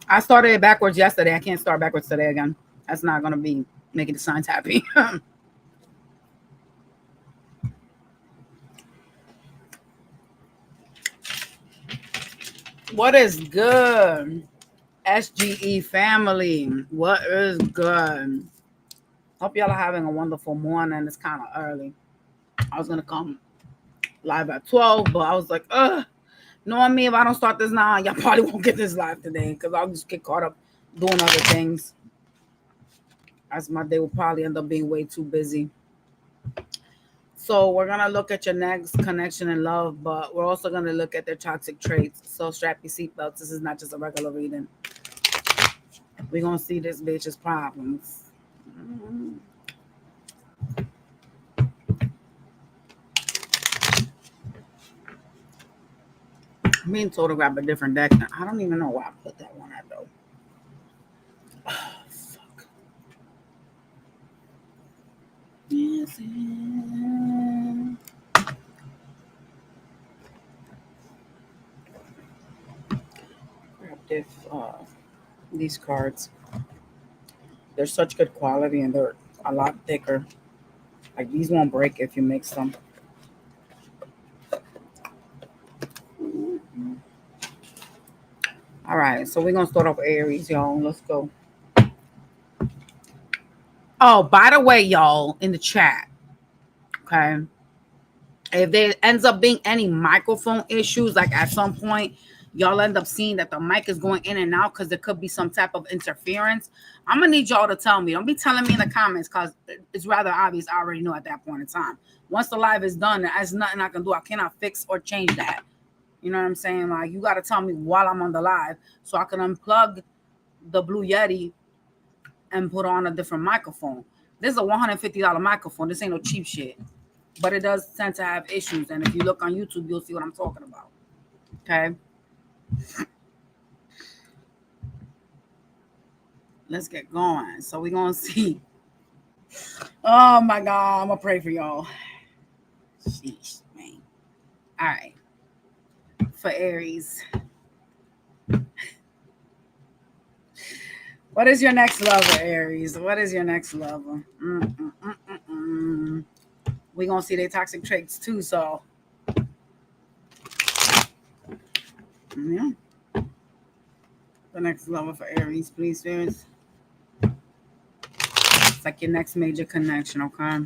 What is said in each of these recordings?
I started it backwards yesterday. I can't start backwards today again. That's not going to be making the signs happy. What is good? SGE family. What is good? Hope y'all are having a wonderful morning. It's kind of early. I was going to come live at 12, but I was like, knowing me, if I don't start this now, y'all probably won't get this live today because I'll just get caught up doing other things. As my day will probably end up being way too busy. So we're going to look at your next connection in love, but we're also going to look at their toxic traits. So strap your seatbelts. This is not just a regular reading. We're going to see this bitch's problems. I'm being told to grab a different deck. I don't even know why I put that one at though. Oh, fuck. Yes, grab these cards. They're such good quality and they're a lot thicker. Like these won't break if you mix them. All right, so we're gonna start off Aries, y'all. Let's go. Oh, by the way, y'all, in the chat, okay, if there ends up being any microphone issues, like at some point y'all end up seeing that the mic is going in and out because there could be some type of interference, I'm gonna need y'all to tell me. Don't be telling me in the comments because it's rather obvious. I already know at that point in time. Once the live is done, there's nothing I can do. I cannot fix or change that. You know what I'm saying? Like, you got to tell me while I'm on the live so I can unplug the Blue Yeti and put on a different microphone. This is a $150 microphone. This ain't no cheap shit. But it does tend to have issues. And if you look on YouTube, you'll see what I'm talking about. Okay? Let's get going. So we're going to see. Oh, my God. I'm going to pray for y'all. Sheesh, man. All right. For Aries. What is your next lover, Aries? What is your next lover? We're going to see their toxic traits too, so. Yeah. The next lover for Aries, please, Aries. It's like your next major connection, okay?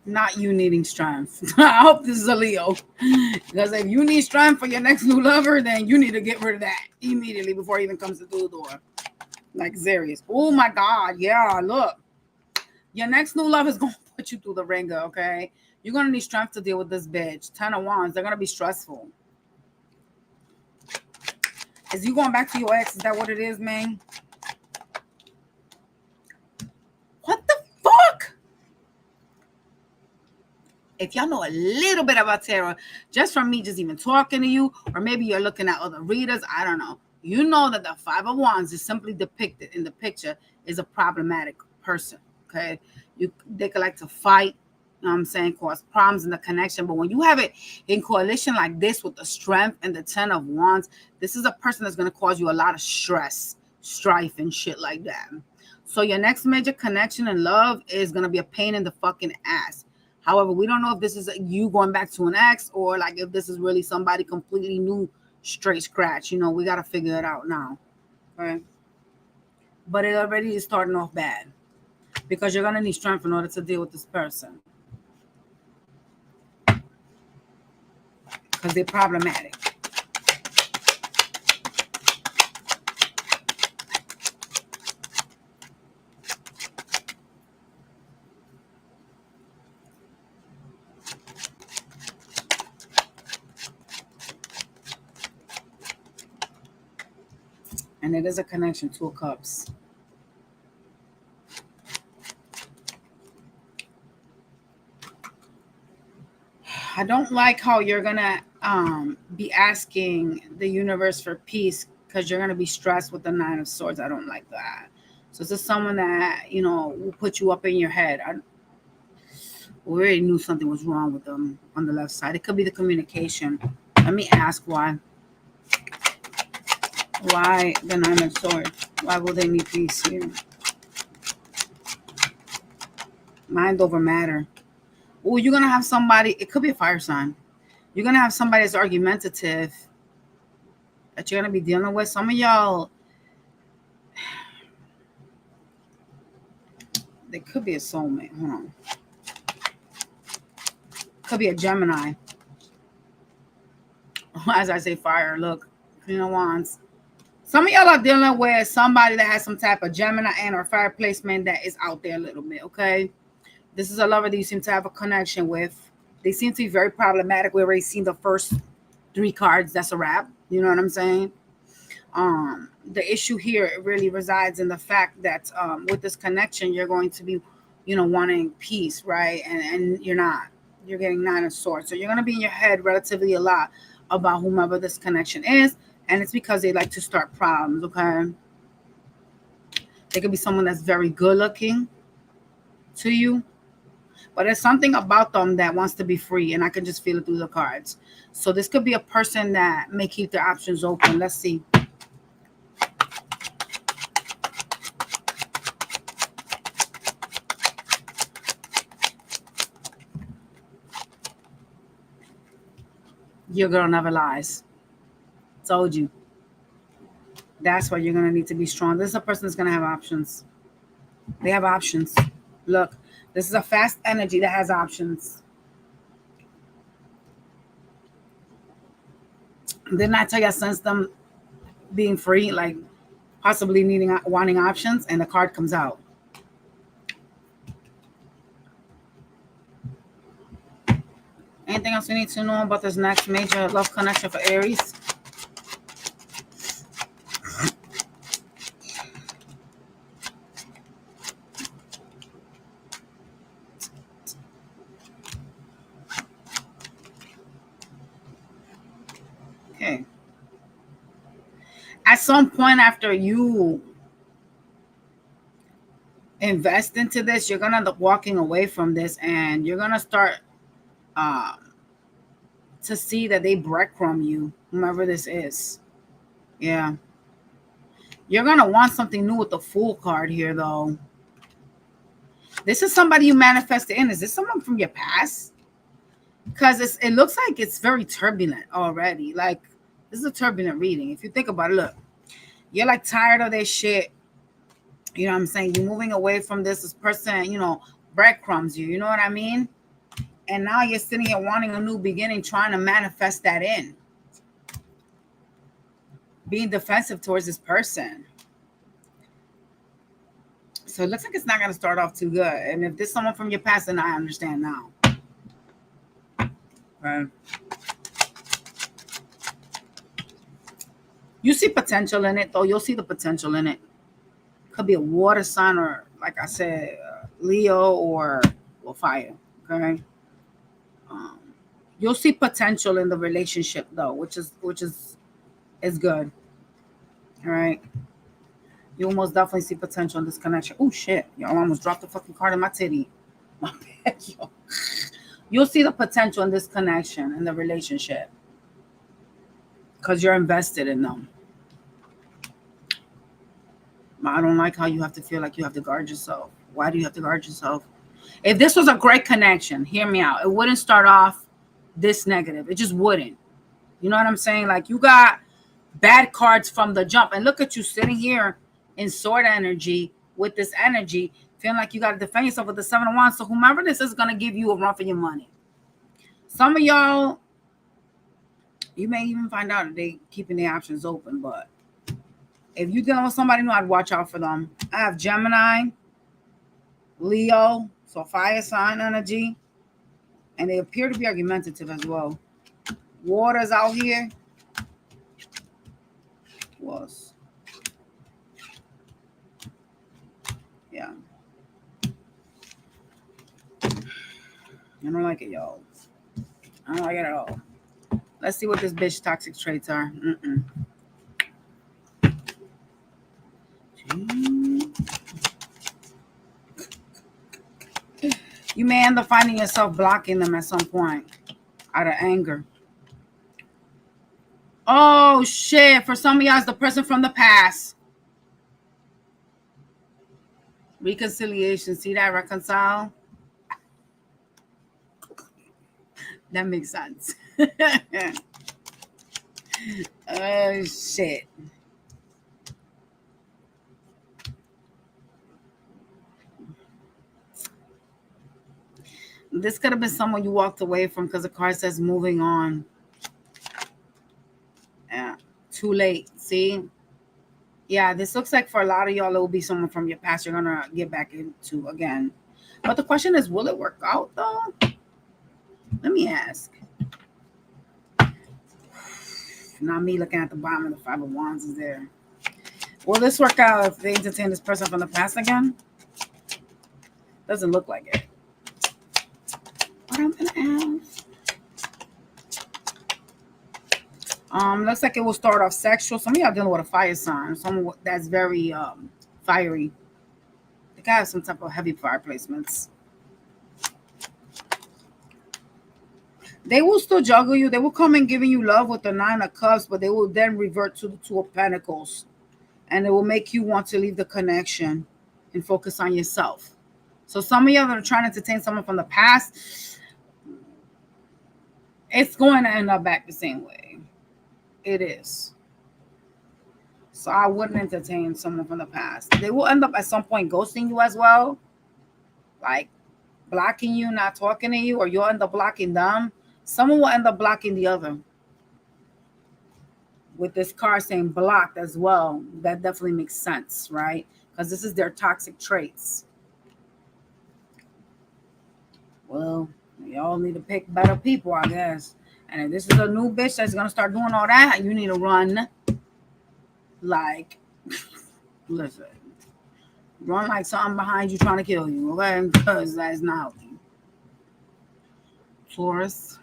Not you needing strength. I hope this is a Leo. Because if you need strength for your next new lover, then you need to get rid of that immediately before he even comes to the door. Like serious. Oh my God. Yeah, look. Your next new love is going to put you through the ringer, okay? You're going to need strength to deal with this bitch. 10 of Wands. They're going to be stressful. Is you going back to your ex? Is that what it is, man? What the fuck? If y'all know a little bit about tarot, just from me just even talking to you, or maybe you're looking at other readers, I don't know. You know that the Five of Wands is simply depicted in the picture is a problematic person, okay? They could like to fight, you know what I'm saying, cause problems in the connection. But when you have it in coalition like this with the Strength and the 10 of Wands, this is a person that's going to cause you a lot of stress, strife, and shit like that. So your next major connection in love is going to be a pain in the fucking ass. However, we don't know if this is you going back to an ex or like if this is really somebody completely new, straight scratch. You know, we got to figure it out now. Okay. But it already is starting off bad because you're going to need strength in order to deal with this person. Because they're problematic. And it is a connection, 2 of Cups. I don't like how you're going to be asking the universe for peace because you're going to be stressed with the 9 of Swords. I don't like that. So this is someone that, you know, will put you up in your head. We already knew something was wrong with them on the left side. It could be the communication. Let me ask why. Why the Nine of Swords? Why will they need peace here? Mind over matter. Oh, you're going to have somebody. It could be a fire sign. You're going to have somebody that's argumentative that you're going to be dealing with. Some of y'all, they could be a soulmate. Hold on. Could be a Gemini. As I say, fire. Look, Queen of Wands. Some of y'all are dealing with somebody that has some type of Gemini and or fire placement that is out there a little bit, okay? This is a lover that you seem to have a connection with. They seem to be very problematic. We already seen the first 3 cards. That's a wrap. You know what I'm saying? The issue here really resides in the fact that with this connection, you're going to be, you know, wanting peace, right? And you're not. You're getting 9 of Swords. So you're going to be in your head relatively a lot about whomever this connection is. And it's because they like to start problems, okay? They could be someone that's very good looking to you. But there's something about them that wants to be free. And I can just feel it through the cards. So this could be a person that may keep their options open. Let's see. Your girl never lies. Told you. That's why you're going to need to be strong. This is a person that's going to have options. They have options. Look, this is a fast energy that has options. Didn't I tell you I sense them being free, like possibly wanting options, and the card comes out. Anything else we need to know about this next major love connection for Aries? Okay. At some point after you invest into this, you're going to end up walking away from this, and you're going to start to see that they breadcrumb you, whomever this is. Yeah. You're going to want something new with the Fool card here, though. This is somebody you manifested in. Is this someone from your past? Because it looks like it's very turbulent already. Like, this is a turbulent reading. If you think about it, look. You're like tired of this shit. You know what I'm saying? You're moving away from this person, you know, breadcrumbs you. You know what I mean? And now you're sitting here wanting a new beginning, trying to manifest that in. Being defensive towards this person. So it looks like it's not going to start off too good. And if this is someone from your past, then I understand now. Right. You see potential in it, though. You'll see the potential in it. Could be a water sign or, like I said, Leo or fire. Okay. You'll see potential in the relationship, though, which is good. All right. You almost definitely see potential in this connection. Oh shit! Y'all almost dropped the fucking card in my titty. My bad, yo. You'll see the potential in this connection, in the relationship, because you're invested in them. I don't like how you have to feel like you have to guard yourself. Why do you have to guard yourself? If this was a great connection, hear me out. It wouldn't start off this negative. It just wouldn't. You know what I'm saying? Like, you got bad cards from the jump. And look at you sitting here in sword energy with this energy, feeling like you got to defend yourself with the 7 of Wands. So whomever this is going to give you a run for your money. Some of y'all, you may even find out that they keeping their options open. But if you're dealing with somebody new, I'd watch out for them. I have Gemini, Leo, so fire sign energy. And they appear to be argumentative as well. Water's out here. Was. Yeah. I don't like it, y'all. I don't like it at all. Let's see what this bitch toxic traits are. You may end up finding yourself blocking them at some point out of anger. Oh, shit. For some of y'all, it's the person from the past. Reconciliation. See that? Reconcile. That makes sense. Oh, shit. This could have been someone you walked away from because the card says moving on. Yeah. Too late. See? Yeah, this looks like for a lot of y'all, it will be someone from your past you're going to get back into again. But the question is, will it work out, though? Let me ask. Not me looking at the bottom of the Five of Wands is there. Will this work out if they entertain this person from the past again? Doesn't look like it. What I'm going to ask. Looks like it will start off sexual. Some of y'all dealing with a fire sign. Someone that's very fiery. They could have some type of heavy fire placements. They will still juggle you. They will come in giving you love with the Nine of Cups, but they will then revert to the Two of Pentacles. And it will make you want to leave the connection and focus on yourself. So some of y'all that are trying to entertain someone from the past, it's going to end up back the same way. It is. So I wouldn't entertain someone from the past. They will end up at some point ghosting you as well. Like blocking you, not talking to you, or you'll end up blocking them. Someone will end up blocking the other. With this card saying blocked as well, that definitely makes sense, right? Because this is their toxic traits. Well, y'all need to pick better people, I guess. And if this is a new bitch that's going to start doing all that, you need to run like, listen, run like something behind you trying to kill you, okay? Because that's not healthy. Taurus.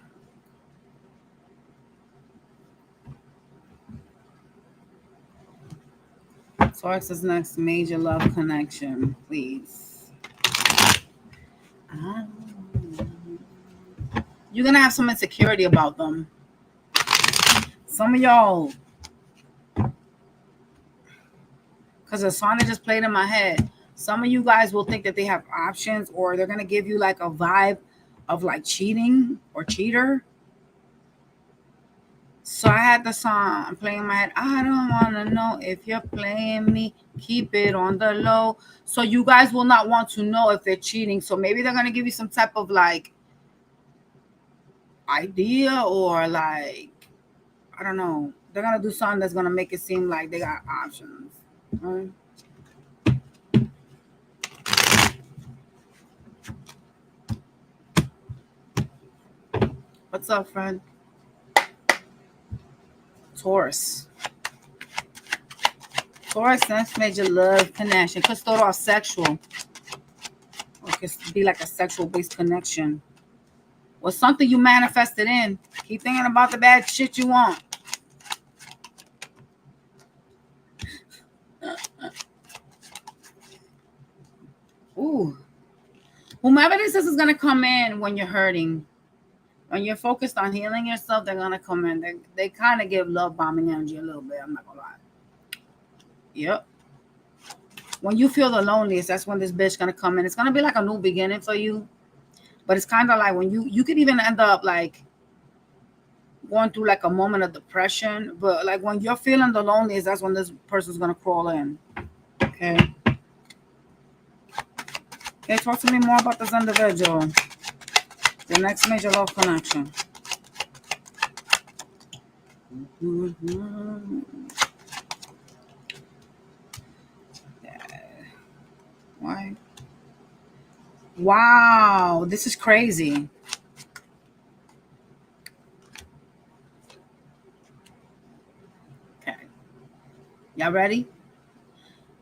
Taurus's next major love connection, please. You're going to have some insecurity about them. Some of y'all, because the song that just played in my head, some of you guys will think that they have options, or they're going to give you like a vibe of like cheating or cheater. So I had the song playing in my head. I don't want to know if you're playing me. Keep it on the low. So you guys will not want to know if they're cheating. So maybe they're going to give you some type of like idea, or like, I don't know. They're going to do something that's going to make it seem like they got options. Right? What's up, friend? Taurus. Taurus, that's major love connection. Could start off sexual. Or it could be like a sexual based connection. Or something you manifested in. Keep thinking about the bad shit you want. Ooh. Whomever this is going to come in when you're hurting. When you're focused on healing yourself, they're going to come in. They kind of give love bombing energy a little bit. I'm not going to lie. Yep. When you feel the loneliest, that's when this bitch going to come in. It's going to be like a new beginning for you. But it's kind of like when you could even end up like going through like a moment of depression. But like when you're feeling the loneliest, that's when this person's going to crawl in. Okay. Okay, talk to me more about this individual. The next major love connection. Why? Wow, this is crazy. Okay. Y'all ready?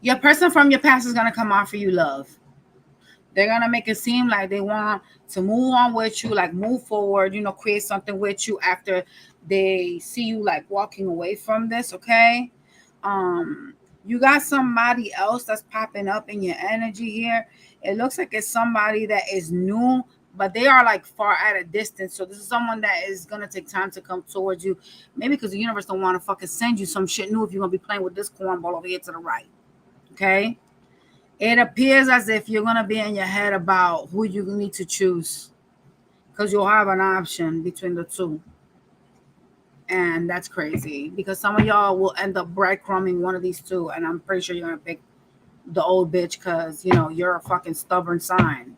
Your person from your past is going to come offer you love. They're going to make it seem like they want to move on with you, like move forward, you know, create something with you after they see you like walking away from this, okay? You You got somebody else that's popping up in your energy here. It looks like it's somebody that is new, but they are like far at a distance. So this is someone that is going to take time to come towards you. Maybe because the universe don't want to fucking send you some shit new if you're going to be playing with this cornball over here to the right. Okay? It appears as if you're going to be in your head about who you need to choose, because you'll have an option between the two. And that's crazy, because some of y'all will end up breadcrumbing one of these two. And I'm pretty sure you're going to pick the old bitch because, you know, you're a fucking stubborn sign.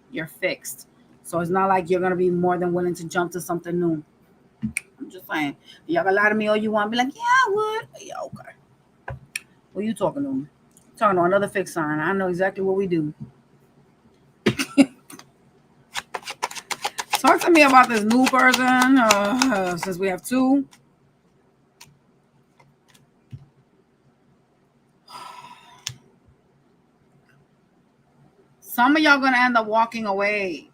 You're fixed. So it's not like you're going to be more than willing to jump to something new. I'm just saying. Y'all can lie to me all you want. Be like, yeah, I would. Yeah, okay. Who you talking to? Talking to another fixed sign. I know exactly what we do. Talk to me about this new person, since we have two. Some of y'all going to end up walking away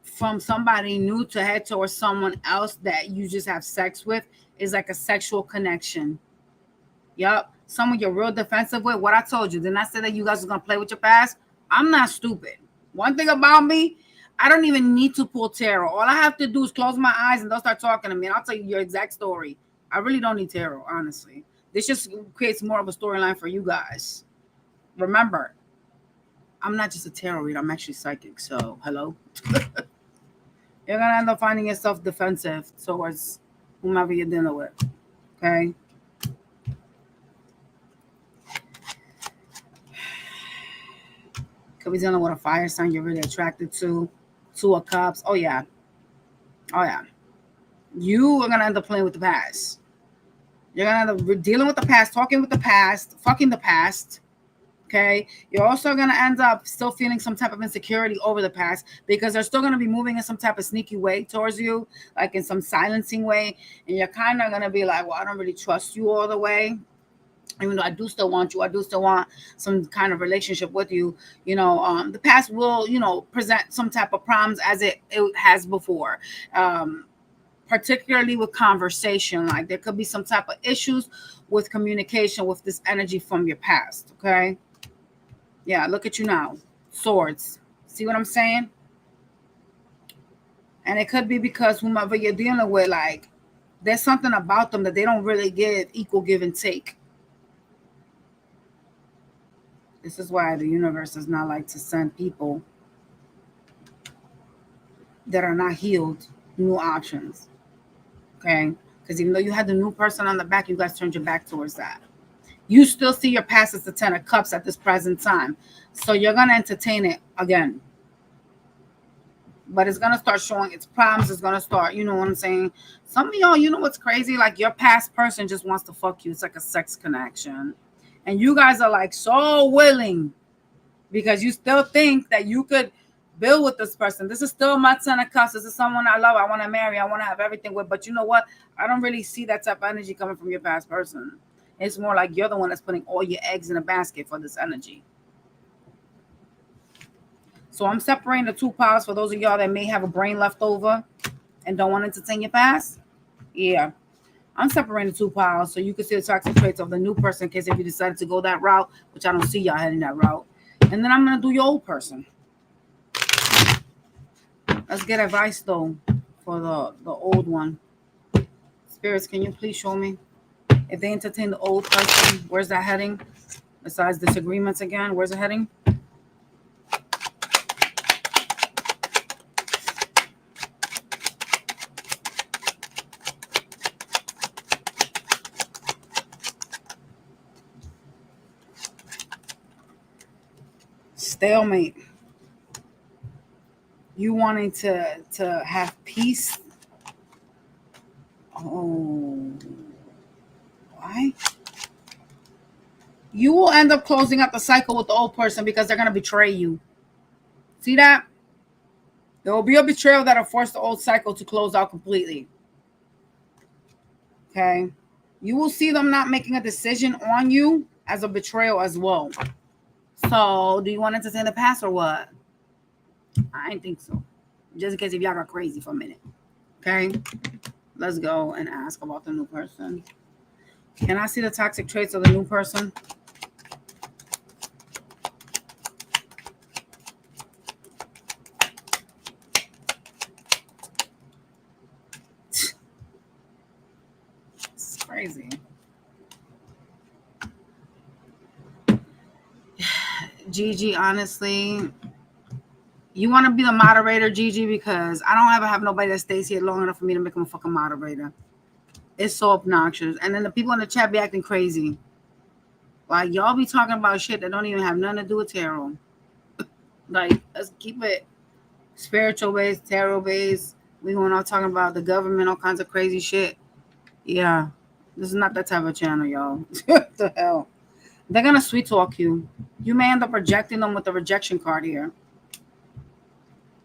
from somebody new to head towards someone else that you just have sex with. Is like a sexual connection. Yup. Someone you're real defensive with. What I told you. Didn't I say that you guys are going to play with your past? I'm not stupid. One thing about me, I don't even need to pull tarot. All I have to do is close my eyes and they'll start talking to me. And I'll tell you your exact story. I really don't need tarot, honestly. This just creates more of a storyline for you guys. Remember, I'm not just a tarot reader. I'm actually psychic. So, hello. You're going to end up finding yourself defensive towards whomever you're dealing with. Okay? Could be dealing with a fire sign you're really attracted to. Two of Cups. Oh, yeah. Oh, yeah. You are going to end up playing with the past. You're going to end up dealing with the past, talking with the past, fucking the past. Okay? You're also going to end up still feeling some type of insecurity over the past, because they're still going to be moving in some type of sneaky way towards you, like in some silencing way. And you're kind of going to be like, well, I don't really trust you all the way. Even though I do still want you, I do still want some kind of relationship with you. You know, the past will, you know, present some type of problems as it has before. Particularly with conversation. Like there could be some type of issues with communication with this energy from your past. Okay. Yeah. Look at you now. Swords. See what I'm saying? And it could be because whomever you're dealing with, like there's something about them that they don't really give equal give and take. This is why the universe does not like to send people that are not healed new options. Okay? Because even though you had the new person on the back, you guys turned your back towards that. You still see your past as the 10 of Cups at this present time. So you're going to entertain it again. But it's going to start showing its problems. It's going to start, you know what I'm saying? Some of y'all, you know what's crazy? Like your past person just wants to fuck you. It's like a sex connection. And you guys are like so willing because you still think that you could build with this person. This is still my 10 of Cups. This is someone I love. I want to marry. I want to have everything with. But you know what? I don't really see that type of energy coming from your past person. It's more like you're the one that's putting all your eggs in a basket for this energy. So I'm separating the two piles for those of y'all that may have a brain left over and don't want to entertain your past. Yeah. I'm separating the two piles so you can see the toxic traits of the new person in case if you decided to go that route, which I don't see y'all heading that route. And then I'm going to do your old person. Let's get advice, though, for the old one. Spirits, can you please show me? If they entertain the old person, where's that heading? Besides disagreements again, where's it heading? Stalemate. You wanting to have peace. Oh, why? You will end up closing up the cycle with the old person because they're going to betray you. See that? There will be a betrayal that will force the old cycle to close out completely. Okay? You will see them not making a decision on you as a betrayal as well. So, do you want to entertain the past or what? I didn't think so. Just in case if y'all got crazy for a minute. Okay? Let's go and ask about the new person. Can I see the toxic traits of the new person? Crazy. Gigi, honestly, you want to be the moderator, Gigi, because I don't ever have nobody that stays here long enough for me to make them a fucking moderator. It's so obnoxious. And then the people in the chat be acting crazy. Like, y'all be talking about shit that don't even have nothing to do with tarot. Like, let's keep it spiritual based, tarot based. We going out talking about the government, all kinds of crazy shit. Yeah. This is not that type of channel, y'all. What the hell? They're going to sweet talk you. You may end up rejecting them with the rejection card here.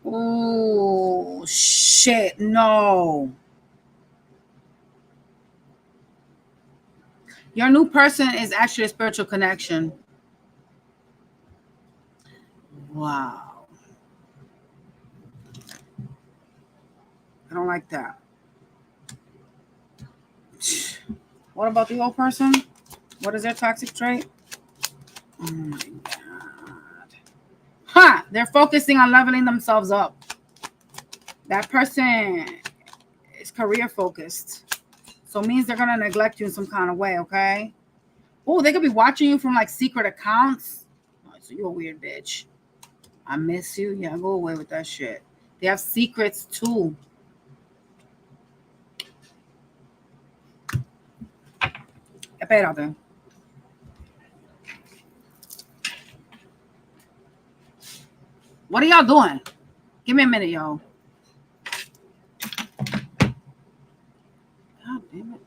Oh, shit. No. Your new person is actually a spiritual connection. Wow. I don't like that. What about the old person? What is their toxic trait? Oh my God. Huh. They're focusing on leveling themselves up. That person is career focused. So it means they're going to neglect you in some kind of way, okay? Oh, they could be watching you from like secret accounts. Oh, so you're a weird bitch. I miss you. Yeah, go away with that shit. They have secrets too. Espérate. What are y'all doing? Give me a minute, y'all. God damn it.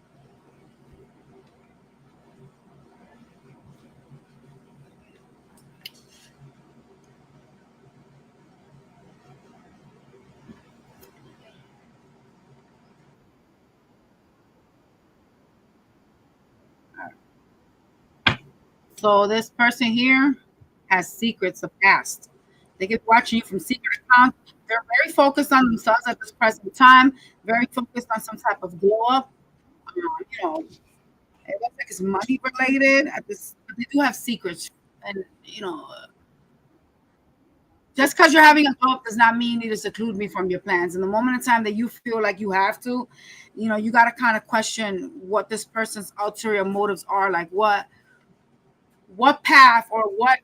So this person here has secrets of past. They get watching you from secret accounts. They're very focused on themselves at this present time. Very focused on some type of glow up. You know, it looks like it's money related. At this, but they do have secrets, and you know, just because you're having a glow up does not mean you need to seclude me from your plans. And the moment in time that you feel like you have to, you know, you got to kind of question what this person's ulterior motives are. Like what path or what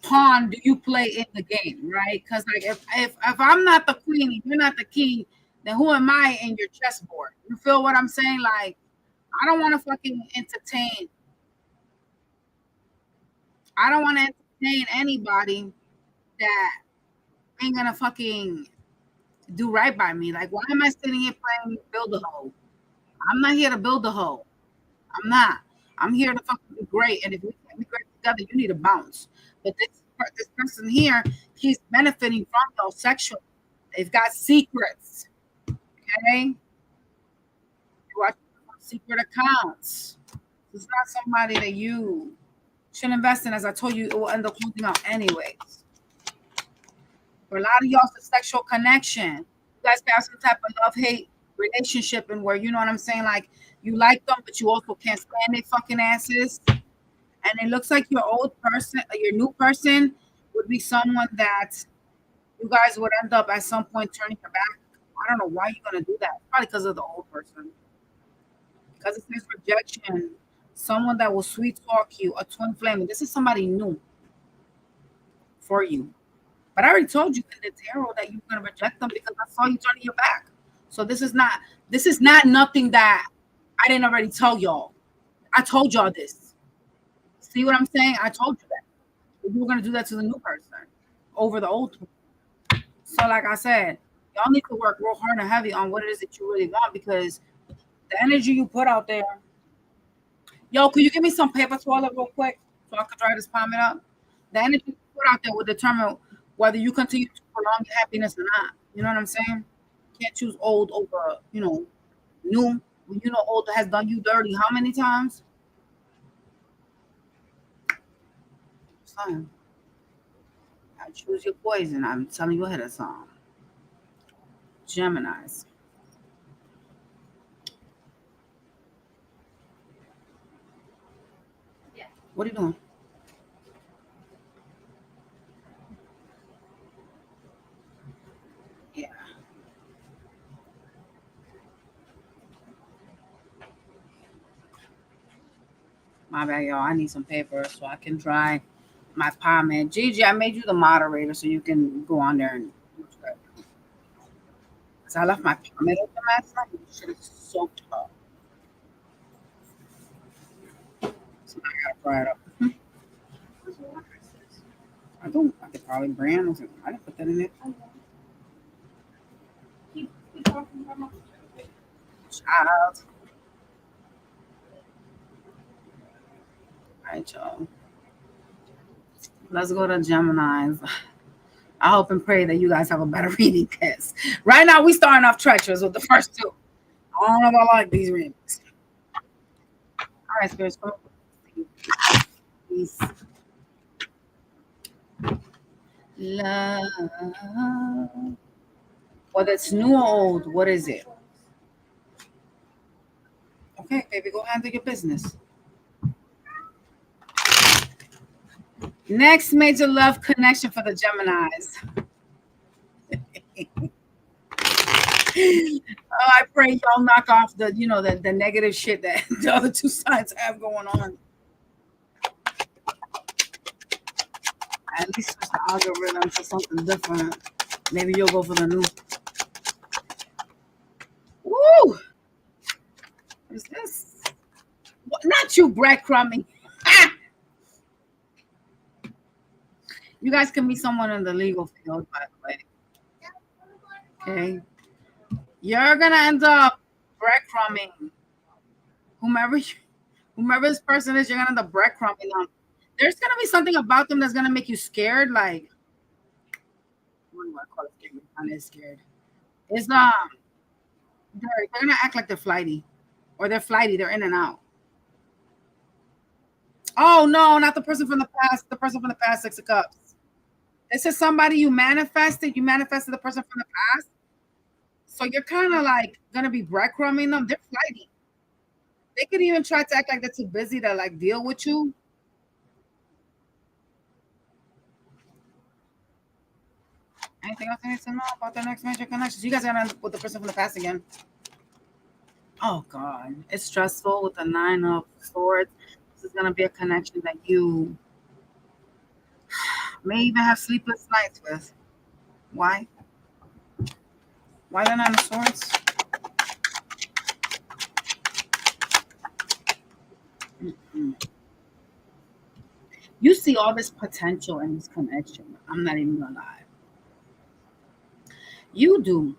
pawn do you play in the game, right? Because like if I'm not the queen and you're not the king, then who am I in your chessboard? You feel what I'm saying? Like I don't want to fucking entertain. I don't want to entertain anybody that ain't gonna fucking do right by me. Like why am I sitting here playing build a hole? I'm not here to build a hole. I'm not. I'm here to fucking be great. And if we can't be great together, you need to bounce. But this person here, he's benefiting from those sexually. They've got secrets. Okay? You watch secret accounts. It's not somebody that you should invest in. As I told you, it will end up losing out anyways. For a lot of y'all, it's a sexual connection. You guys have some type of love-hate relationship and where you know what I'm saying, like you like them, but you also can't stand their fucking asses. And it looks like your old person, your new person would be someone that you guys would end up at some point turning your back. I don't know why you're gonna do that. Probably because of the old person. Because it says rejection. Someone that will sweet talk you, a twin flame. And this is somebody new for you. But I already told you in the tarot that you're gonna reject them because I saw you turning your back. So this is not nothing that I didn't already tell y'all. I told y'all this. See what I'm saying? I told you that. You were gonna do that to the new person over the old one. So like I said, y'all need to work real hard and heavy on what it is that you really want because the energy you put out there. Yo, could you give me some paper toilet real quick so I can try to palm it up? The energy you put out there will determine whether you continue to prolong your happiness or not. You know what I'm saying? Can't choose old over, new. When you know old has done you dirty how many times? Son, I choose your poison. I'm telling you ahead of time. Geminis. What are you doing? Yeah. My bad, y'all. I need some paper so I can dry my pomade. Gigi, I made you the moderator so you can go on there and because I left my pomade open last night. It should have soaked up. So I gotta fry it up. I don't. I could probably brand. I didn't put that in it. Child. All right, y'all. Let's go to Gemini's. I hope and pray that you guys have a better reading test. Right now, we starting off treacherous with the first two. I don't know if I like these readings. All right, spirits, come on. Peace. Love. Whether it's new or old, what is it? Okay, baby, go handle your business. Next major love connection for the Geminis. Oh, I pray y'all knock off the, the negative shit that the other two signs have going on. At least switch the algorithm to something different. Maybe you'll go for the new. Woo! What is this? What? Not you breadcrumbing. Ah! You guys can be someone in the legal field, by the way. Okay. You're gonna end up breadcrumbing whomever this person is. You're gonna end up breadcrumbing them. There's gonna be something about them that's gonna make you scared. Like, what do I call it? Scared? I'm not scared. It's they're gonna act like they're flighty, or they're flighty. They're in and out. Oh no, not the person from the past. The person from the past, Six of Cups. This is somebody you manifested. You manifested the person from the past. So you're kind of like gonna be breadcrumbing them. They're flighty. They could even try to act like they're too busy to like deal with you. Anything else I need to know about the next major connections? You guys are gonna end up with the person from the past again. Oh God, it's stressful with the Nine of Swords. This is gonna be a connection that you may even have sleepless nights with. Why? Why the Nine of Swords? Mm-mm. You see all this potential in this connection. I'm not even gonna lie. You do.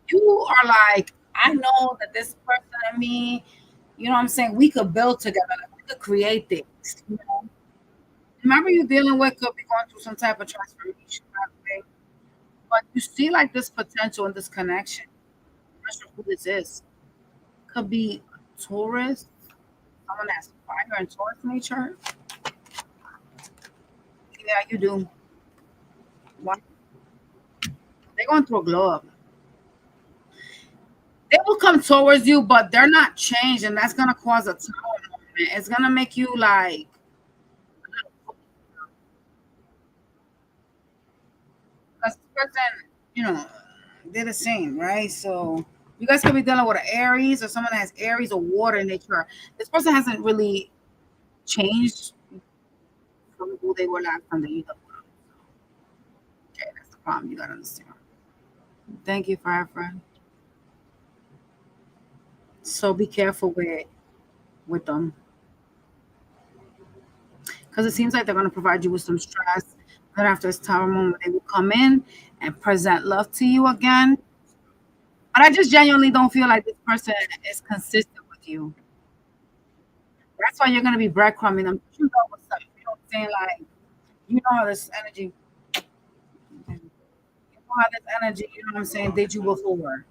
You are like, I know that this person and me, you know what I'm saying? We could build together. Like, we could create things. You know? Remember you dealing with could be going through some type of transformation, but you see like this potential and this connection. I'm not sure who this is. Could be Taurus, someone that's fire and Taurus nature. Yeah, you do. Why? They're going through a glow up. They will come towards you, but they're not changed, and that's gonna cause a tower moment. It's gonna make you like, because this person, you know, they're the same, right? So you guys could be dealing with an Aries or someone that has Aries or water in their chart. This person hasn't really changed from who they were last time that you know. Okay, that's the problem. You gotta understand. Thank you, fire friend. So be careful with them, because it seems like they're gonna provide you with some stress. Then after this tower moment, they will come in and present love to you again. But I just genuinely don't feel like this person is consistent with you. That's why you're gonna be breadcrumbing them. You know what's up. You know what I'm saying? Like, you know how this energy, you know how this energy, you know what I'm saying, did you before.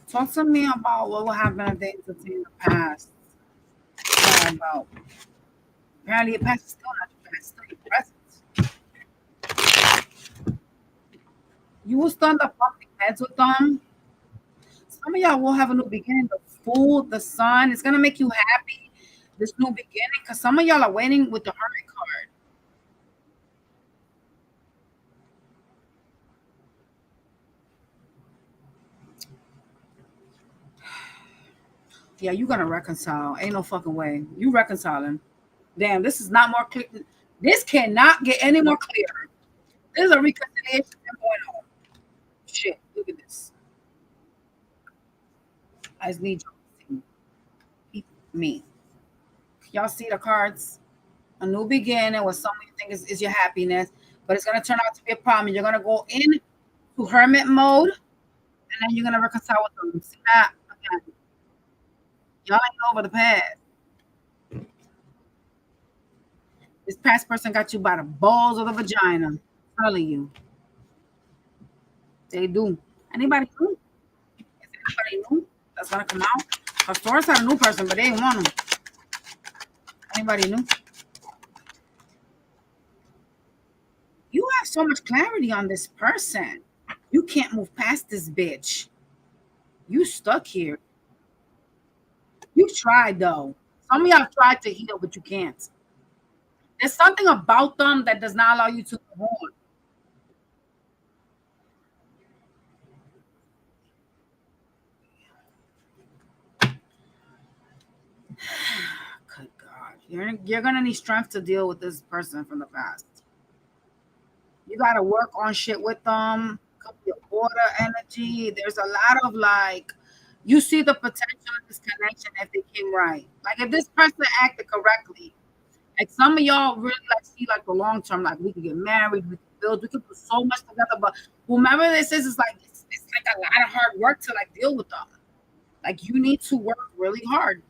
Talk to me about what will happen if they entertain the past. About apparently your past is still not your past, it's still your present. You will start the bumping heads with them. Some of y'all will have a new beginning. The Fool, the Sun, it's gonna make you happy. This new beginning, because some of y'all are waiting with the Hermit card. Yeah, you're gonna reconcile. Ain't no fucking way. You reconciling. Damn, this is not more clear. This cannot get any more clear. There's a reconciliation going on. Shit, look at this. I just need y'all to see me. Y'all see the cards? A new beginning with someone you think is your happiness, but it's gonna turn out to be a problem. You're gonna go in to hermit mode, and then you're gonna reconcile with them. See that? Again. Y'all ain't over the past. This past person got you by the balls of the vagina. I'm telling you. They do. Anybody new? Is anybody new that's gonna come out? Because Taurus had a new person, but they didn't want them. Anybody new? You have so much clarity on this person. You can't move past this bitch. You stuck here. You tried though. Some of y'all tried to heal, but you can't. There's something about them that does not allow you to move on. Good God. You're gonna need strength to deal with this person from the past. You gotta work on shit with them. Could be a water energy. There's a lot of like, you see the potential of this connection if they came right. Like if this person acted correctly, like some of y'all really like see like the long term, like we could get married, we could build, we could do so much together. But whomever this is like it's like a lot of hard work to like deal with them. Like you need to work really hard.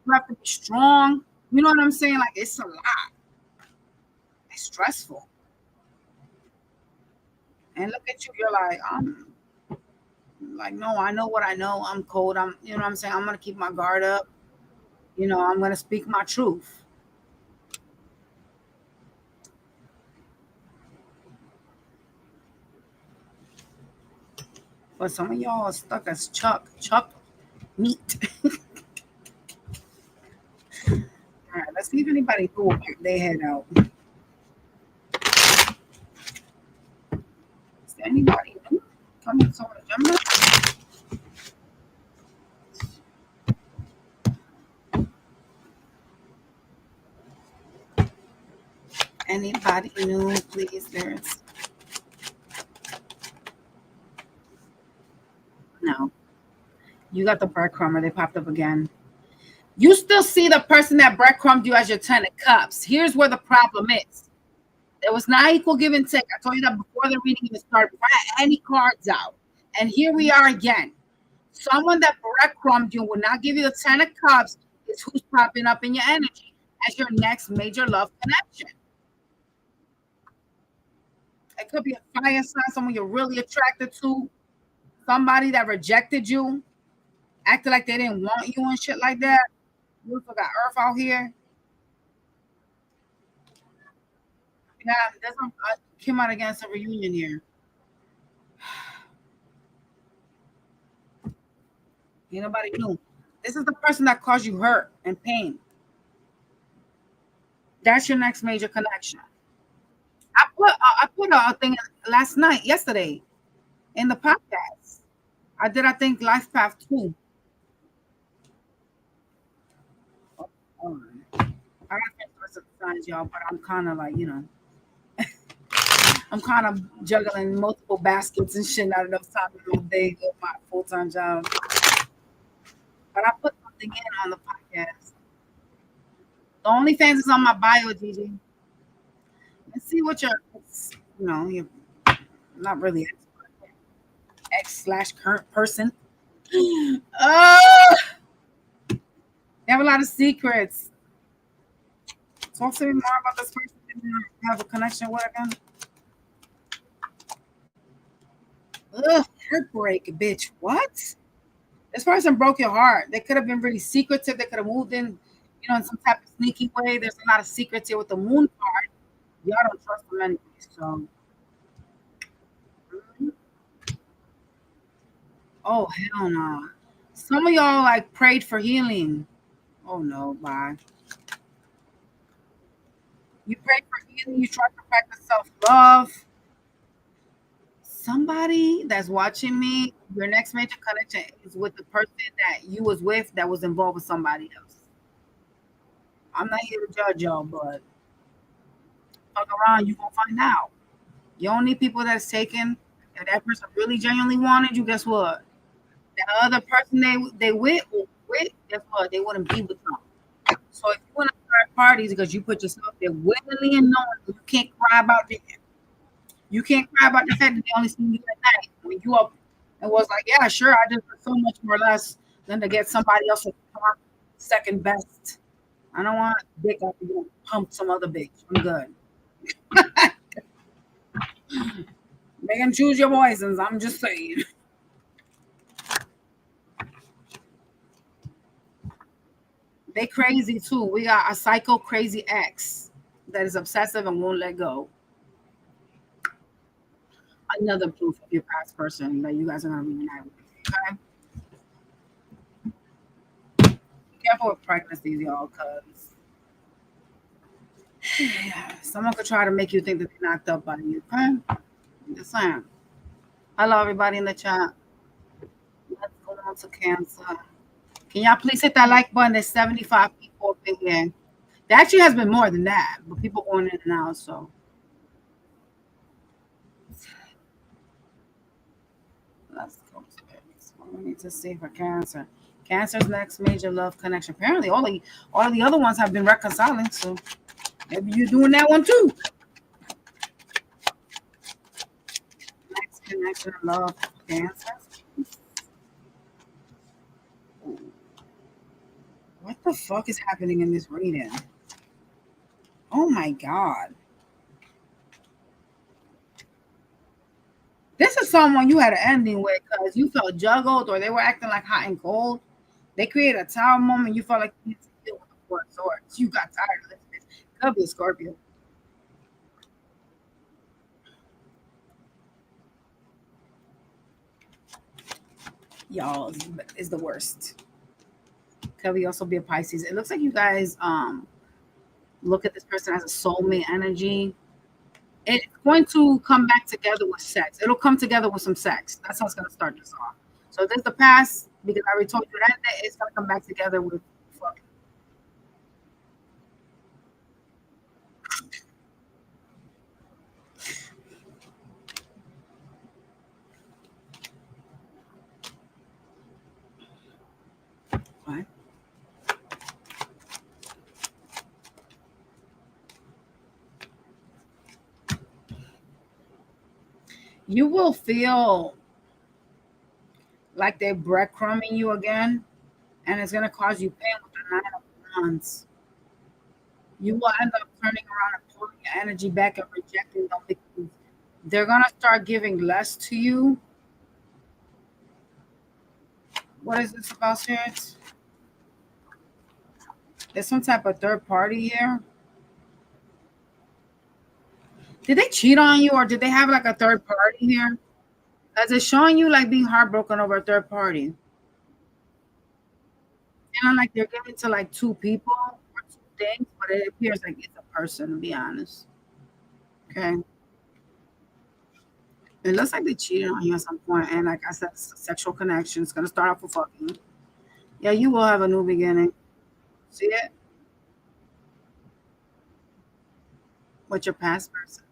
You have to be strong. You know what I'm saying? Like it's a lot. It's stressful. And look at you, you're like, I'm like, no, I know what I know. I'm cold. You know what I'm saying? I'm gonna keep my guard up. You know, I'm gonna speak my truth. But some of y'all are stuck as chuck meat. All right, let's see if anybody cool pick their head out. Is there anybody new? Coming to Gemini? Anybody new, please? There's no. You got the breadcrumber. They popped up again. You still see the person that breadcrumbed you as your 10 of Cups. Here's where the problem is. There was not equal give and take. I told you that before the reading even started. Before I had any cards out. And here we are again. Someone that breadcrumbed you will not give you the 10 of Cups is who's popping up in your energy as your next major love connection. It could be a fire sign, someone you're really attracted to, somebody that rejected you, acted like they didn't want you and shit like that. You also got Earth out here. Yeah, there's some came out against a reunion here. Ain't nobody knew. This is the person that caused you hurt and pain. That's your next major connection. I put a thing yesterday in the podcast. I think Life Path 2. I don't think the rest of the signs, y'all, but I'm kind of like, I'm kind of juggling multiple baskets and shit, not enough time to do day with my full-time job. But I put something in on the podcast. The OnlyFans is on my bio, Gigi. Let's see what you're not really ex/current person. Oh, they have a lot of secrets. Talk to me more about this person you have a connection with again. Ugh, heartbreak, bitch. What? This person broke your heart. They could have been really secretive. They could have moved in some type of sneaky way. There's a lot of secrets here with the moon card. Y'all don't trust them anyway. So, oh hell no. Some of y'all like prayed for healing. Oh no, bye. You prayed for healing. You tried to practice self-love. somebody that's watching me, your next major connection is with the person that you was with that was involved with somebody else. I'm not here to judge y'all, but fuck around, you gonna find out. You don't need people that's taken. If that person really genuinely wanted you, guess what? That other person they with, guess what? They wouldn't be with them. So if you want to start parties because you put yourself there willingly and knowing you can't cry about it. You can't cry about the fact that they only see you at night. When you up and was like, yeah, sure, I just put so much more less than to get somebody else to talk second best. I don't want dick up to pump some other bitch. I'm good. Make them choose your poisons. I'm just saying. They crazy too. We got a psycho crazy ex that is obsessive and won't let go. Another proof of your past person that you guys are gonna reunite with. Okay. Be careful with pregnancies, y'all, because someone could try to make you think that they're knocked up by you. Okay. I'm just saying. Hello, everybody in the chat. Let's go on to Cancer. Can y'all please hit that like button? There's 75 people up in here. There actually has been more than that, but people going in and out, so. Let's go to this one. We need to see for Cancer. Cancer's next major love connection. Apparently, all the other ones have been reconciling, so maybe you're doing that one too. Next connection, love, Cancer. What the fuck is happening in this reading? Oh my god. This is someone you had an ending with because you felt juggled or they were acting like hot and cold. They created a tower moment. You felt like you need to deal with the Four of Swords. You got tired of this. Could be a Scorpio. Y'all is the worst. Could we also be a Pisces? It looks like you guys look at this person as a soulmate energy. It's going to come back together with sex. It'll come together with some sex. That's how it's going to start this off. So this is the past, because I already told you that it's going to come back together with fucking. What? You will feel like they're breadcrumbing you again, and it's going to cause you pain with the Nine of Wands. You will end up turning around and pulling your energy back and rejecting them because they're going to start giving less to you. What is this about, Spirits? There's some type of third party here. Did they cheat on you or did they have like a third party here? Because it's showing you like being heartbroken over a third party. And like they're giving to like two people or two things, but it appears like it's a person, to be honest. Okay. It looks like they cheated on you at some point, and like I said, sexual connection. It's gonna start off with fucking. Yeah, you will have a new beginning. See it? With your past person.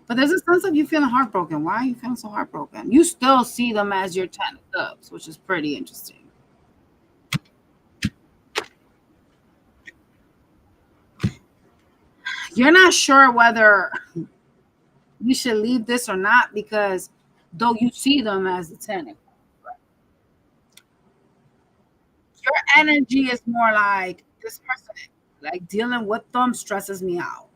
But there's a sense of you feeling heartbroken. Why are you feeling so heartbroken? You still see them as your 10 of cups, which is pretty interesting. You're not sure whether you should leave this or not because though you see them as the 10 of cups, your energy is more like this person, like dealing with them stresses me out.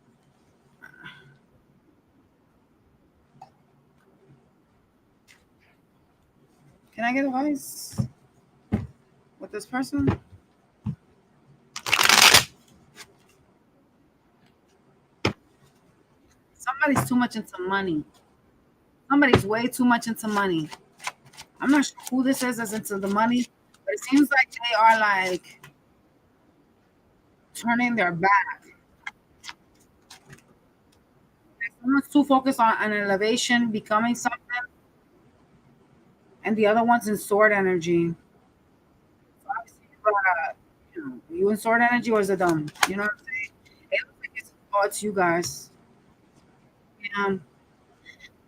Can I get advice with this person? Somebody's too much into money. Somebody's way too much into money. I'm not sure who this is that's into the money, but it seems like they are like turning their back. Someone's too focused on an elevation, becoming something, and the other one's in sword energy. So obviously, you in sword energy or is it them? You know what I'm saying? It looks like it's you guys. Yeah.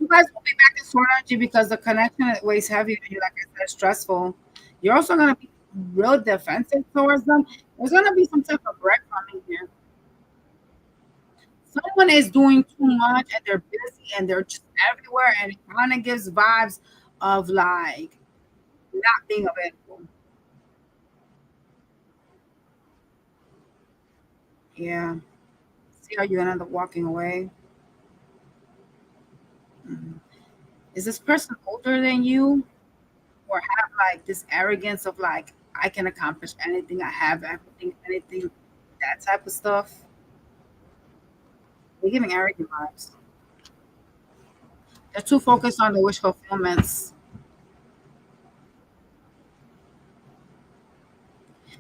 You guys will be back in sword energy because the connection weighs heavy on you, like I said, stressful. You're also gonna be real defensive towards them. There's gonna be some type of breadcrumbing here. Someone is doing too much and they're busy and they're just everywhere, and it kind of gives vibes of like not being available. Yeah. See how you end up walking away. Mhm. Is this person older than you or have like this arrogance of like I can accomplish anything, I have everything, anything, that type of stuff? They're giving arrogant vibes. They're too focused on the wish fulfillments.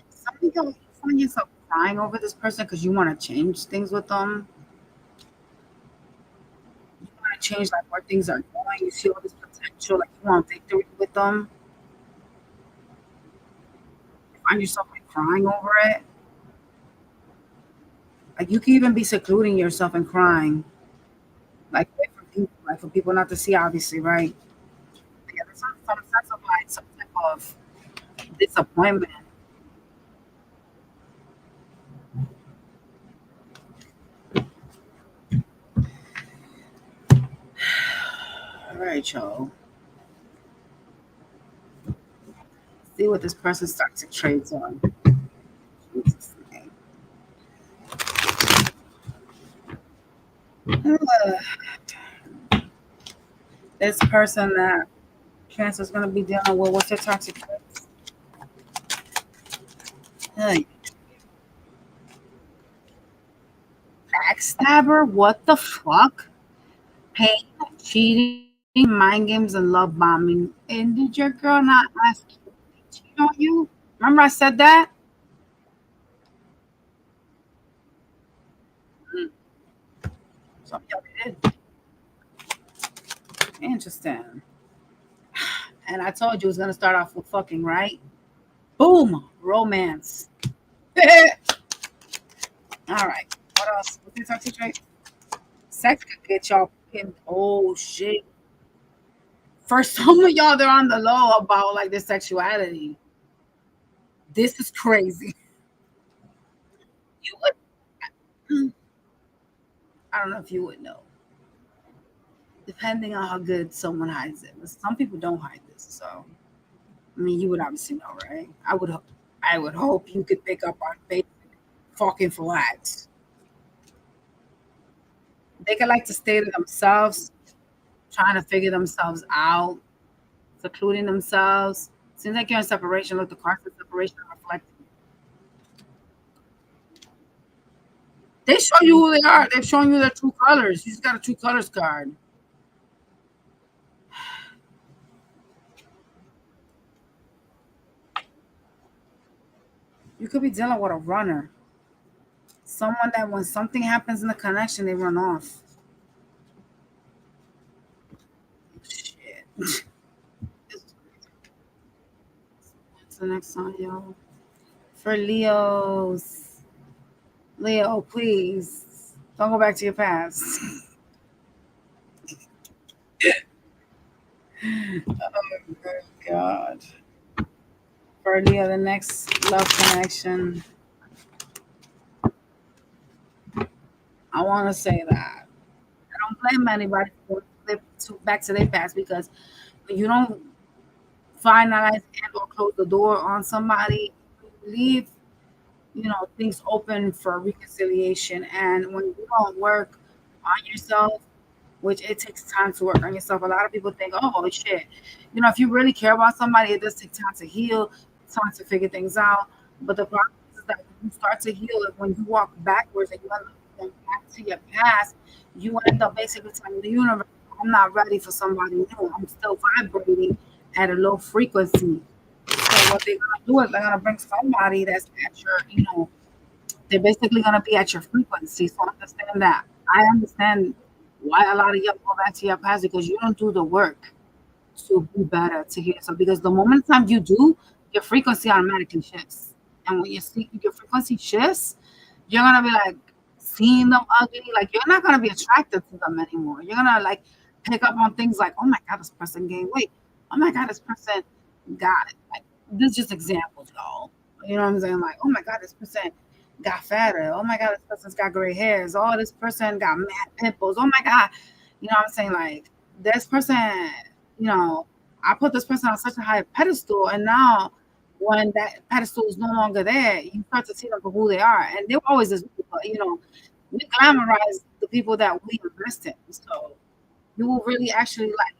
Some people, you find yourself crying over this person because you want to change things with them. You want to change like where things are going. You see all this potential, like you want victory with them. You find yourself like crying over it. Like you can even be secluding yourself and crying, like away from people, like for people not to see, obviously, right? Yeah, there's some sense of like some type of disappointment. All right, y'all. See what this person starts to trades on. Jesus name. This person that Cancer is going to be dealing with, what's their toxic traits? Hey, backstabber? What the fuck? Pain, cheating, mind games, and love bombing. And did your girl not ask you to cheat on you? Remember I said that? Mm, so yeah, we did. Interesting. And I told you it was gonna start off with fucking, right? Boom, romance. All right. What else? What's your toxic trait? Sex could get y'all in. Oh shit. For some of y'all, they're on the low about like their sexuality. This is crazy. You would, I don't know if you would know, depending on how good someone hides it. But some people don't hide this, so I mean, you would obviously know, right? I would hope you could pick up on basic fucking flags. They could like to stay to themselves, trying to figure themselves out, secluding themselves. Seems like you're in separation. Look, the cards of separation are reflecting. They show you who they are. They've shown you their true colors. You just got a true colors card. You could be dealing with a runner. Someone that when something happens in the connection, they run off. Shit. What's the next song, y'all? For Leos. Leo, please. Don't go back to your past. Oh, God. For Leo, the next love connection. I want to say that. I don't blame anybody for back to their past because when you don't finalize and or close the door on somebody, leave things open for reconciliation. And when you don't work on yourself, which it takes time to work on yourself, a lot of people think, oh shit, if you really care about somebody, it does take time to heal, time to figure things out. But the problem is that when you start to heal, when you walk backwards and you end up going back to your past, you end up basically telling the universe, I'm not ready for somebody new. I'm still vibrating at a low frequency. So what they're gonna do is they're gonna bring somebody that's at your, they're basically gonna be at your frequency. So understand that. I understand. Why a lot of y'all go back to your past? Because you don't do the work to be better to heal yourself. Because the moment in time you do, your frequency automatically shifts. And when your frequency shifts, you're gonna be like seeing them ugly. Like you're not gonna be attracted to them anymore. You're gonna like pick up on things like, oh my god, this person gained weight. Oh my god, this person got it. Like this is just examples, y'all. You know what I'm saying? Like, oh my god, this person got fatter. Oh my god, this person's got gray hairs. Oh, this person got mad pimples. Oh my god. You know what I'm saying? Like this person, you know, I put this person on such a high pedestal, and now when that pedestal is no longer there, you start to see them for who they are. And they were always this, but you know, we glamorize the people that we invest in. So you will really actually like,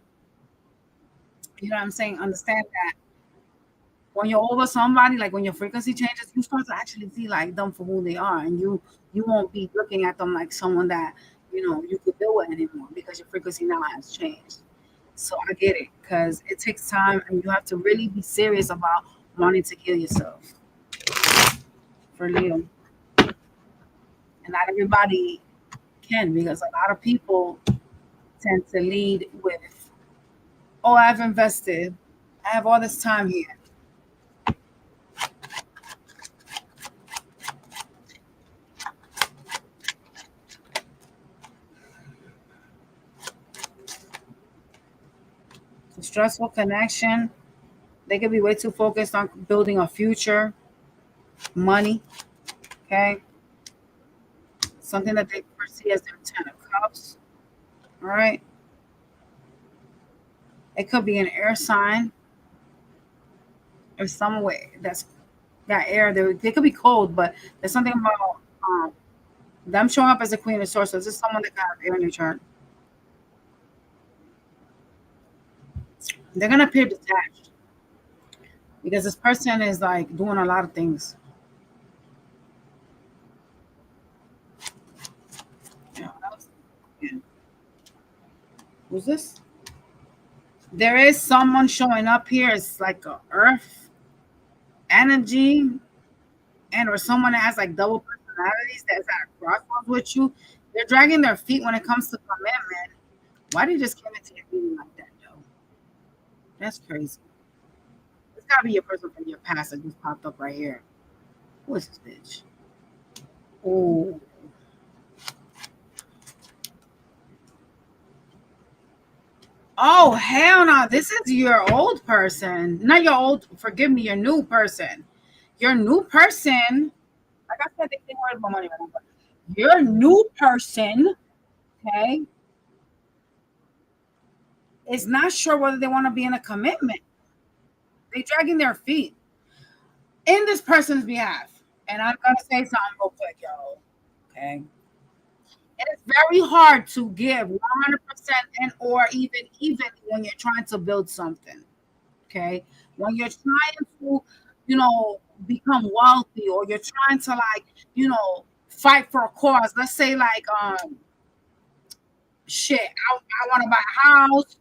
you know what I'm saying, understand that when you're over somebody, like when your frequency changes, you start to actually see like them for who they are, and you won't be looking at them like someone that you know you could build with anymore because your frequency now has changed. So I get it because it takes time, and you have to really be serious about wanting to heal yourself for Leo. And not everybody can because a lot of people tend to lead with, "Oh, I've invested, I have all this time here." It's a stressful connection. They could be way too focused on building a future, money, okay? Something that they perceive as their 10 of Cups, all right? It could be an air sign or some way that's got air. They could be cold, but there's something about them showing up as a Queen of Swords. So this is someone that got air in their chart. They're gonna appear detached because this person is like doing a lot of things. Yeah, yeah. Who's this? There is someone showing up here. It's like a Earth energy, and or someone that has like double personalities that's at a crossroads with you. They're dragging their feet when it comes to commitment. Why did you just come into your meeting like that, though? That's crazy. It's gotta be your person from your past that just popped up right here. Who is this bitch? Oh, oh, hell no! This is your old person, not your old. Forgive me, your new person. Your new person. Like I said, they can't worry about money right now. But your new person, okay, is not sure whether they want to be in a commitment. They dragging their feet in this person's behalf. And I'm gonna say something real quick, y'all. Okay. It is very hard to give 100% and or even when you're trying to build something. Okay. When you're trying to, you know, become wealthy or you're trying to like, you know, fight for a cause. Let's say like shit, I want to buy a house.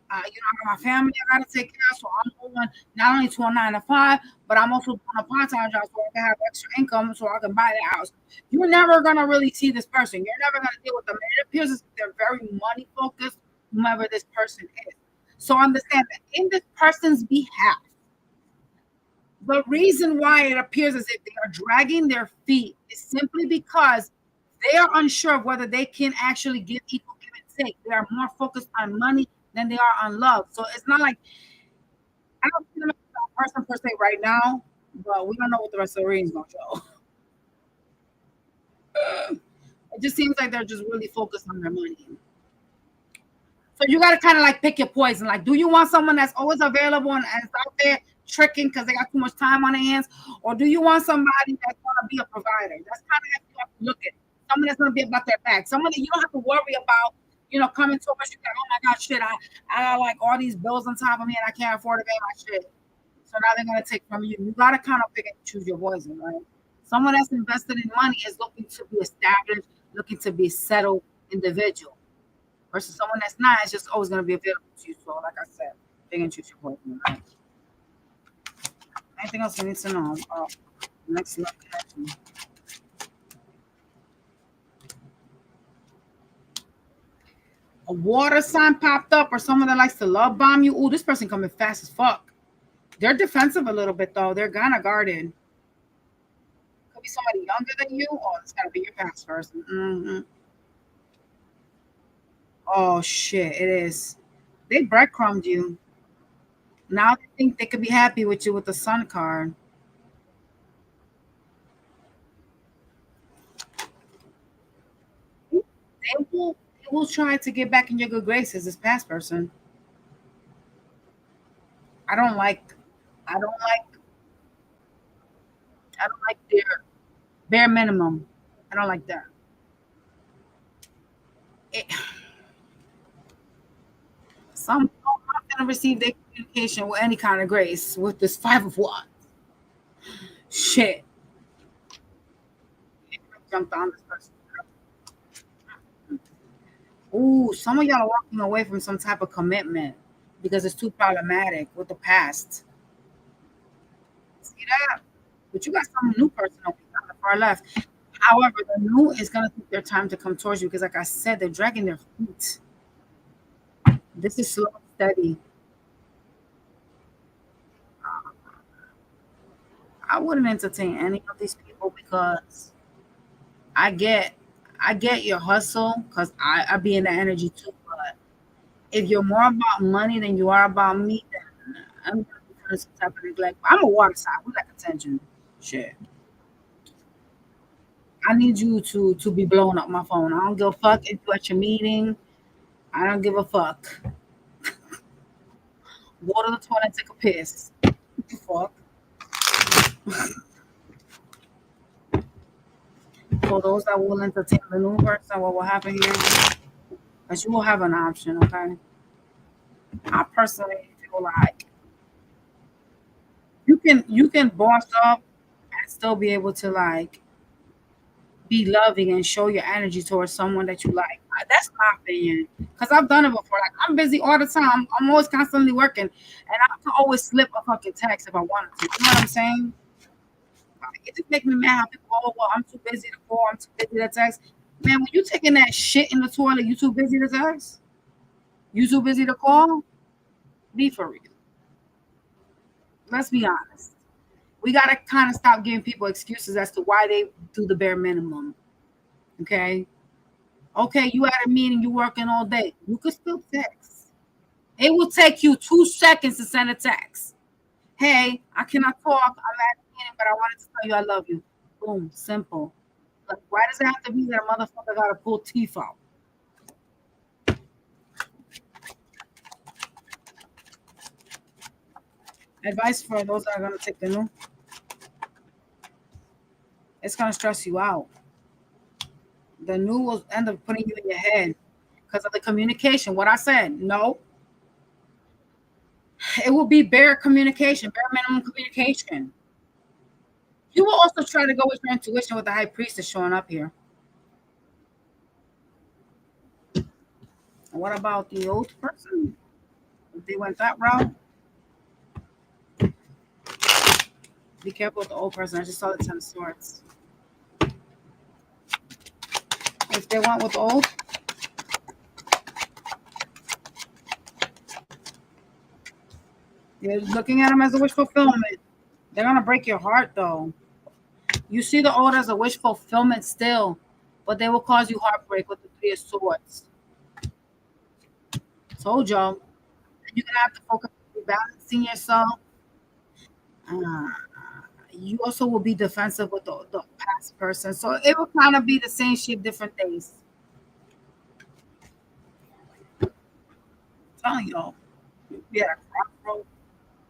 You know, I got my family I gotta take care of, so I'm going not only to a 9 to 5, but I'm also doing a part-time job so I can have extra income so I can buy the house. You're never gonna really see this person. You're never gonna deal with them. It appears as if they're very money focused, whomever this person is. So understand that in this person's behalf, the reason why it appears as if they are dragging their feet is simply because they are unsure of whether they can actually give equal give and take. They are more focused on money than they are on love. So it's not like I don't see them as a person per se right now, but we don't know what the rest of the reading is going to show. It just seems like they're just really focused on their money. So you got to kind of like pick your poison. Like, do you want someone that's always available and is out there tricking because they got too much time on their hands? Or do you want somebody that's going to be a provider? That's kind of how you have to look at it. Someone that's going to be about their back. Someone that you don't have to worry about, you know, coming to us. You go, oh my God, shit, I got like all these bills on top of me and I can't afford to pay my shit. So now they're going to take from you. You got to kind of pick and choose your poison, right? Someone that's invested in money is looking to be established, looking to be settled individual. Versus someone that's not, it's just always going to be available to you. So, like I said, pick and choose your poison, right? Anything else you need to know? Next love connection. A water sign popped up, or someone that likes to love bomb you. Ooh, this person coming fast as fuck. They're defensive a little bit though. They're kind of guarded. Could be somebody younger than you. Oh, it's gotta be your past person. Mm-hmm. Oh shit, it is. They breadcrumbed you. Now they think they could be happy with you with the sun card. They will try to get back in your good graces, this past person. I don't like I don't like I don't like their bare minimum. I don't like that. It, some people are not gonna receive their communication with any kind of grace with this 5 of Wands. Shit. Jumped on this person. Ooh, some of y'all are walking away from some type of commitment because it's too problematic with the past. See that? But you got some new person over here on the far left. However, the new is gonna take their time to come towards you because, like I said, they're dragging their feet. This is slow and steady. I wouldn't entertain any of these people because I get I get your hustle because I be in the energy too. But if you're more about money than you are about me, then I'm gonna be feeling some type of neglect. I'm a water sign. We like attention. Shit. I need you to be blowing up my phone. I don't give a fuck if you're at your meeting. I don't give a fuck. Go to the toilet, take a piss. What the fuck? For those that will entertain the new person, what will happen here is you will have an option, okay? I personally feel like you can boss up and still be able to like be loving and show your energy towards someone that you like. That's my opinion. Because I've done it before. Like I'm busy all the time. I'm always constantly working. And I can always slip a fucking text if I wanted to. You know what I'm saying? It just makes me mad how people go, oh, well, I'm too busy to call, I'm too busy to text. Man, when you taking that shit in the toilet, you too busy to text? You too busy to call? Be for real. Let's be honest. We gotta kind of stop giving people excuses as to why they do the bare minimum. Okay? Okay, you at a meeting, you working all day. You could still text. It will take you 2 seconds to send a text. Hey, I cannot talk. I'm at a meeting, but I wanted to tell you I love you. Boom, simple. Like, why does it have to be that a motherfucker gotta pull teeth out? Advice for those that are gonna take the new. It's gonna stress you out. The new will end up putting you in your head because of the communication. What I said, no, it will be bare communication, bare minimum communication. You will also try to go with your intuition with the high priestess showing up here. And what about the old person? If they went that route, be careful with the old person. I just saw the 10 of swords. If they went with the old, you're looking at them as a wish fulfillment. They're gonna break your heart though. You see the old as a wish fulfillment still, but they will cause you heartbreak with the 3 of Swords. Told y'all. You're gonna have to focus on balancing yourself. Uh, you also will be defensive with the past person, so it will kind of be the same shit, different days. I'm telling y'all, you'll be at a crossroad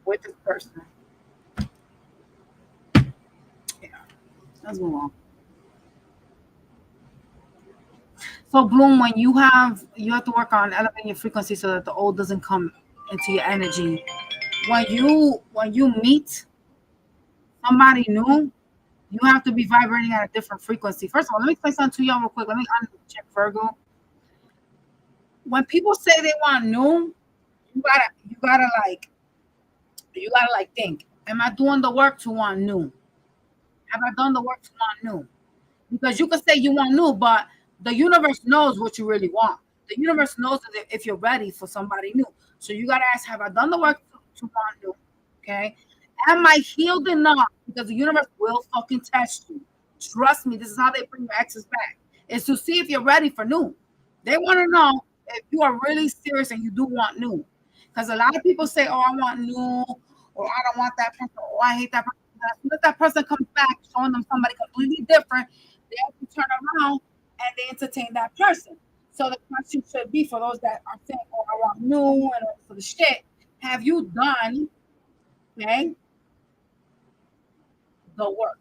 with this person. Yeah, let's move on. So Bloom, when you have to work on elevating your frequency so that the old doesn't come into your energy. When you meet somebody new, you have to be vibrating at a different frequency. First of all, let me explain something to y'all real quick. Let me uncheck Virgo. When people say they want new, you gotta think. Am I doing the work to want new? Have I done the work to want new? Because you could say you want new, but the universe knows what you really want. The universe knows that if you're ready for somebody new. So you gotta ask, have I done the work to want new? Okay. Am I healed enough? Because the universe will fucking test you. Trust me, this is how they bring your exes back. Is to see if you're ready for new. They want to know if you are really serious and you do want new. Because a lot of people say, oh, I want new, or I don't want that person, or I hate that person. As soon as that person comes back, showing them somebody completely different, they have to turn around and they entertain that person. So the question should be for those that are saying, oh, I want new and all for the shit. Have you done, okay, the work?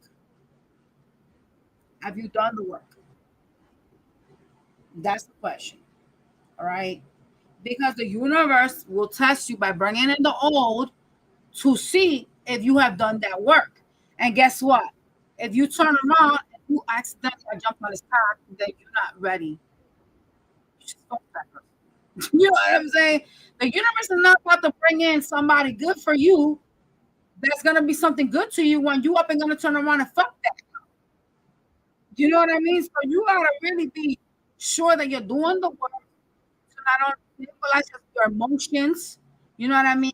Have you done the work? That's the question. All right. Because the universe will test you by bringing in the old to see if you have done that work. And guess what? If you turn around and you accidentally jump on his path, then you're not ready. You should stop that person. You know what I'm saying? The universe is not about to bring in somebody good for you. That's gonna be something good to you when you up and gonna turn around and fuck that. You know what I mean? So you gotta really be sure that you're doing the work to not only stabilize your emotions, you know what I mean?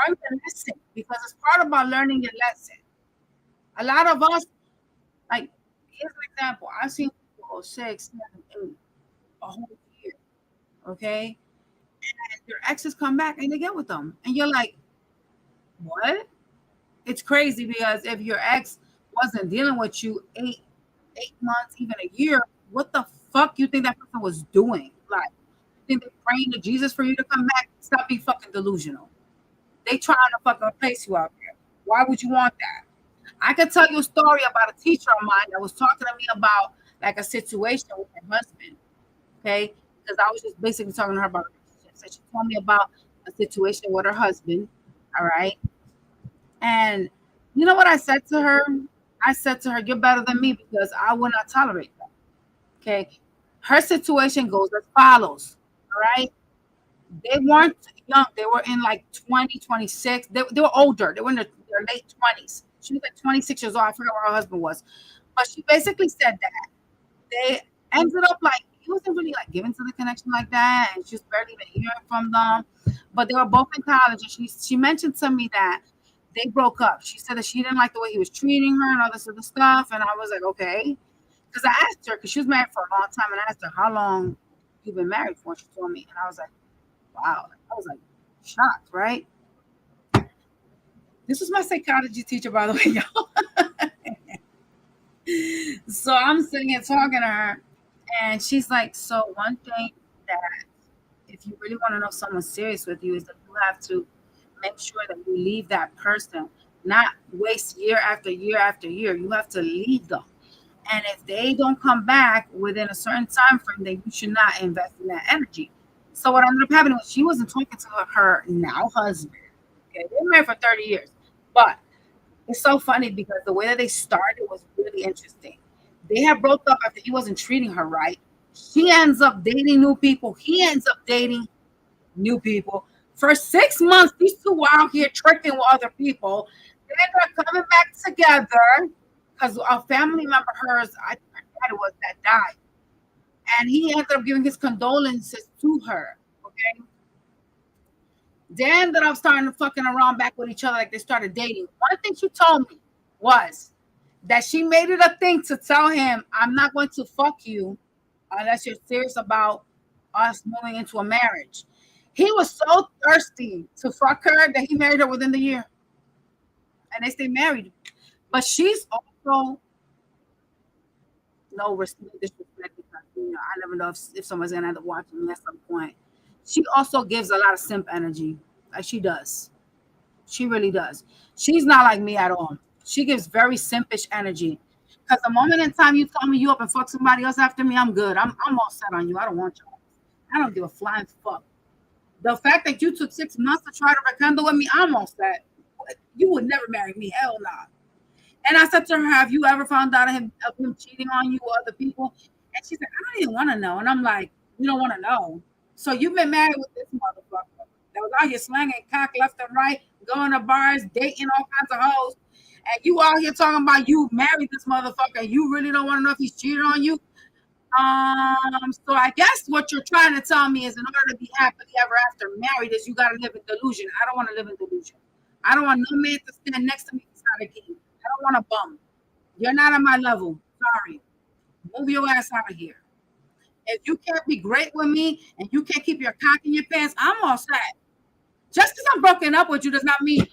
Learn the lesson because it's part about learning your lesson. A lot of us, like, here's an example. I've seen people go 6, 7, 8, a whole year, okay? And their exes come back and they get with them. And you're like, what? It's crazy because if your ex wasn't dealing with you 8 months, even a year, what the fuck you think that person was doing? Like, you think they're praying to Jesus for you to come back? Stop being fucking delusional. They trying to fucking replace you out there. Why would you want that? I could tell you a story about a teacher of mine that was talking to me about like a situation with her husband. Okay, because I was just basically talking to her about a relationship. So she told me about a situation with her husband. All right, and you know what I said to her? I said to her, "You're better than me because I will not tolerate that." Okay, her situation goes as follows. All right, they weren't young. They were in like 20, 26. They were older. They were in their late 20s. She was like 26 years old. I forgot where her husband was. But she basically said that they ended up like, he wasn't really like given to the connection like that. And she was barely even hearing from them. But they were both in college. And she mentioned to me that they broke up. She said that she didn't like the way he was treating her and all this other stuff. And I was like, okay. Because I asked her, because she was married for a long time. And I asked her, how long you've been married for? And she told me. And I was like, wow. I was like shocked, right? This was my psychology teacher, by the way, y'all. So I'm sitting here talking to her, and she's like, so one thing that if you really want to know someone's serious with you is that you have to make sure that you leave that person, not waste year after year after year. You have to leave them. And if they don't come back within a certain time frame, then you should not invest in that energy. So what ended up happening was she wasn't talking to her now husband. Okay, they were married for 30 years. But it's so funny because the way that they started was really interesting. They had broke up after he wasn't treating her right. She ends up dating new people. He ends up dating new people. For 6 months, these two were out here tricking with other people. They ended up coming back together because a family member of hers, I forgot it was, that died. And he ended up giving his condolences to her. Okay. They ended up starting to fucking around back with each other, like they started dating. One thing she told me was that she made it a thing to tell him, I'm not going to fuck you unless you're serious about us moving into a marriage. He was so thirsty to fuck her that he married her within the year. And they stay married. But she's also no disrespect because, you know, I never know if someone's gonna end up watching me at some point. She also gives a lot of simp energy. Like she does. She really does. She's not like me at all. She gives very simpish energy. Because the moment in time you tell me you up and fuck somebody else after me, I'm good. I'm all set on you. I don't want you. I don't give a flying fuck. The fact that you took 6 months to try to rekindle with me, I'm all set. You would never marry me. Hell no. Nah. And I said to her, have you ever found out of him cheating on you or other people? And she said, I don't even want to know. And I'm like, you don't want to know. So you've been married with this motherfucker that was out here slanging cock left and right, going to bars, dating all kinds of hoes. And you out here talking about you married this motherfucker. You really don't want to know if he's cheating on you? So I guess what you're trying to tell me is in order to be happily ever after married is you gotta live in delusion. I don't want to live in delusion. I don't want no man to stand next to me beside a king. I don't want a bum. You're not on my level. Sorry. Move your ass out of here. If you can't be great with me and you can't keep your cock in your pants, I'm all set. Just because I'm broken up with you does not mean.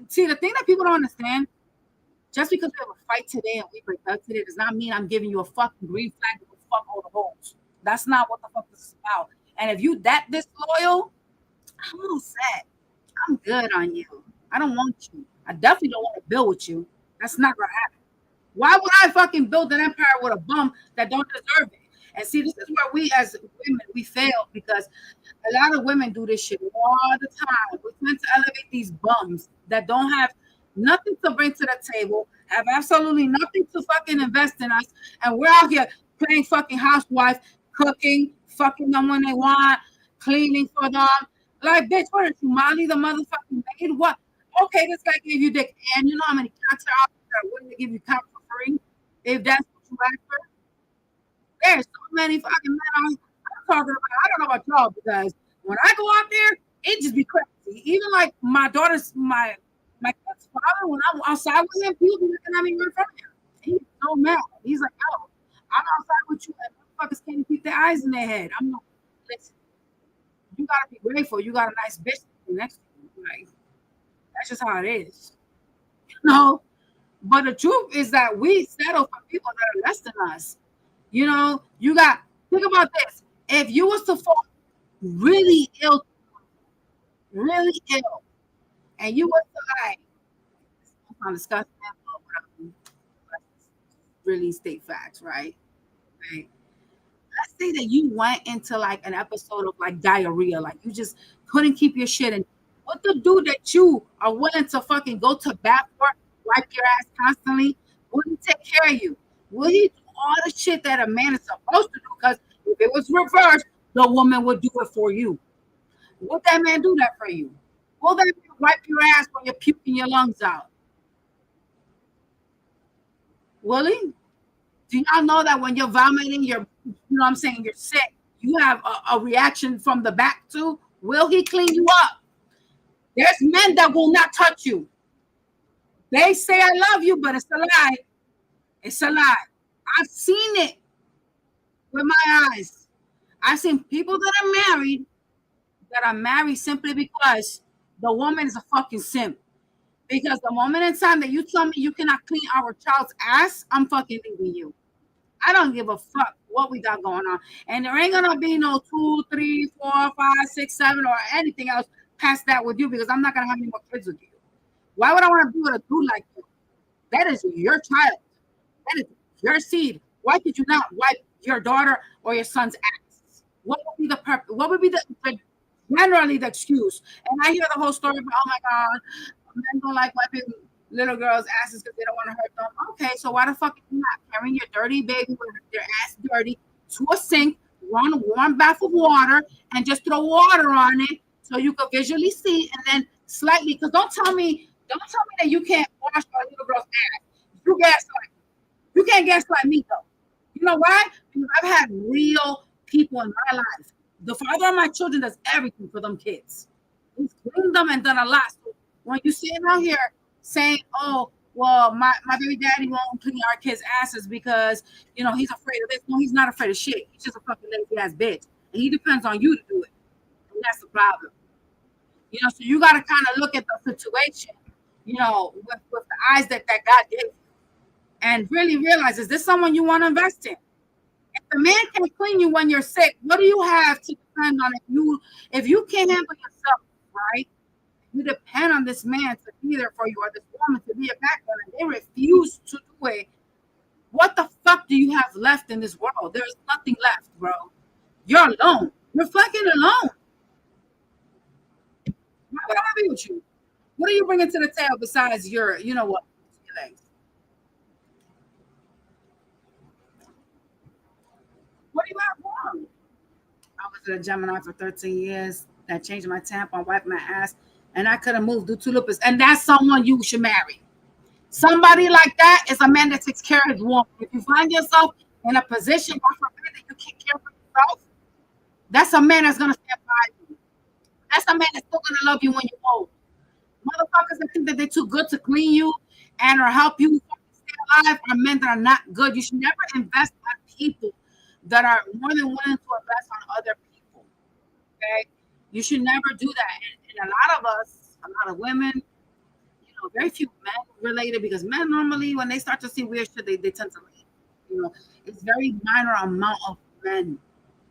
See, the thing that people don't understand, just because we have a fight today and we break up today does not mean I'm giving you a fucking green flag to fuck all the hoes. That's not what the fuck this is about. And if you that disloyal, I'm all set. I'm good on you. I don't want you. I definitely don't want to build with you. That's not gonna happen. Why would I fucking build an empire with a bum that don't deserve it? And see, this is where we as women, we fail because a lot of women do this shit all the time. We tend to elevate these bums that don't have nothing to bring to the table, have absolutely nothing to fucking invest in us, and we're out here playing fucking housewife, cooking, fucking them when they want, cleaning for them. Like, bitch, what are you, Molly, the motherfucking maid? What? Okay, this guy gave you dick, and you know how many cats are out there willing to give you cock for free? If that's what you ask for? There's so many fucking men I'm talking about. I don't know about y'all because when I go out there, it just be crazy. Even like my daughter's, my kid's father, when I'm outside with him, people be looking at me right from him. He's so mad. He's like, yo, I'm outside with you, and motherfuckers can't keep their eyes in their head. I'm like, listen, you gotta be grateful. You got a nice bitch next to you. Like, that's just how it is. You know? But the truth is that we settle for people that are less than us. You know, you got, think about this. If you was to fall really ill, and you was to like, I'm disgusting, really state facts, right? Right. Let's say that you went into like an episode of like diarrhea, like you just couldn't keep your shit in. What the dude that you are willing to fucking go to bat for, wipe your ass constantly, will he take care of you? Will he do all the shit that a man is supposed to do? Because if it was reversed, the woman would do it for you. Would that man do that for you? Will that man wipe your ass when you're puking your lungs out? Will he? Do y'all know that when you're vomiting, you know what I'm saying, you're sick, you have a reaction from the back too? Will he clean you up? There's men that will not touch you. They say I love you, but it's a lie. It's a lie. I've seen it with my eyes. I've seen people that are married simply because the woman is a fucking simp. Because the moment in time that you tell me you cannot clean our child's ass, I'm fucking leaving you. I don't give a fuck what we got going on. And there ain't gonna be no 2, 3, 4, 5, 6, 7, or anything else past that with you because I'm not gonna have any more kids with you. Why would I want to be with a dude like you? That is your child. That is your seed. Why could you not wipe your daughter or your son's ass? What would be the purpose? What would be the generally the excuse? And I hear the whole story about, oh my God, men don't like wiping little girls' asses because they don't want to hurt them. Okay, so why the fuck are you not carrying your dirty baby with their ass dirty to a sink, run a warm bath of water, and just throw water on it so you can visually see, and then slightly, because don't tell me that you can't wash a little girl's ass. You gaslight. You can't gaslight me though. You know why? Because I've had real people in my life. The father of my children does everything for them kids. He's cleaned them and done a lot. So when you sitting out here saying, oh, well, my baby daddy won't clean our kids' asses because, you know, he's afraid of this. No, he's not afraid of shit. He's just a fucking lazy ass bitch. And he depends on you to do it. And that's the problem. You know, so you got to kind of look at the situation, you know, with the eyes that God gave you. And really realize, is this someone you want to invest in? If the man can clean you when you're sick, what do you have to depend on if you can't handle yourself, right? You depend on this man to be there for you or this woman to be a backbone, and they refuse to do it. What the fuck do you have left in this world? There's nothing left, bro. You're alone. You're fucking alone. Why would I be with you? What are you bringing to the table besides your, you know what, your legs? What do you have wrong? I was a Gemini for 13 years. That changed my tampon, wiped my ass, and I couldn't move due to lupus. And that's someone you should marry. Somebody like that is a man that takes care of his woman. If you find yourself in a position, God forbid, that you can't care for yourself, that's a man that's gonna stand by you. That's a man that's still gonna love you when you're old. Motherfuckers that think that they're too good to clean you and or help you stay alive are men that are not good. You should never invest on people that are more than willing to invest on other people. Okay, you should never do that. And a lot of us, a lot of women, very few men related, because men normally when they start to see weird shit, they tend to leave. It's very minor amount of men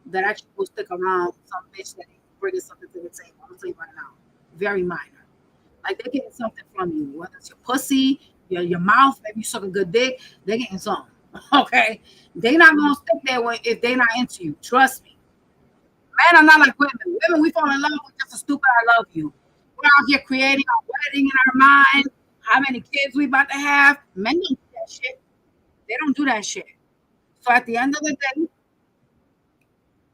that actually will stick around some bitch that brings something to the table. I'm gonna tell you right now, very minor. Like they're getting something from you, whether it's your pussy, your mouth, maybe you suck a good dick, they're getting something. Okay, they not gonna stick there if they're not into you. Trust me. Men are not like women. Women, we fall in love with just a stupid "I love you." We're out here creating a wedding in our mind. How many kids we about to have? Men don't do that shit. They don't do that shit. So at the end of the day,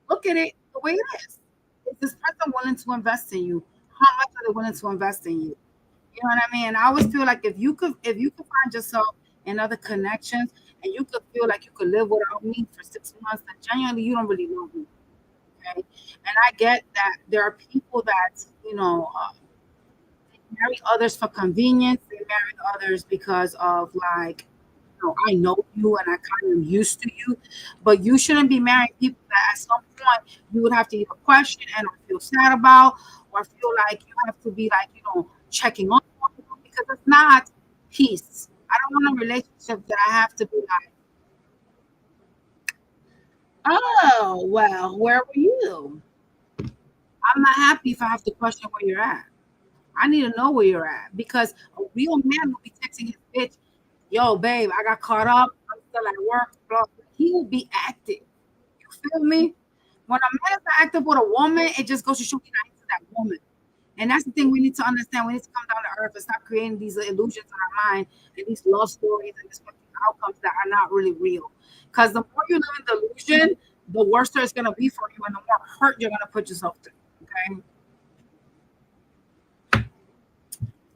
look at it the way it is. Is this person willing to invest in you? How much are they willing to invest in you? You know what I mean? I always feel like if you could find yourself in other connections and you could feel like you could live without me for 6 months, then genuinely you don't really know me. Okay. And I get that there are people that, they marry others for convenience. They marry others because of like, I know you and I kind of used to you, but you shouldn't be marrying people that at some point you would have to either question and or feel sad about, or feel like you have to be like, checking on people, because it's not peace. I don't want a relationship that I have to be like, oh, well, where were you? I'm not happy if I have to question where you're at. I need to know where you're at, because a real man will be texting his bitch, yo, babe, I got caught up. I'm still at work. Blah, blah. He will be active. You feel me? When a man is not active with a woman, it just goes to show he's not into that woman. And that's the thing we need to understand. We need to come down to earth and stop creating these illusions in our mind and these love stories and these outcomes that are not really real. Because the more you live in delusion, the worse it's going to be for you and the more hurt you're going to put yourself through. Okay?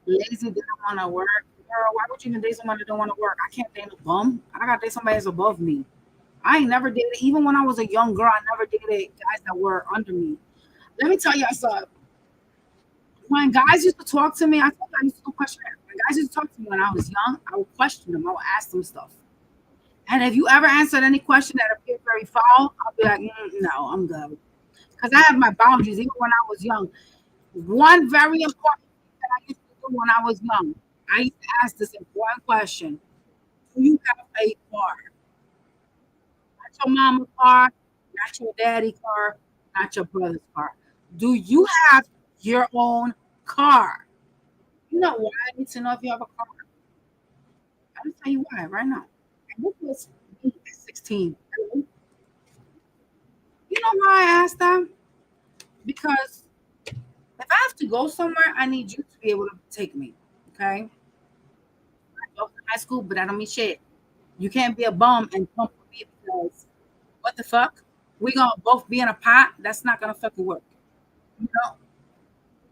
Lazy didn't want to work. Girl, why would you even date somebody that don't want to work? I can't date a bum. I got to date somebody that's above me. I ain't never dated, even when I was a young girl, I never dated guys that were under me. Let me tell you something. When guys used to talk to me, I thought I used to question it. When guys used to talk to me when I was young, I would question them. I would ask them stuff. And if you ever answered any question that appeared very foul, I'll be like, no, I'm good. Because I have my boundaries, even when I was young. One very important thing that I used to do when I was young, I used to ask this important question. Do you have a car? Not your mama's car, not your daddy's car, not your brother's car. Do you have your own car? You know why I need to know if you have a car? I'm gonna tell you why right now. And this was me at 16. You know why I asked that? Because if I have to go somewhere, I need you to be able to take me. Okay? I go to high school, but I don't mean shit. You can't be a bum and come for me, because what the fuck? We gonna both be in a pot? That's not gonna fucking work. You know,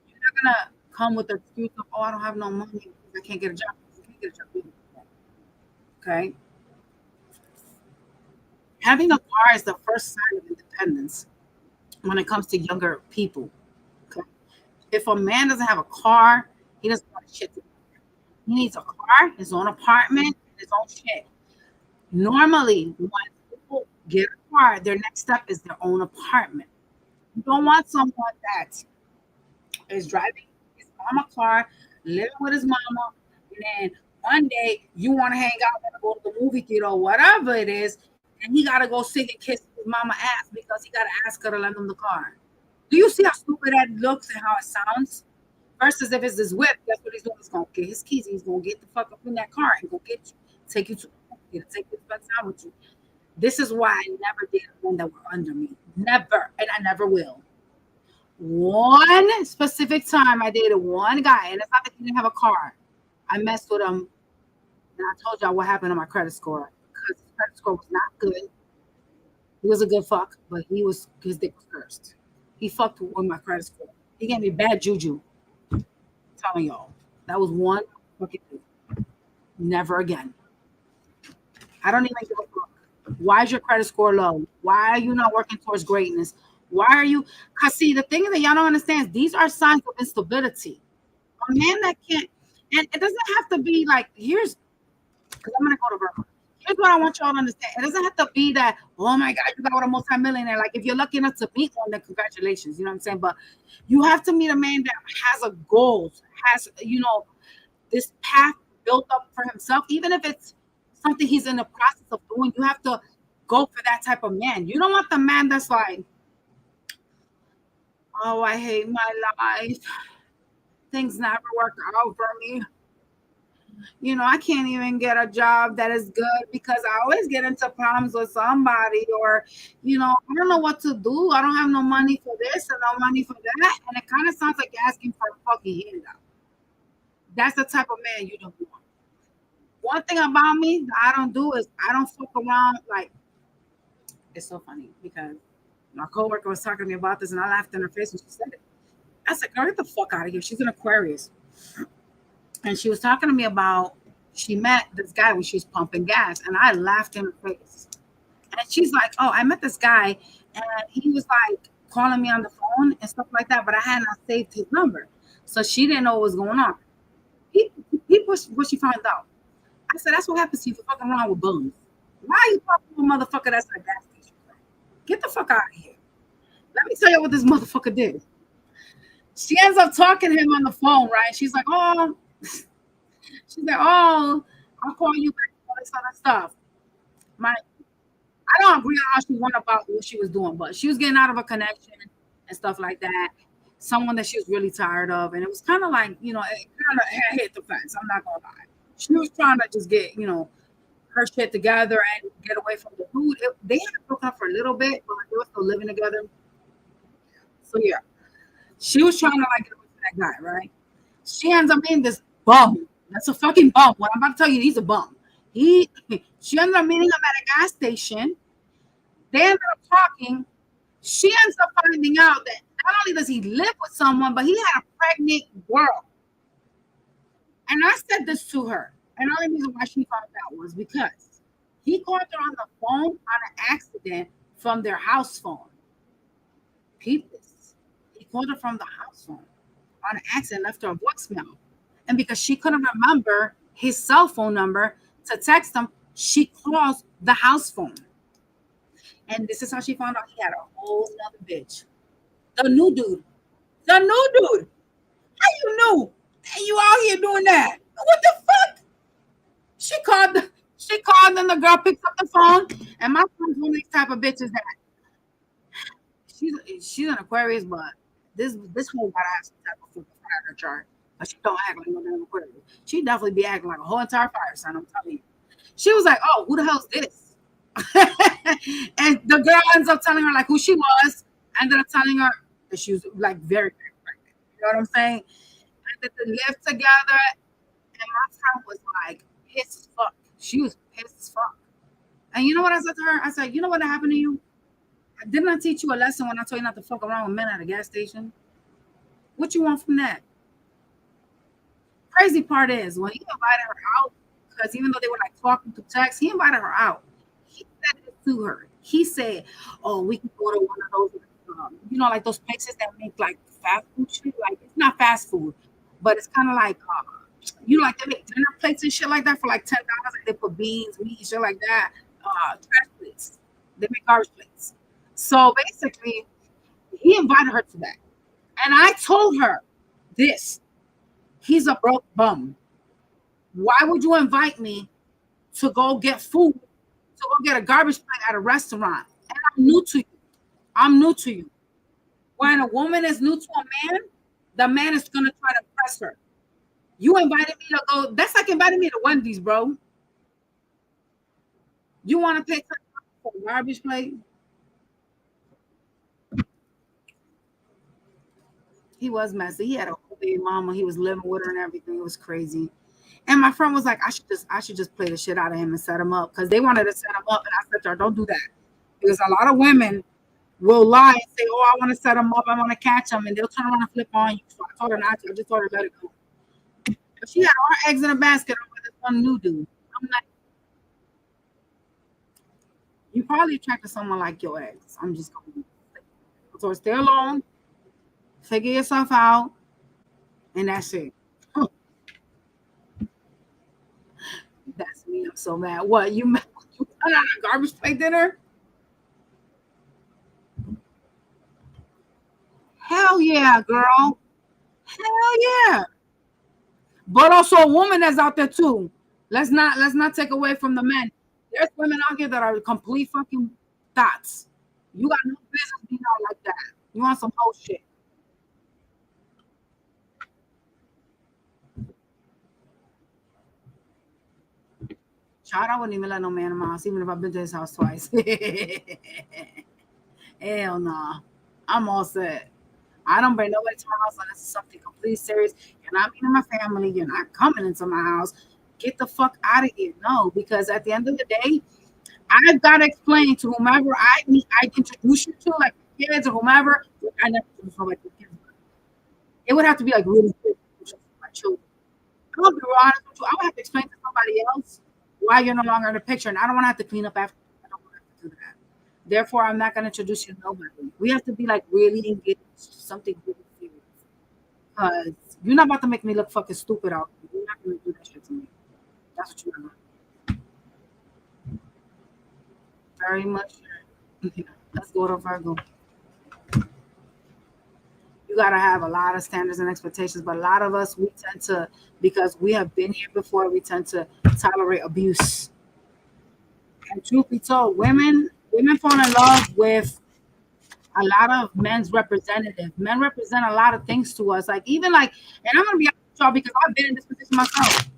you're not gonna come with the excuse of, oh, I don't have no money because I can't get a job. You can't get a job. Okay. Having a car is the first sign of independence when it comes to younger people. Okay. If a man doesn't have a car, he doesn't have shit to do. He needs a car, his own apartment, his own shit. Normally, when people get a car, their next step is their own apartment. You don't want someone that is driving his mama car, living with his mama, and then one day you want to hang out and go to the movie theater or whatever it is, and he gotta go sit and kiss his mama ass because he gotta ask her to lend him the car. Do you see how stupid that looks and how it sounds? Versus if it's his whip, that's what he's doing. He's gonna get his keys and he's gonna get the fuck up in that car and go get you, take you to take you to spend time with you. This is why I never dated men that were under me. Never, and I never will. One specific time I dated one guy, and it's not that he didn't have a car. I messed with him, and I told y'all what happened to my credit score, because his credit score was not good. He was a good fuck, but his dick was cursed. He fucked with my credit score. He gave me bad juju. I'm telling y'all, that was one fucking thing. Never again. I don't even give a fuck. Why is your credit score low? Why are you not working towards greatness? Why are you? Because see, the thing that y'all don't understand is these are signs of instability. A man that can't, and it doesn't have to be like, here's, because I'm going to go to Virgo. Here's what I want y'all to understand. It doesn't have to be that, oh my God, you got with a multimillionaire. Like, if you're lucky enough to meet one, then congratulations. You know what I'm saying? But you have to meet a man that has a goal, has, this path built up for himself, even if it's something he's in the process of doing. You have to go for that type of man. You don't want the man that's like, oh, I hate my life. Things never work out for me. I can't even get a job that is good because I always get into problems with somebody, or, I don't know what to do. I don't have no money for this and no money for that. And it kind of sounds like asking for a fucking handout. That's the type of man you don't want. One thing about me that I don't do is I don't fuck around. Like, it's so funny because my coworker was talking to me about this and I laughed in her face when she said it. I said, girl, get the fuck out of here. She's an Aquarius. And she was talking to me about she met this guy when she was pumping gas, and I laughed in her face. And she's like, oh, I met this guy, and he was like calling me on the phone and stuff like that, but I had not saved his number. So she didn't know what was going on. He what she found out. I said, that's what happens if you're fucking around with bums. Why are you talking to a motherfucker that's at a gas station? Get the fuck out of here. Let me tell you what this motherfucker did. She ends up talking to him on the phone, right? She's like, oh, I'll call you back for all this other stuff. I don't agree on how she went about what she was doing, but she was getting out of a connection and stuff like that. Someone that she was really tired of. And it was kind of like, it kind of hit the fence. I'm not going to lie. She was trying to just get, her shit together and get away from the dude. They had broken up for a little bit, but they were still living together. So, yeah. She was trying to get away from that guy, right? She ends up being this bum. That's a fucking bum. What I'm about to tell you, he's a bum. She ended up meeting him at a gas station. They ended up talking. She ends up finding out that not only does he live with someone, but he had a pregnant girl. And I said this to her. And the only reason why she found out was because he called her on the phone on an accident from their house phone. Keep this. He called her from the house phone on an accident, left her a voicemail. And because she couldn't remember his cell phone number to text him, she calls the house phone. And this is how she found out he had a whole other bitch. The new dude. How you knew? And you out here doing that? What the fuck? She called and the girl picks up the phone. And my friend's one of these type of bitches that she's an Aquarius, but this whole gotta have some type of fucking fire in her chart. But she don't act like no damn Aquarius. She definitely be acting like a whole entire fire sign, I'm telling you. She was like, oh, who the hell's this? And the girl ends up telling her like who she was. Ended up telling her that she was like very, very pregnant. You know what I'm saying? And that they lived together. And my friend was like pissed as fuck. She was pissed as fuck. And you know what I said to her? I said, you know what happened to you? Didn't I teach you a lesson when I told you not to fuck around with men at a gas station? What you want from that? Crazy part is when he invited her out, because even though they were like talking to text, he invited her out. He said it to her. He said, oh, we can go to one of those, like those places that make like fast food shit. Like it's not fast food, but it's kind of like, like they make dinner plates and shit like that for like $10. Like they put beans, meat, shit like that. Trash plates. They make garbage plates. So basically, he invited her to that. And I told her this. He's a broke bum. Why would you invite me to go get food, to go get a garbage plate at a restaurant? And I'm new to you. When a woman is new to a man, the man is going to try to impress her. You invited me to go. That's like inviting me to Wendy's, bro. You want to pay for a garbage plate? He was messy. He had a whole baby mama. He was living with her and everything. It was crazy. And my friend was like, I should just play the shit out of him and set him up, because they wanted to set him up. And I said to her, don't do that. Because a lot of women will lie and say, oh, I want to set him up. I want to catch him. And they'll turn around and flip on you. So I told her not to. I just told her let it go. But she had all her eggs in a basket with this one new dude. I'm like, You probably attracted someone like your ex. I'm just going to. So stay alone, figure yourself out, and that's it. That's me. I'm so mad. What you mad? You got out a garbage plate dinner? Hell yeah, girl. Hell yeah. But also a woman that's out there too. Let's not take away from the men. There's women out here that are complete fucking thoughts. You got no business being out like that. You want some whole shit. Child, I wouldn't even let no man in my house, even if I've been to his house twice. Hell nah. I'm all set. I don't bring nobody to my house unless it's something completely serious. You're not meeting my family. You're not coming into my house. Get the fuck out of here. No, because at the end of the day, I've got to explain to whomever I meet, I introduce you to, like kids or whomever. I never introduce nobody to kids. It would have to be like really good to my children. I'll be honest with you. I would have to explain to somebody else why you're no longer in the picture, and I don't want to have to clean up after. I don't want to have to do that. Therefore, I'm not going to introduce you to nobody. We have to be like really engaged, something really serious. Because you're not about to make me look fucking stupid out. You're not going to do that shit to me. That's what you're not. Very much. Yeah. Let's go to Virgo. You got to have a lot of standards and expectations, but a lot of us, we tend to, because we have been here before, we tend to tolerate abuse. And truth be told, women fall in love with a lot of men's representative. Men represent a lot of things to us. Like even like, and I'm gonna be honest with y'all because I've been in this position myself.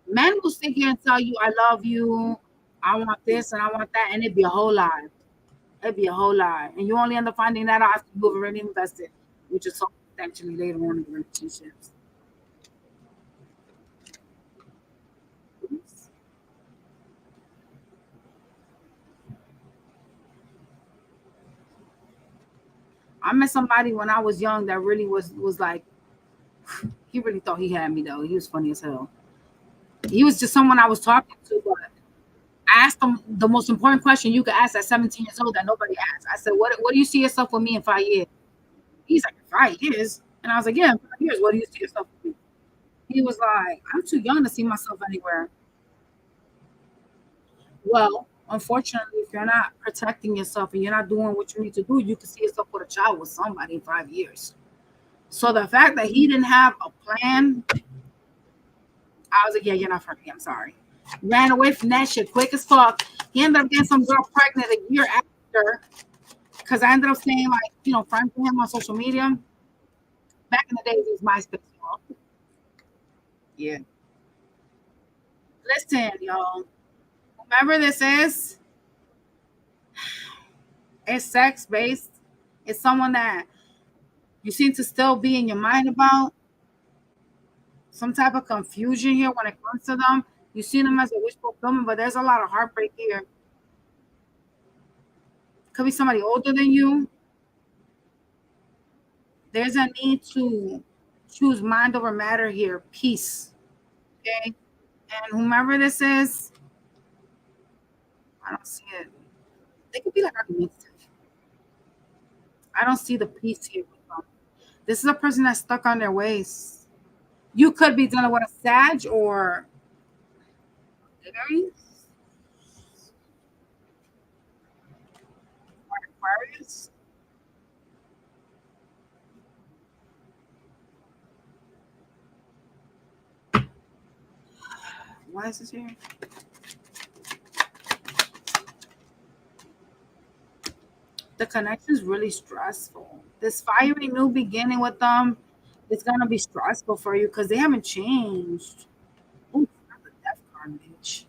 Men will sit here and tell you, "I love you, I want this and I want that," and it'd be a whole lie. It'd be a whole lie, and you only end up finding that out after you've already invested, which is so potentially later on in the relationships. I met somebody when I was young that really was like he really thought he had me though. He was funny as hell. He was just someone I was talking to, but I asked him the most important question you could ask at 17 years old that nobody asked. I said, what do you see yourself with me in 5 years? He's like, 5 years? And I was like, yeah, in 5 years, what do you see yourself with me? He was like, I'm too young to see myself anywhere. Well, unfortunately, if you're not protecting yourself and you're not doing what you need to do, you can see yourself with a child with somebody in 5 years. So the fact that he didn't have a plan, I was like, yeah, you're not for me. I'm sorry. Ran away from that shit quick as fuck. He ended up getting some girl pregnant a year after because I ended up saying, like, friends with him on social media. Back in the days, it was MySpace, y'all. Yeah. Listen, y'all. Whoever this is, it's sex based. It's someone that you seem to still be in your mind about. Some type of confusion here when it comes to them. You see them as a wish fulfillment, but there's a lot of heartbreak here. Could be somebody older than you. There's a need to choose mind over matter here. Peace. Okay. And whomever this is, I don't see it. They could be like argumentative. I don't see the peace here with them. This is a person that's stuck on their ways. You could be dealing with a Sag or Aries or Aquarius. Why is this here? The connection is really stressful. This fiery new beginning with them is gonna be stressful for you because they haven't changed. Ooh, not the death card, bitch.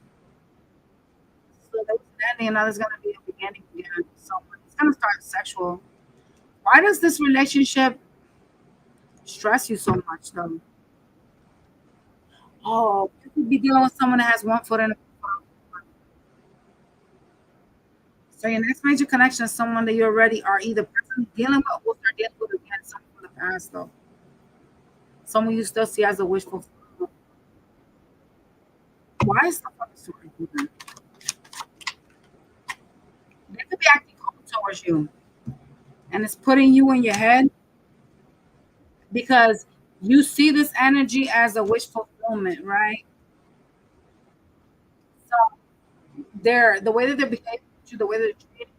So there was an ending, and now there's gonna be a beginning again. So it's gonna start sexual. Why does this relationship stress you so much though? Oh, you could be dealing with someone that has one foot in. So your next major connection is someone that you already are either personally dealing with or start dealing with again, someone from the past though. Someone you still see as a wishful fulfillment. Why is the fucking story moving? They could be acting cold towards you, and it's putting you in your head because you see this energy as a wish fulfillment, right? So they're the way that they're behaving with you, the way that they're treating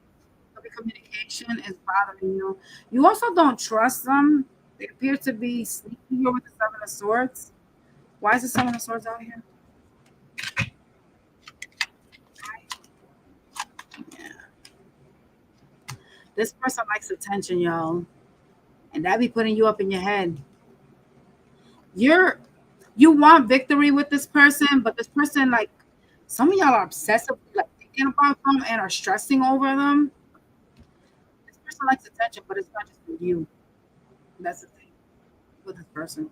you, the communication is bothering you. You also don't trust them. They appear to be sneaky here with the Seven of Swords. Why is the Seven of Swords out here? Yeah. This person likes attention, y'all, and that be putting you up in your head. You're you want victory with this person, but this person, like, some of y'all are obsessively like thinking about them and are stressing over them. This person likes attention, but it's not just for you. That's the thing with this person.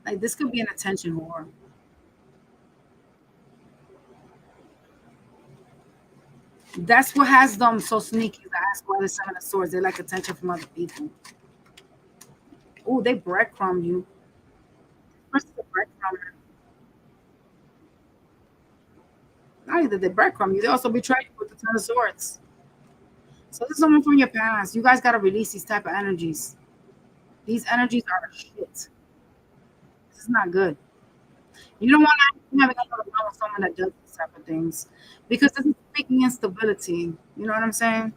Like, this could be an attention whore. That's what has them so sneaky. That's why the Seven of Swords. They like attention from other people. Oh, they breadcrumb you. First, the breadcrumber. Not only did they breadcrumb you, they also betray you with the Ten of Swords. So this is someone from your past. You guys got to release these type of energies. These energies are shit. This is not good. You don't want to have anything around with someone that does these type of things because this is speaking instability. You know what I'm saying?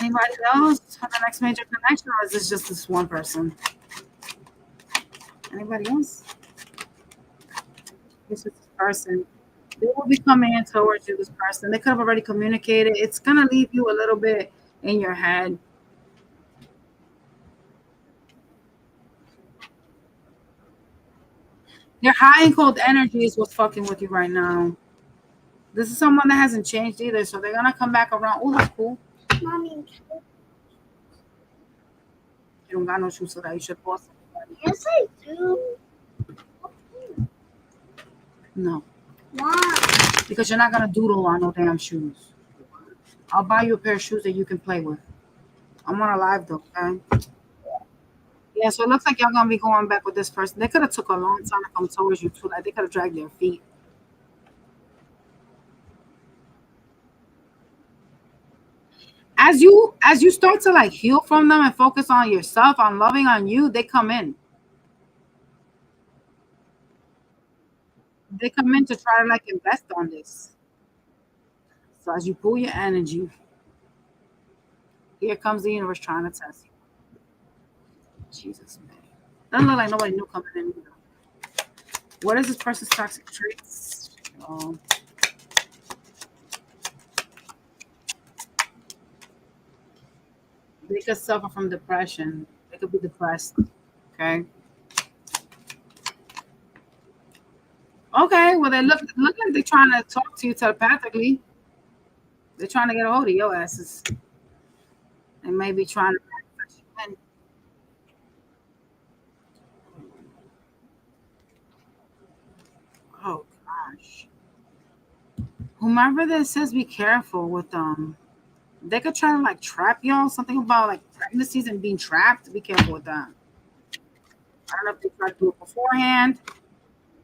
Anybody else for the next major connection, or is this just this one person? Anybody else? This is this person. They will be coming in towards you, this person. They could have already communicated. It's going to leave you a little bit in your head. Their high and cold energy is what's fucking with you right now. This is someone that hasn't changed either, so they're going to come back around. Oh, that's cool. Mommy, you don't got no shoes, so that you should post it. Yes, I do. No. Why? Because you're not going to doodle on no damn shoes. I'll buy you a pair of shoes that you can play with. I'm on a live though, okay? Yeah, so it looks like y'all gonna be going back with this person. They could have took a long time to come towards you too. Like, they could have dragged their feet. As you start to like heal from them and focus on yourself, on loving on you, they come in. They come in to try to like invest on this. So as you pull your energy, here comes the universe trying to test you. Jesus, man. Doesn't look like nobody knew coming in either. What is this person's toxic traits? They could suffer from depression. They could be depressed. Okay. Okay. Well, they look like they're trying to talk to you telepathically. They're trying to get a hold of your asses. They may be trying to manifest you in. Oh gosh. Whomever this says, be careful with them. They could try to like trap y'all. Something about like pregnancies and being trapped. Be careful with that. I don't know if they tried to do it beforehand.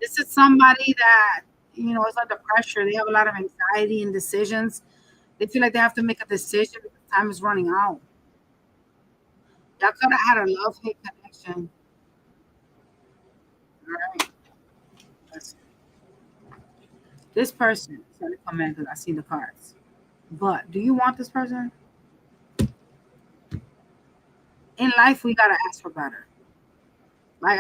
This is somebody that, it's under pressure. They have a lot of anxiety and decisions. They feel like they have to make a decision because time is running out. Y'all could have had a love hate connection. All right. This person is going to come in because I see the cards. But do you want this person? In life, we gotta ask for better. Like,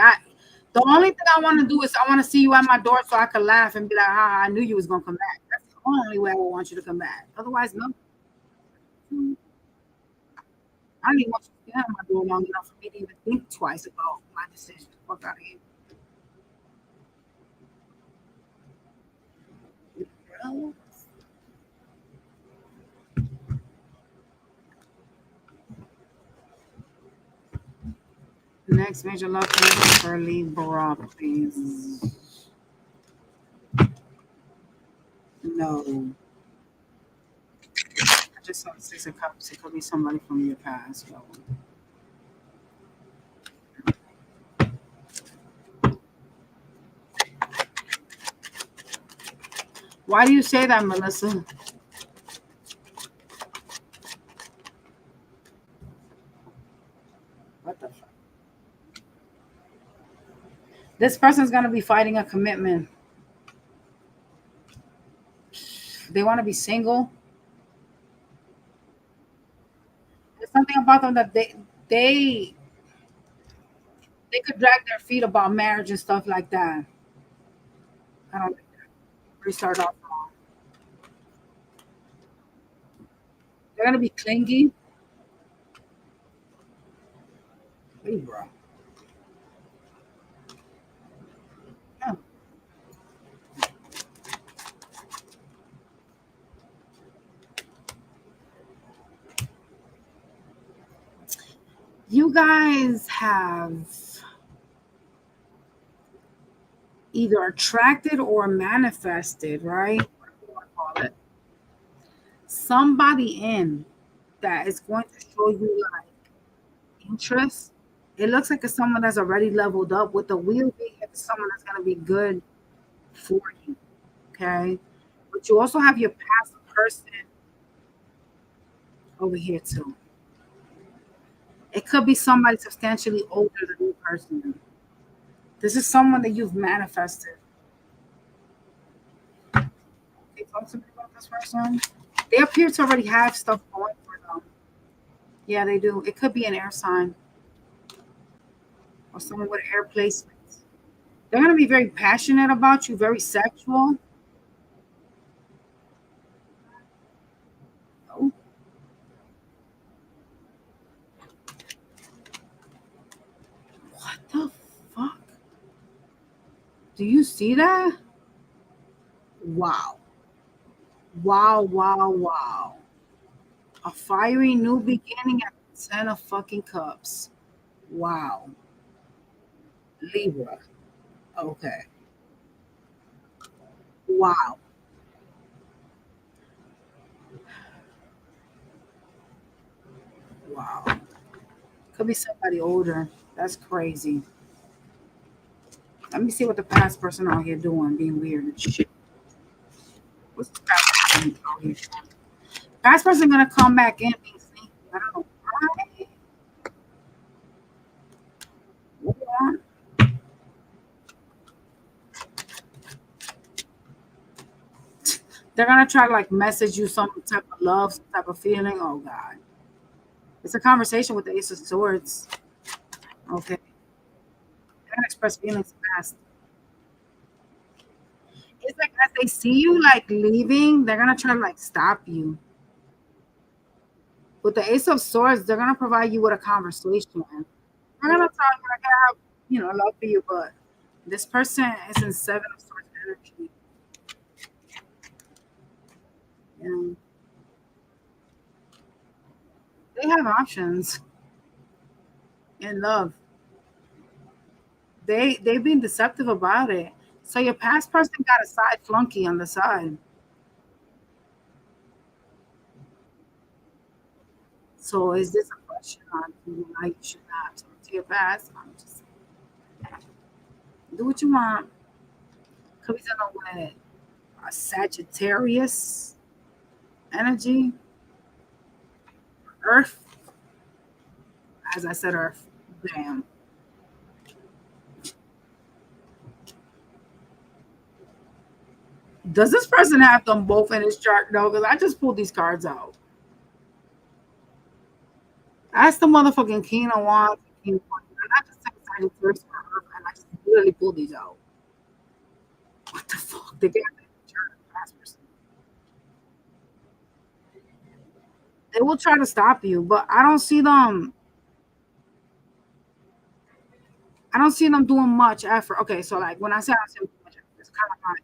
the only thing I want to do is I want to see you at my door so I can laugh and be like, "Ha, I knew you was gonna come back." That's the only way I would want you to come back. Otherwise, no. I don't even want you to get at my door long enough for me to even think twice about my decision. Fuck out of here. Next major love connection for Libra, please. No. I just saw the Six of Cups. It could be somebody from your past. So. Why do you say that, Melissa? What the fuck? This person's gonna be fighting a commitment. They want to be single. There's something about them that they they could drag their feet about marriage and stuff like that. I don't restart off wrong. They're gonna be clingy. Libra. Yeah. You guys have either attracted or manifested, right? What do you want to call it? Somebody in that is going to show you like interest. It looks like it's someone that's already leveled up with the wheel being it's someone that's going to be good for you. Okay. But you also have your past person over here too. It could be somebody substantially older than you personally. This is someone that you've manifested. Okay, talk to me about this person. They appear to already have stuff going for them. Yeah, they do. It could be an air sign or someone with air placements. They're going to be very passionate about you, very sexual. Oh, what the fuck? Do you see that? Wow. Wow, wow, wow. A fiery new beginning at the 10 of fucking cups. Wow. Libra. Okay. Wow. Wow. Could be somebody older. That's crazy. Let me see what the past person out here doing, being weird and shit. What's the past person out here doing? Past person gonna come back in being sneaky. I don't know why. What? They're gonna try to like message you some type of love, some type of feeling. Oh God. It's a conversation with the Ace of Swords. Okay. They're gonna express feelings fast. It's like as they see you like leaving, they're gonna try to like stop you. With the Ace of Swords, they're gonna provide you with a conversation. They're gonna tell you like I have, love for you, but this person is in Seven of Swords energy. And they have options in love. They've been deceptive about it. So your past person got a side flunky on the side. So is this a question on why you should not talk to your past? I'm just do what you want. Could be dealing with a Sagittarius energy, Earth. As I said, Earth. Damn. Does this person have them both in his chart? No, because I just pulled these cards out. Ask the motherfucking King of Wands, King of Wands. And I just took Sagittarius for Earth, and I just literally pulled these out. What the fuck? They got that chart. Past person. They will try to stop you, but I don't see them. I don't see them doing much effort. Okay, so like when I say I don't see them doing much effort, it's kind of like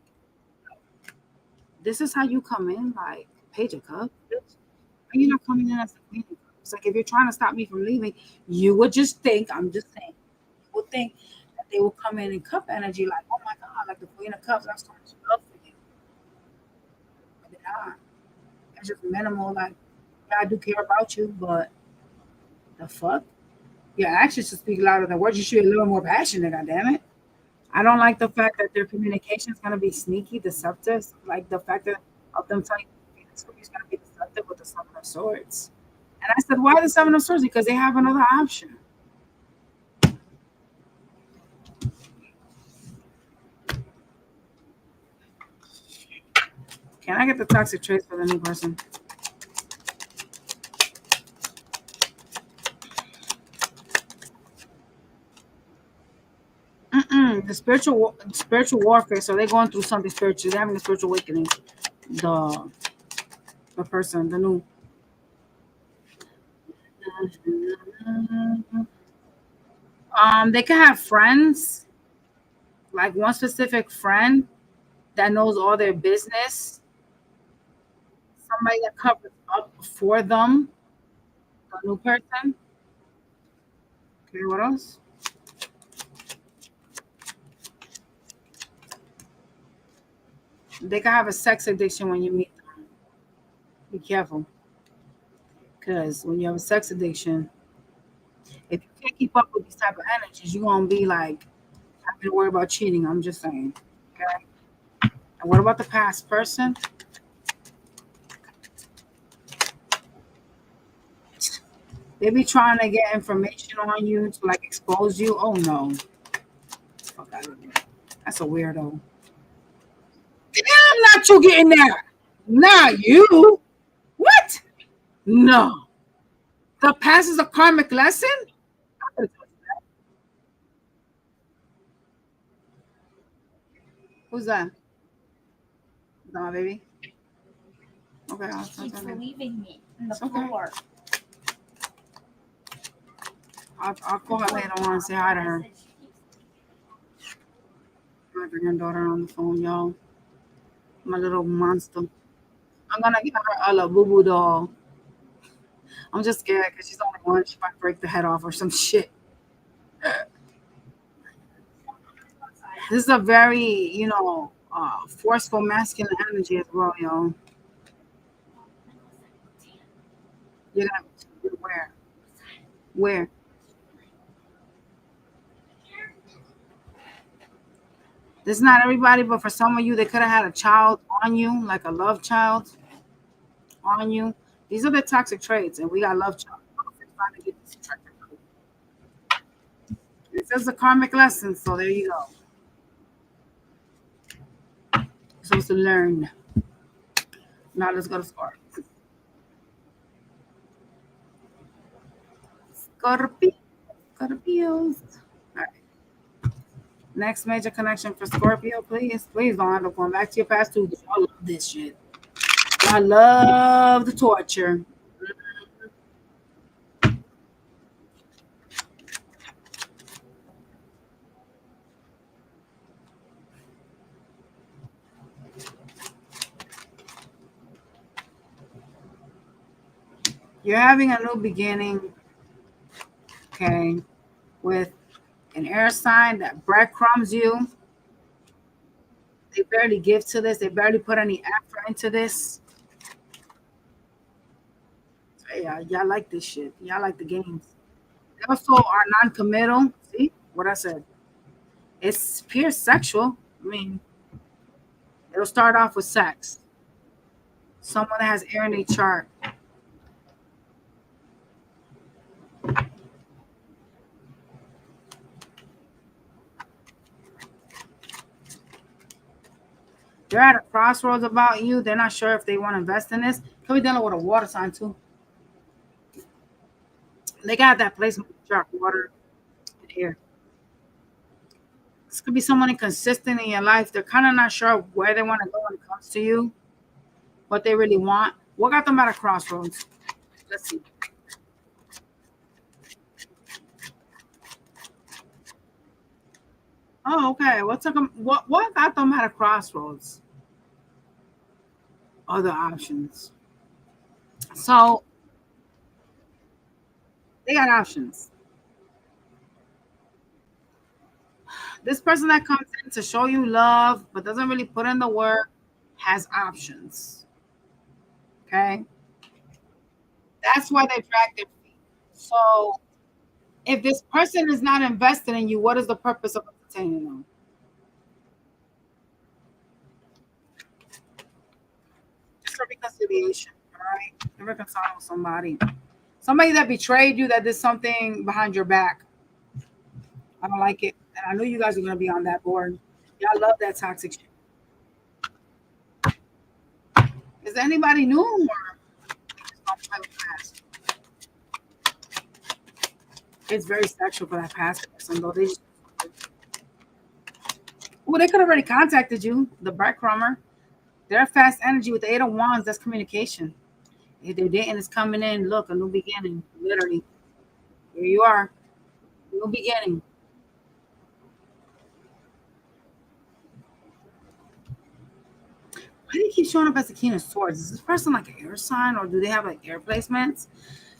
this is how you come in, like Page of Cups. You're not coming in as the Queen of Cups. Like if you're trying to stop me from leaving, you would just think, I'm just saying, you would think that they will come in cup energy, like, oh my God, like the Queen of Cups, that's so much love for you. But they're not. It's just minimal, like, yeah, I do care about you, but the fuck? Your actions should speak louder than words. You should be a little more passionate, goddammit. I don't like the fact that their communication is going to be sneaky, deceptive. Like the fact that of them telling you this is going to be deceptive with the Seven of Swords. And I said, why the Seven of Swords? Because they have another option. Can I get the toxic traits for the new person? The spiritual warfare. So they're going through something spiritual. They're having a spiritual awakening. The person, the new. They can have friends, like one specific friend that knows all their business. Somebody that covers up for them. The new person. Okay, what else? They can have a sex addiction when you meet them. Be careful. Because when you have a sex addiction, if you can't keep up with these type of energies, you're gonna be like having to worry about cheating. I'm just saying. Okay. And what about the past person? They be trying to get information on you to like expose you. Oh no. Fuck out of here. That's a weirdo. Damn, not you getting that. Not you. What? No. The past is a karmic lesson? Who's that? Is that my baby? Okay, Keeps leaving me in the okay. floor. I'll call her later on and say hi to her. My granddaughter on the phone, y'all. My little monster. I'm gonna get her a little boo boo doll. I'm just scared because she's only one. She might break the head off or some shit. This is a very, forceful masculine energy as well, y'all. You're gonna where? This is not everybody, but for some of you, they could have had a child on you, like a love child on you. These are the toxic traits, and we got love child. It says a karmic lesson, so there you go. You're supposed to learn. Now let's go to Scorpio. Scorpios. All right. Next major connection for Scorpio, please. Please don't end up going back to your past too. I love this shit. I love the torture. You're having a new beginning, okay, with an air sign that breadcrumbs you. They barely give to this. They barely put any effort into this. Yeah, y'all like this shit. Y'all like the games. They also are non-committal. See what I said? It's pure sexual. I mean, it'll start off with sex. Someone that has air in their chart. They're at a crossroads about you. They're not sure if they want to invest in this. Could be dealing with a water sign too. They got that placement chart, water and air. This could be someone inconsistent in your life. They're kind of not sure where they want to go when it comes to you, what they really want. What got them at a crossroads? Let's see. Oh, okay. What got them at a crossroads? Other options. So they got options. This person that comes in to show you love but doesn't really put in the work has options. Okay. That's why they drag their feet. So if this person is not invested in you, what is the purpose of entertaining them? reconciliation. All right, you reconcile with somebody that betrayed you, that did something behind your back. I don't like it, and I knew you guys were gonna be on that board. Y'all love that toxic shit. Is there anybody new or past? It's very sexual for that past person, though. Well, they could have already contacted you, the breadcrumber. They're fast energy with the 8 of Wands. That's communication. If they didn't, it's coming in. Look, a new beginning. Literally. Here you are. New beginning. Why do you keep showing up as the King of Swords? Is this person like an air sign, or do they have like air placements?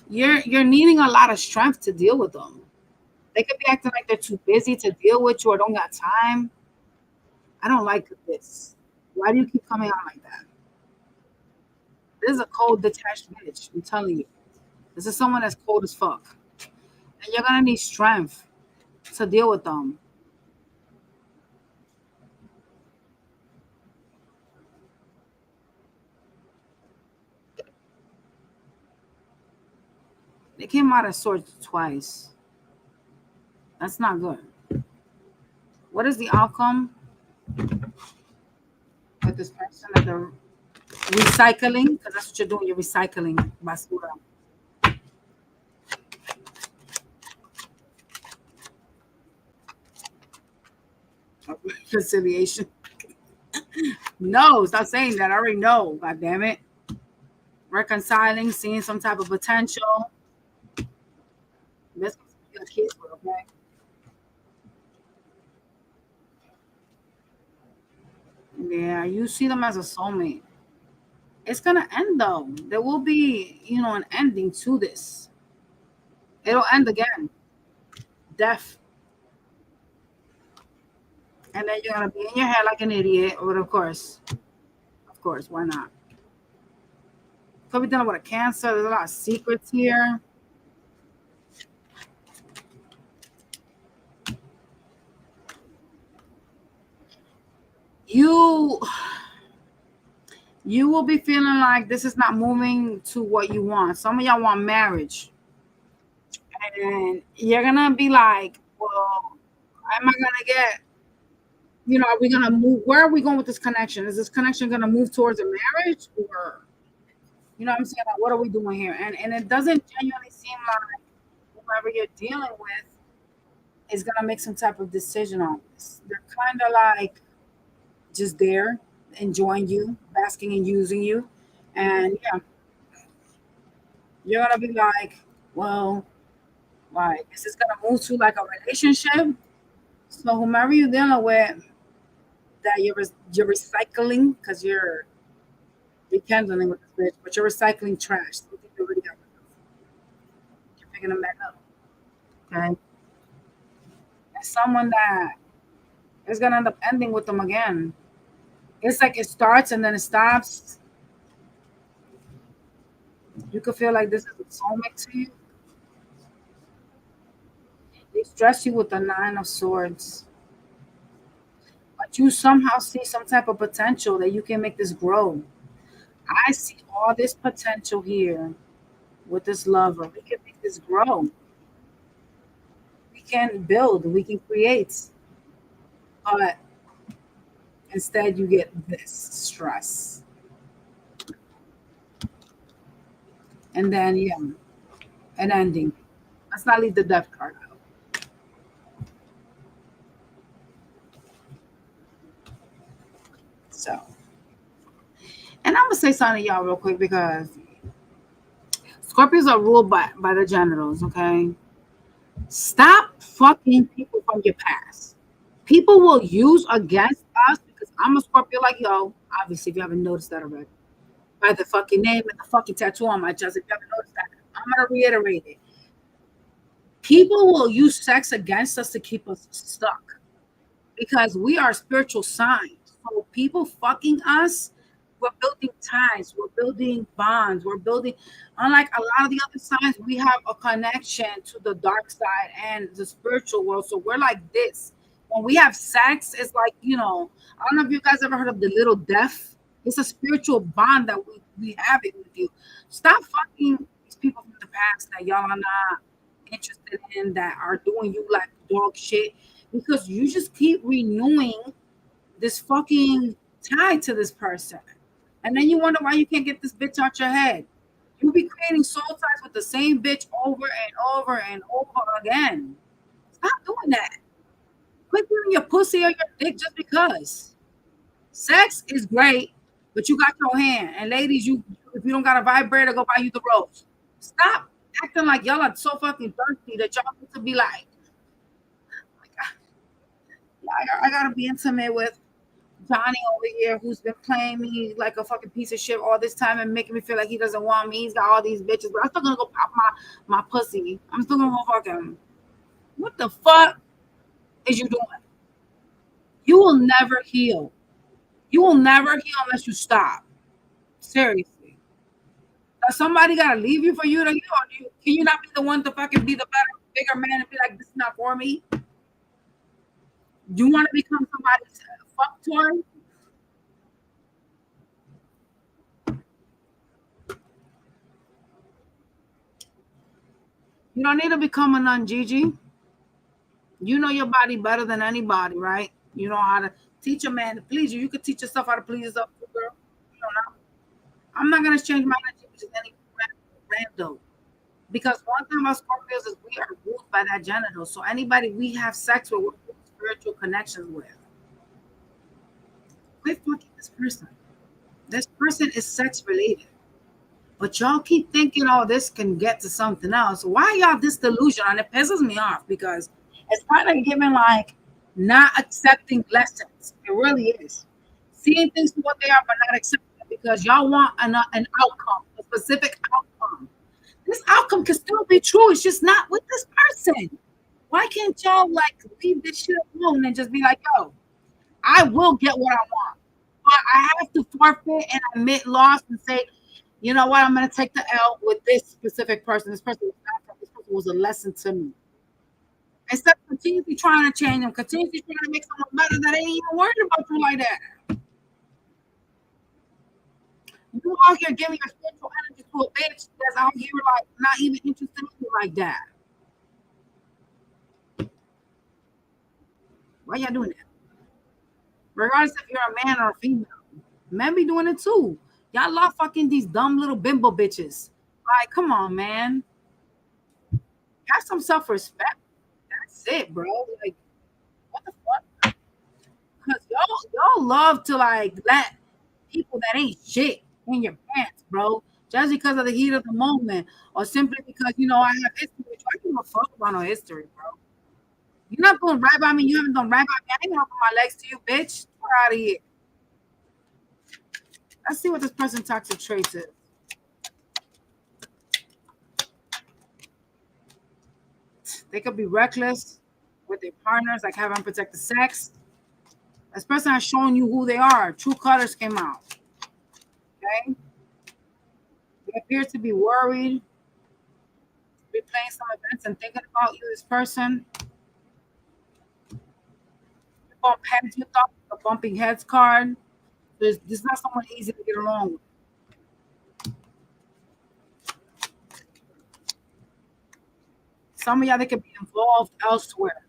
You're needing a lot of strength to deal with them. They could be acting like they're too busy to deal with you or don't got time. I don't like this. Why do you keep coming out like that? This is a cold, detached bitch. I'm telling you. This is someone that's cold as fuck. And you're gonna need strength to deal with them. They came out of swords twice. That's not good. What is the outcome with this person that they're recycling? Because that's what you're doing. You're recycling basura. Reconciliation. No, stop saying that. I already know. God damn it. Reconciling, seeing some type of potential. That's what your kids were, okay? Yeah, you see them as a soulmate. It's gonna end though. There will be, an ending to this. It'll end again. Death. And then you're gonna be in your head like an idiot. But of course, why not? Could be dealing with a Cancer. There's a lot of secrets here. You will be feeling like this is not moving to what you want. Some of y'all want marriage. And you're gonna be like, well, am I gonna get, are we gonna move? Where are we going with this connection? Is this connection gonna move towards a marriage, or what I'm saying? Like, what are we doing here? And it doesn't genuinely seem like whoever you're dealing with is gonna make some type of decision on this. They're kind of like just there, enjoying you, basking and using you. And yeah, you're gonna be like, well, like, is this gonna move to like a relationship? So whomever you're dealing with, that you're recycling, because you're rekindling with this bitch, but you're recycling trash. Something you already got rid of. You're picking them back up. Okay. And someone that is gonna end up ending with them again. It's like it starts and then it stops. You could feel like this is a soulmate to you. They stress you with the 9 of Swords. But you somehow see some type of potential that you can make this grow. I see all this potential here with this lover. We can make this grow. We can build. We can create. But instead, you get this stress. And then, yeah, an ending. Let's not leave the death card out. So, and I'm gonna say something to y'all real quick, because Scorpios are ruled by the genitals. Okay, stop fucking people from your past. People will use against us, because I'm a Scorpio like yo. Obviously, if you haven't noticed that already, by the fucking name and the fucking tattoo on my chest. If you haven't noticed that, I'm gonna reiterate it. People will use sex against us to keep us stuck, because we are spiritual signs. So people fucking us, we're building ties, we're building bonds, we're building. Unlike a lot of the other signs, we have a connection to the dark side and the spiritual world. So we're like this. When we have sex, it's like, I don't know if you guys ever heard of the little death. It's a spiritual bond that we we have it with you. Stop fucking these people from the past that y'all are not interested in, that are doing you like dog shit, because you just keep renewing this fucking tie to this person. And then you wonder why you can't get this bitch out your head. You be creating soul ties with the same bitch over and over and over again. Stop doing that. Quit giving your pussy or your dick just because. Sex is great, but you got your hand. And ladies, you if you don't got a vibrator, go buy you the rose. Stop acting like y'all are so fucking thirsty that y'all need to be like, I gotta be intimate with Johnny over here who's been playing me like a fucking piece of shit all this time and making me feel like he doesn't want me. He's got all these bitches, but I'm still gonna go pop my pussy. I'm still gonna go fuck him. What the fuck is you doing? You will never heal. You will never heal unless you stop. Seriously. Does somebody gotta leave you for you to heal? Can you not be the one to fucking be the better, bigger man and be like, this is not for me? You want to become somebody's fuck toy? You don't need to become a nun, Gigi. You know your body better than anybody, right? You know how to teach a man to please you. You could teach yourself how to please yourself, girl. You don't know. I'm not gonna change my energy with any random. Because one thing about Scorpios is we are ruled by that genital. So anybody we have sex with, we're spiritual connections with. Quit fucking this person. This person is sex related. But y'all keep thinking, oh, this can get to something else. Why y'all this delusion? And it pisses me off because it's kind of giving like not accepting lessons. It really is. Seeing things for what they are, but not accepting it because y'all want an outcome, a specific outcome. This outcome can still be true. It's just not with this person. Why can't y'all like leave this shit alone and just be like, yo, I will get what I want. But I have to forfeit and admit loss and say, you know what, I'm going to take the L with this specific person. This person was not, this person was a lesson to me. Instead of continuously trying to change them, continuously trying to make someone better that ain't even worried about you like that. You out here giving your spiritual energy to a bitch that's out here like not even interested in you like that. Why y'all doing that? Regardless if you're a man or a female. Men be doing it too. Y'all love fucking these dumb little bimbo bitches. Like, come on, man. Have some self-respect. That's it, bro. Like, what the fuck? Because y'all love to like let people that ain't shit in your pants, bro. Just because of the heat of the moment, or simply because you know I have history. I don't give a fuck about no history, bro. You're not doing right by me. You haven't done right by me. I ain't gonna open my legs to you, bitch. Get out of here. Let's see what this person's toxic traits is. They could be reckless with their partners, like having unprotected sex. This person has shown you who they are. True colors came out. Okay? They appear to be worried, replaying some events and thinking about you, this person. You bump heads with them, the bumping heads card. This is not someone easy to get along with. Some of y'all, they could be involved elsewhere.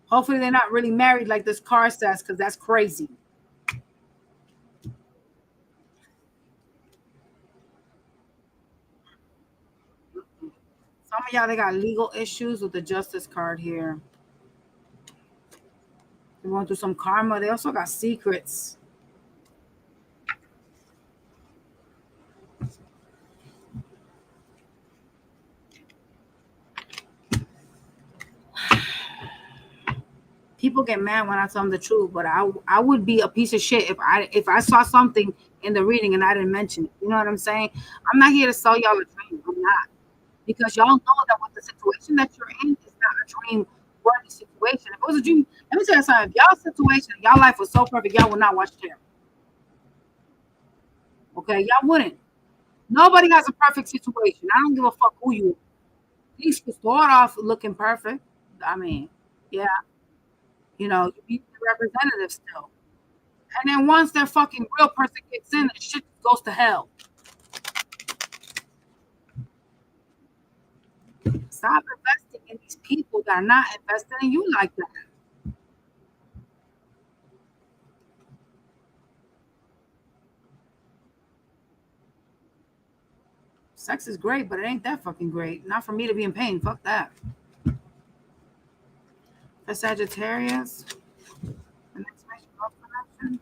Hopefully they're not really married like this card says, because that's crazy. Some of y'all, they got legal issues with the justice card here. They're going through some karma. They also got secrets. People get mad when I tell them the truth, but I would be a piece of shit if I saw something in the reading and I didn't mention it. You know what I'm saying? I'm not here to sell y'all a dream. I'm not. Because y'all know that with the situation that you're in, it's not a dream worthy situation. If it was a dream, let me tell you something. If y'all situation, y'all life was so perfect, y'all would not watch Terror. Okay, y'all wouldn't. Nobody has a perfect situation. I don't give a fuck who you are. These could start off looking perfect. I mean, yeah, you know, you be the representative still. And then once that fucking real person gets in, the shit goes to hell. Stop investing in these people that are not investing in you like that. Sex is great, but it ain't that fucking great. Not for me to be in pain. Fuck that. The Sagittarius. The next major love connection.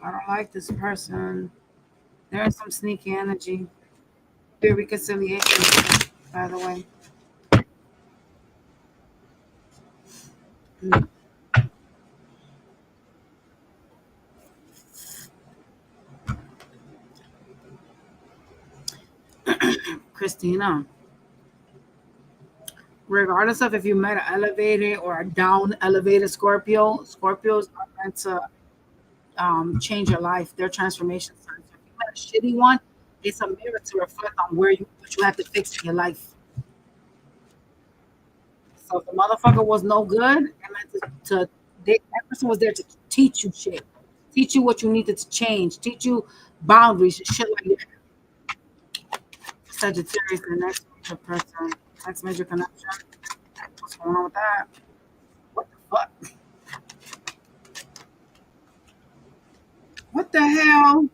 I don't like this person. There is some sneaky energy. Be reconciliation, by the way. Christina, regardless of if you met an elevated or a down elevated Scorpios are meant to change your life. They're transformation signs. If you met a shitty one, it's a mirror to reflect on what you have to fix in your life. So if the motherfucker was no good, it meant that person was there to teach you shit, teach you what you needed to change, teach you boundaries, shit like that. Sagittarius, the next major person, next major connection. What's going on with that? What the fuck? What the hell?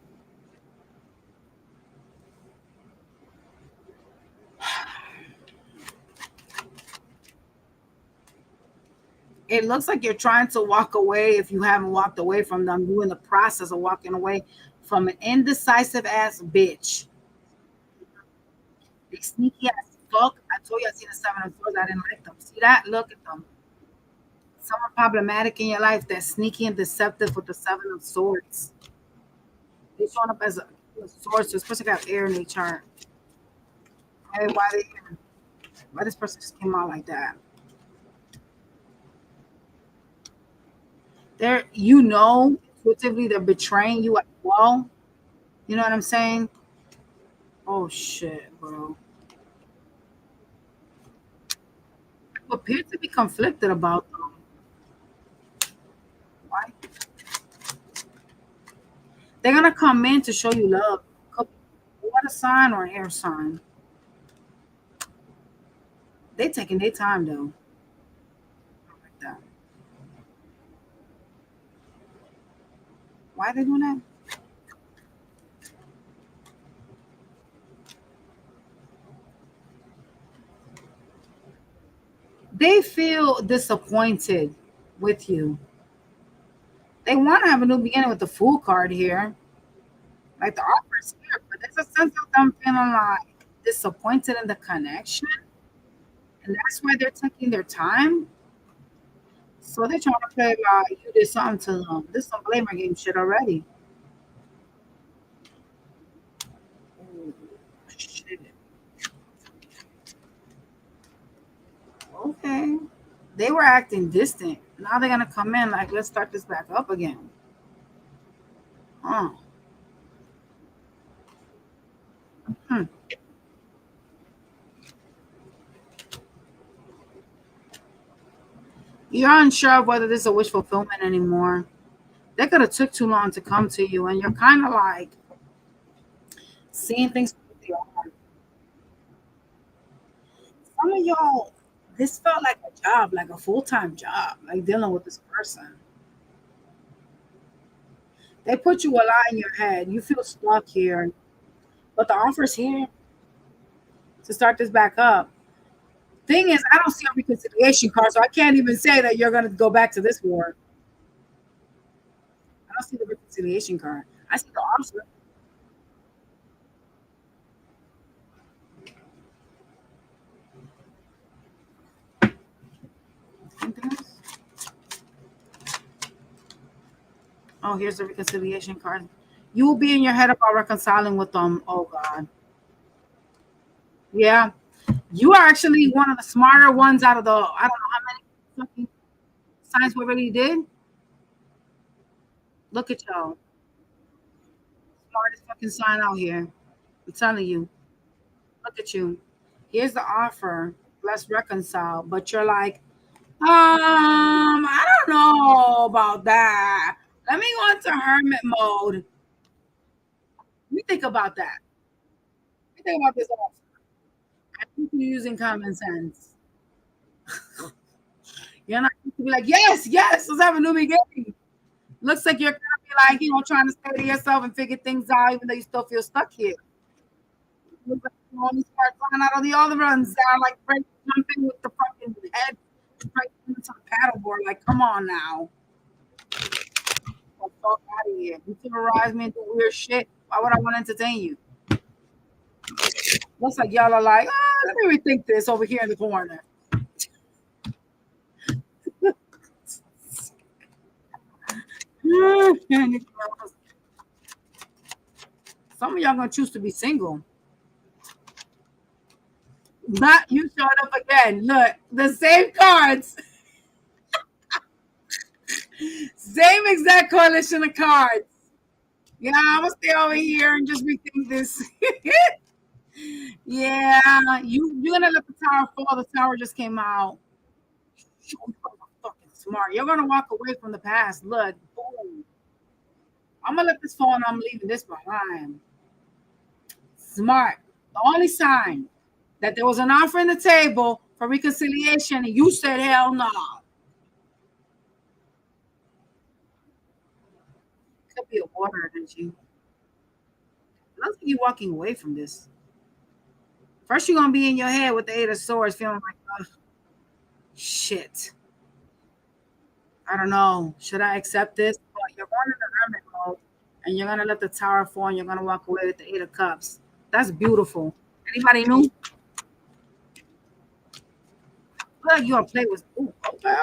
It looks like you're trying to walk away. If you haven't walked away from them, you're in the process of walking away from an indecisive ass bitch. They sneaky ass fuck. I told you I seen the seven of swords. I didn't like them. See that? Look at them. Someone problematic in your life that's sneaky and deceptive with the seven of swords. They showing up as a source, especially got air in their chart. Hey, why this person just came out like that? They're intuitively they're betraying you as well. You know what I'm saying? Oh shit, bro. You appear to be conflicted about them. Why? They're gonna come in to show you love. What a sign or an air sign. They taking their time though. Like that. Why are they doing that? They feel disappointed with you. They want to have a new beginning with the Fool card here. Like the offer is here, but there's a sense of them feeling like disappointed in the connection. And that's why they're taking their time. So they're trying to play like you did something to them. This is some blamer game shit already. Oh, shit. Okay. They were acting distant. Now they're gonna come in like, let's start this back up again. Huh. Hmm. You're unsure of whether this is a wish fulfillment anymore. They could have took too long to come to you, and you're kind of like seeing things with your heart. Some of y'all, this felt like a job, like a full-time job, like dealing with this person. They put you a lot in your head. You feel stuck here, but the offer's here to start this back up. Thing is, I don't see a reconciliation card, so I can't even say that you're gonna go back to this war. I don't see the reconciliation card. I see the offer. Anything else? Oh, here's the reconciliation card. You will be in your head about reconciling with them. Oh God. Yeah. You are actually one of the smarter ones out of the I don't know how many fucking signs we already did. Look at y'all. Smartest fucking sign out here. I'm telling you. Look at you. Here's the offer. Let's reconcile. But you're like, I don't know about that. Let me go into hermit mode. You think about that. You think about this also. I think you're using common sense. You're not going to be like, yes, yes, let's have a new beginning. Looks like you're gonna be like, trying to stay to yourself and figure things out, even though you still feel stuck here. Looks like you only start flying out of the other runs down, like jumping with the fucking head right into the paddleboard. Like, come on now. Fuck out of here. You terrorize me and do weird shit. Why would I want to entertain you? Looks like y'all are like, let me rethink this over here in the corner. Some of y'all gonna choose to be single. Not you showed up again. Look, the same cards. Same exact coalition of cards. Yeah, I'm gonna stay over here and just rethink this. Yeah, you're gonna let the tower fall. The tower just came out. You're fucking smart. You're gonna walk away from the past. Look, boom. I'm gonna let this fall and I'm leaving this behind. Smart. The only sign that there was an offer on the table for reconciliation and you said hell no. Could be a water energy. I don't think you're walking away from this. First, you're gonna be in your head with the Eight of Swords, feeling like, oh, shit. I don't know. Should I accept this? But you're going in the hermit mode, and you're gonna let the tower fall, and you're gonna walk away with the Eight of Cups. That's beautiful. Anybody new? Like you're gonna play with. Ooh, okay.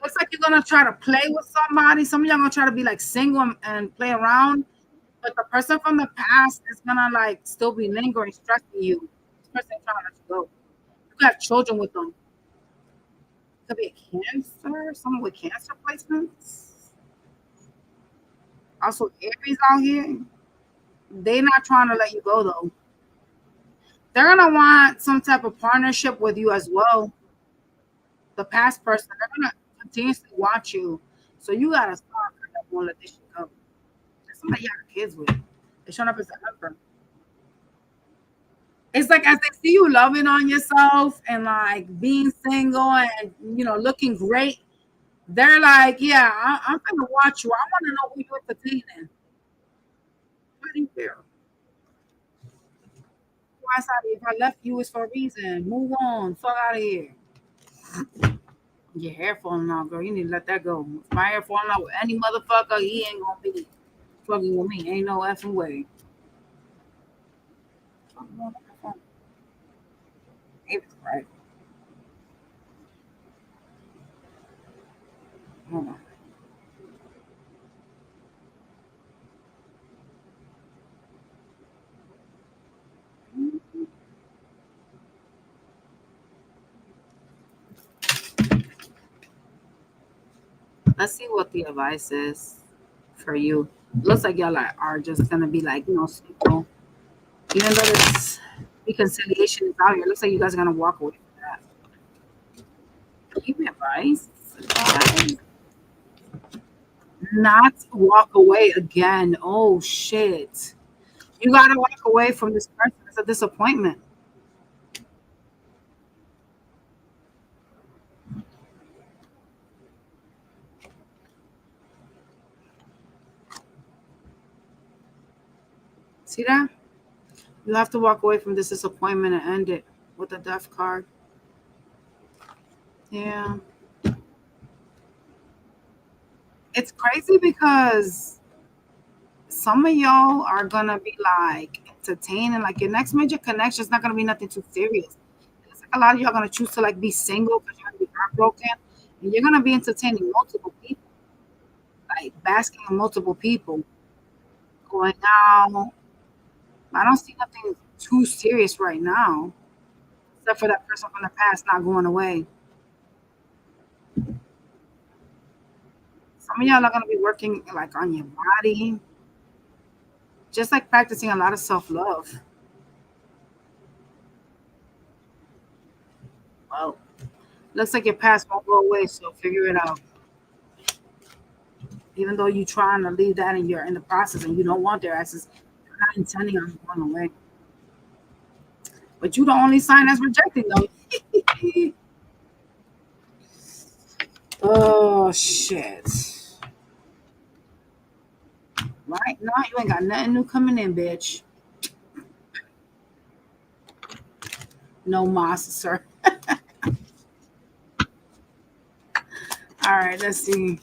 Looks like you're gonna try to play with somebody. Some of y'all gonna try to be like single and play around, but the person from the past is gonna like still be lingering, stressing you. This person trying to let you go. You could have children with them. Could be a Cancer, someone with Cancer placements. Also, Aries out here. They're not trying to let you go though. They're gonna want some type of partnership with you as well. The past person, they're gonna continuously watch you. So you gotta start that won't let this shit go. There's somebody you have kids with. They're showing up as a helper. It's like as they see you loving on yourself and like being single and looking great, they're like, yeah, I'm gonna watch you. I want to know who you're entertaining. How do you feel? If I left you, it's for a reason. Move on. Fuck out of here. Your hair falling out, girl. You need to let that go. If my hair falling out with any motherfucker, he ain't gonna be fucking with me. Ain't no effing way. It's right. Hold on. Let's see what the advice is for you. Looks like y'all are just gonna be like, single. Even though this reconciliation is out here, looks like you guys are gonna walk away from that. Give me advice. Advice. Not walk away again. Oh shit. You gotta walk away from this person. It's a disappointment. See that? You have to walk away from this disappointment and end it with the death card. Yeah. It's crazy because some of y'all are gonna be like entertaining, like your next major connection is not gonna be nothing too serious. It's like a lot of y'all gonna choose to like be single because you're gonna be heartbroken and you're gonna be entertaining multiple people, like basking in multiple people, going out. I don't see nothing too serious right now, except for that person from the past not going away. Some of y'all are gonna be working like on your body, just like practicing a lot of self-love. Well, Looks like your past won't go away, so figure it out. Even though you're trying to leave that and you're in the process and you don't want their asses, you're not intending on going away. But you the only sign that's rejecting them. Oh shit. Right now you ain't got nothing new coming in, bitch. No moss, sir. All right, let's see.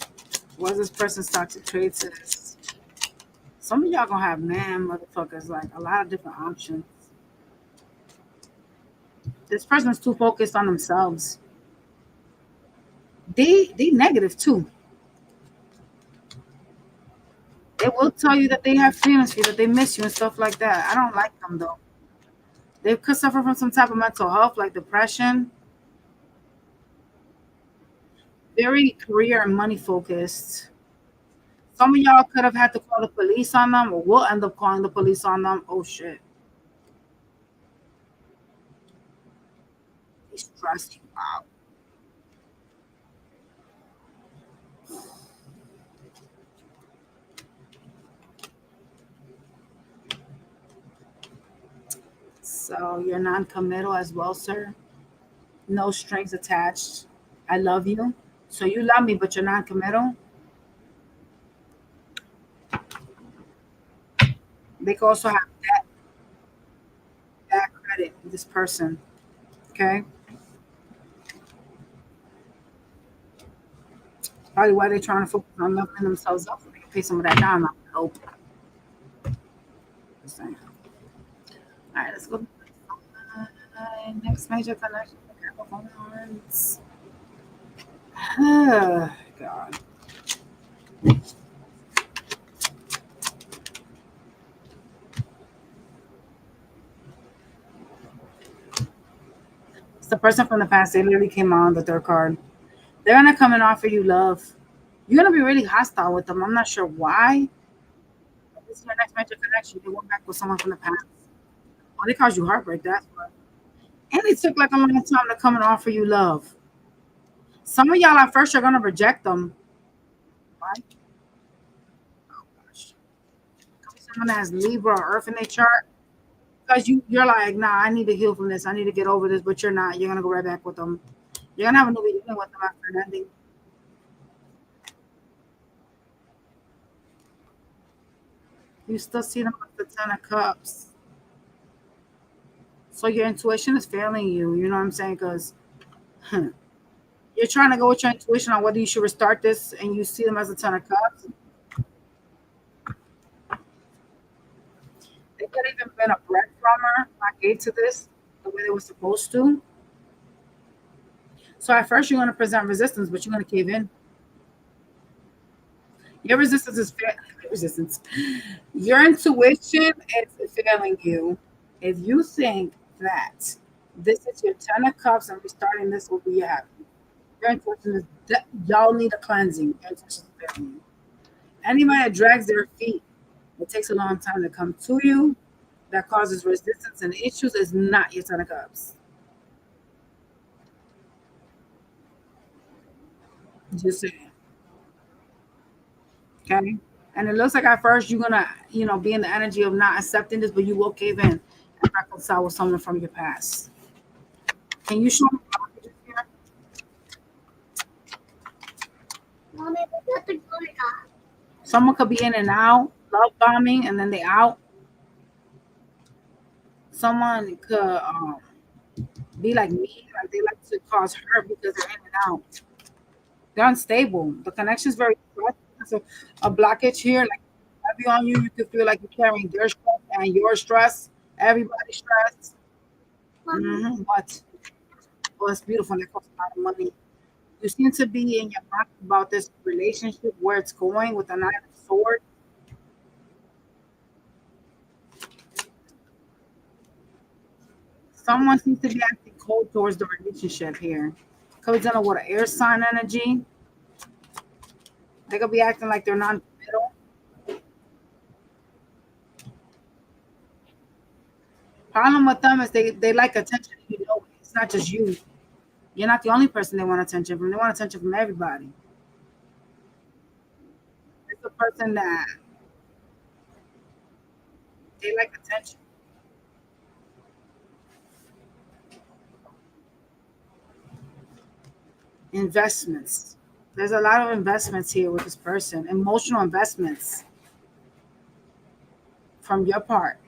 What's this person's toxic traits is? Some of y'all gonna have motherfuckers, like a lot of different options. This person's too focused on themselves. They negative too. They will tell you that they have feelings for you, that they miss you and stuff like that. I don't like them though. They could suffer from some type of mental health, like depression. Very career and money focused. Some of y'all could have had to call the police on them, or will end up calling the police on them. Oh shit. They stress you out. So you're non-committal as well, sir. No strings attached. I love you. So you love me, but you're non-committal. They could also have that credit with this person. Okay. Probably why they're trying to focus on leveling themselves up so they can pay some of that down. I hope. Just saying. All right, let's go. Next major connection for Capricorns. Oh, God. It's the person from the past. They literally came on the third card. They're gonna come and offer you love. You're gonna be really hostile with them. I'm not sure why. This is your next major connection. They went back with someone from the past. Oh, they caused you heartbreak. That's why. And it took like a long time to come and offer you love. Some of y'all at first you're gonna reject them. Why? Oh gosh. Could be someone that has Libra or Earth in their chart. Because you're like, nah, I need to heal from this. I need to get over this, but you're not. You're gonna go right back with them. You're gonna have a new beginning with them after an ending. You still see them with the Ten of Cups. So your intuition is failing you. You know what I'm saying? Because you're trying to go with your intuition on whether you should restart this, and you see them as a Ten of Cups. They could have even been a breadcrumber, not gave to this the way they were supposed to. So at first you're going to present resistance, but you're going to cave in. Your resistance is resistance. Your intuition is failing you. If you think that this is your Ten of Cups and restarting this will be happy, your intuition is y'all need a cleansing. Your intuition is failing you. Anybody that drags their feet, it takes a long time to come to you, that causes resistance and issues, is not your Ten of Cups. Just saying. Okay. And it looks like at first you're gonna, be in the energy of not accepting this, but you will cave in and reconcile with someone from your past. Can you show me blockages here? Someone could be in and out, love bombing, and then they out. Someone could be like me, like they like to cause hurt because they're in and out. They're unstable. The connection is very stressful. So a blockage here, like heavy on you, you could feel like you're carrying their stress and your stress, everybody's stress. What? Well, it's beautiful and it costs a lot of money. You seem to be in your mind about this relationship, where it's going with the Nine of Swords. Someone seems to be acting cold towards the relationship here. Comes in with an air sign energy. They could be acting like they're non-committal. Problem with them is they like attention. It's not just you. You're not the only person they want attention from. They want attention from everybody. It's a person that they like attention. Investments. There's a lot of investments here with this person. Emotional investments from your part.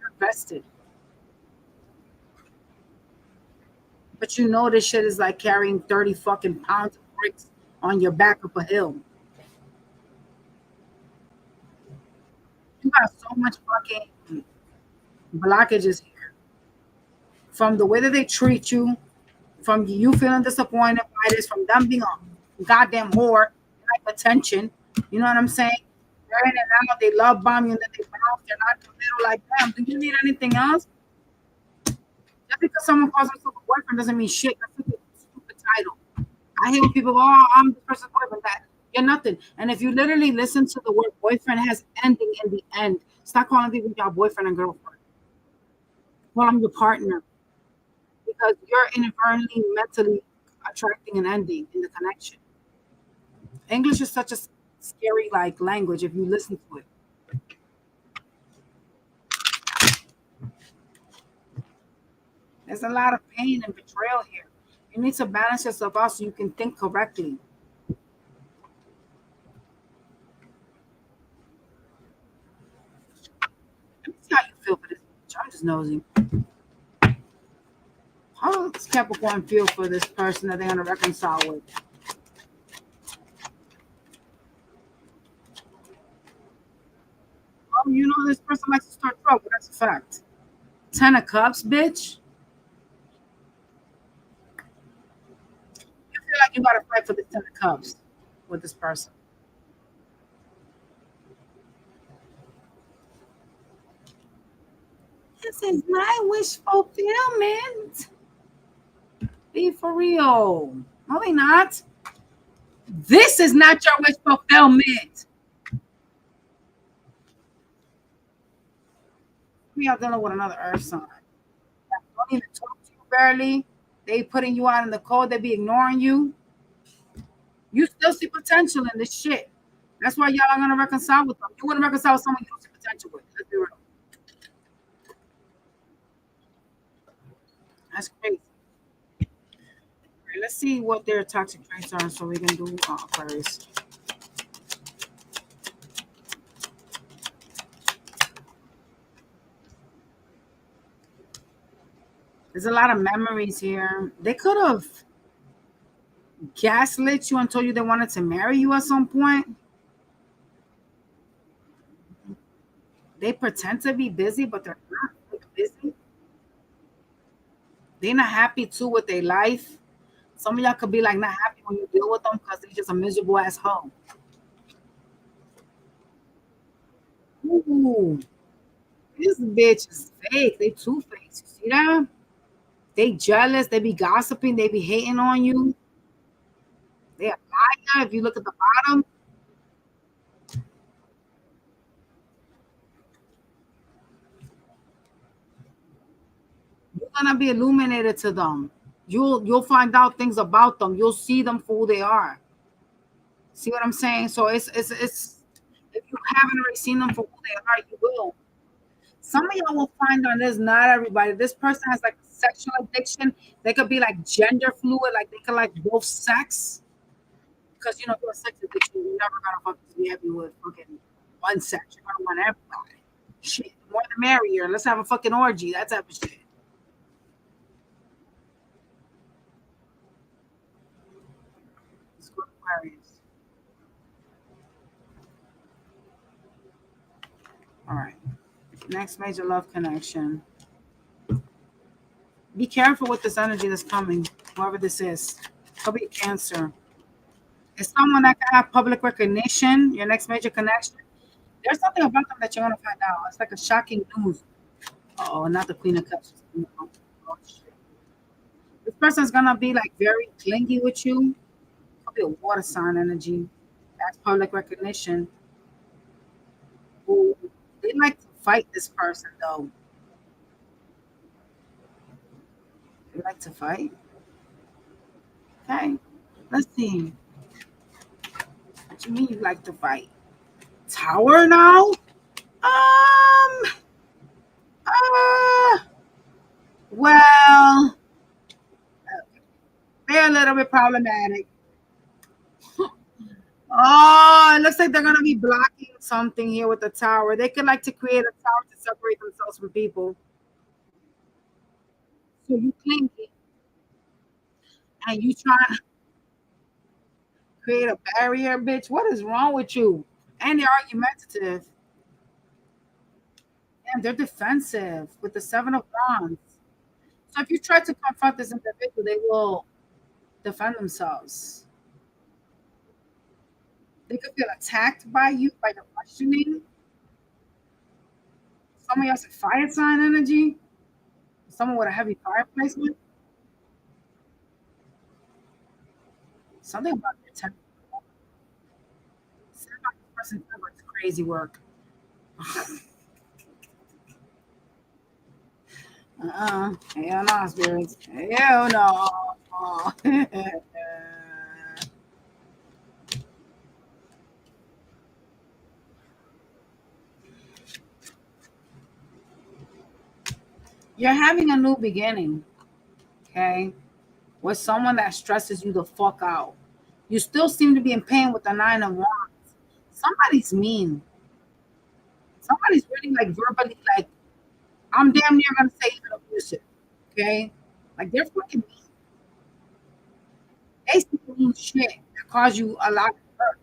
You're invested. But you know this shit is like carrying 30 fucking pounds of bricks on your back up a hill. You got so much fucking blockages here. From the way that they treat you, from you feeling disappointed by this, from them being a goddamn whore, like attention. You know what I'm saying? They're in and out, they love bomb you and then they bounce. They're not little like them. Do you need anything else? Just because someone calls themselves a boyfriend doesn't mean shit. That's a stupid title. I hate when people go, oh, I'm this person's boyfriend. That you're nothing. And if you literally listen to the word boyfriend has ending in the end, stop calling people your boyfriend and girlfriend. Well, I'm your partner because you're inadvertently mentally attracting an ending in the connection. English is such a scary like language if you listen to it. There's a lot of pain and betrayal here. You need to balance yourself out so you can think correctly. Let me see how you feel for this. I'm just nosy. How does Capricorn feel for this person that they're going to reconcile with? Oh, you know this person likes to start trouble. That's a fact. 10 of Cups, bitch. You feel like you got to fight for the 10 of Cups with this person. This is my wish fulfillment. Be for real. No, they not. This is not your wish fulfillment. We are dealing with another earth sign. Don't even talk to you barely. They putting you out in the cold. They be ignoring you. You still see potential in this shit. That's why y'all are gonna reconcile with them. You wouldn't reconcile with someone you don't see potential with. Let's be real. That's crazy. All right, let's see what their toxic traits are so we can do Aquarius. There's a lot of memories here. They could have gaslit you and told you they wanted to marry you at some point. They pretend to be busy, but they're not really busy. They're not happy too with their life. Some of y'all could be like not happy when you deal with them because they're just a miserable ass hoe. Ooh, this bitch is fake. They two faced. You see that? They jealous. They be gossiping. They be hating on you. They a liar. If you look at the bottom, you're gonna be illuminated to them. You'll find out things about them. You'll see them for who they are. See what I'm saying? So it's if you haven't already seen them for who they are, you will. Some of y'all will find on this, not everybody. This person has like sexual addiction. They could be like gender fluid, like they could like both sex. Because you know, if you're a sex addiction, you're never gonna fucking be happy with fucking one sex. You're gonna want everybody. Shit, the more the merrier. Let's have a fucking orgy. That type of shit. Let's go to Aquarius. All right. Next major love connection. Be careful with this energy that's coming, whoever this is. Could be Cancer. It's someone that can have public recognition. Your next major connection. There's something about them that you're gonna find out. It's like a shocking news. Oh, not the Queen of Cups. No. Oh, shit. This person's gonna be like very clingy with you. Could be a water sign energy. That's public recognition. Ooh, they like to fight this person though. They like to fight. Okay, let's see. What you mean you like to fight? Tower now? Well, they're a little bit problematic. Oh, it looks like they're gonna be blocking something here with the tower. They could like to create a tower to separate themselves from people. So you cling it and you try to create a barrier, bitch. What is wrong with you? And they're argumentative. And they're defensive with the Seven of Wands. So if you try to confront this individual, they will defend themselves. They could feel attacked by you, by your questioning. Someone else a fire sign energy. Someone with a heavy fire placement. Something about your temper. Something about this person's temper is crazy work. Hell no, spirits. Hell no. You're having a new beginning, okay? With someone that stresses you the fuck out. You still seem to be in pain with the Nine of Wands. Somebody's mean. Somebody's really like verbally like, I'm damn near gonna say even abusive, okay? Like they're fucking mean. They say mean shit that cause you a lot of hurt.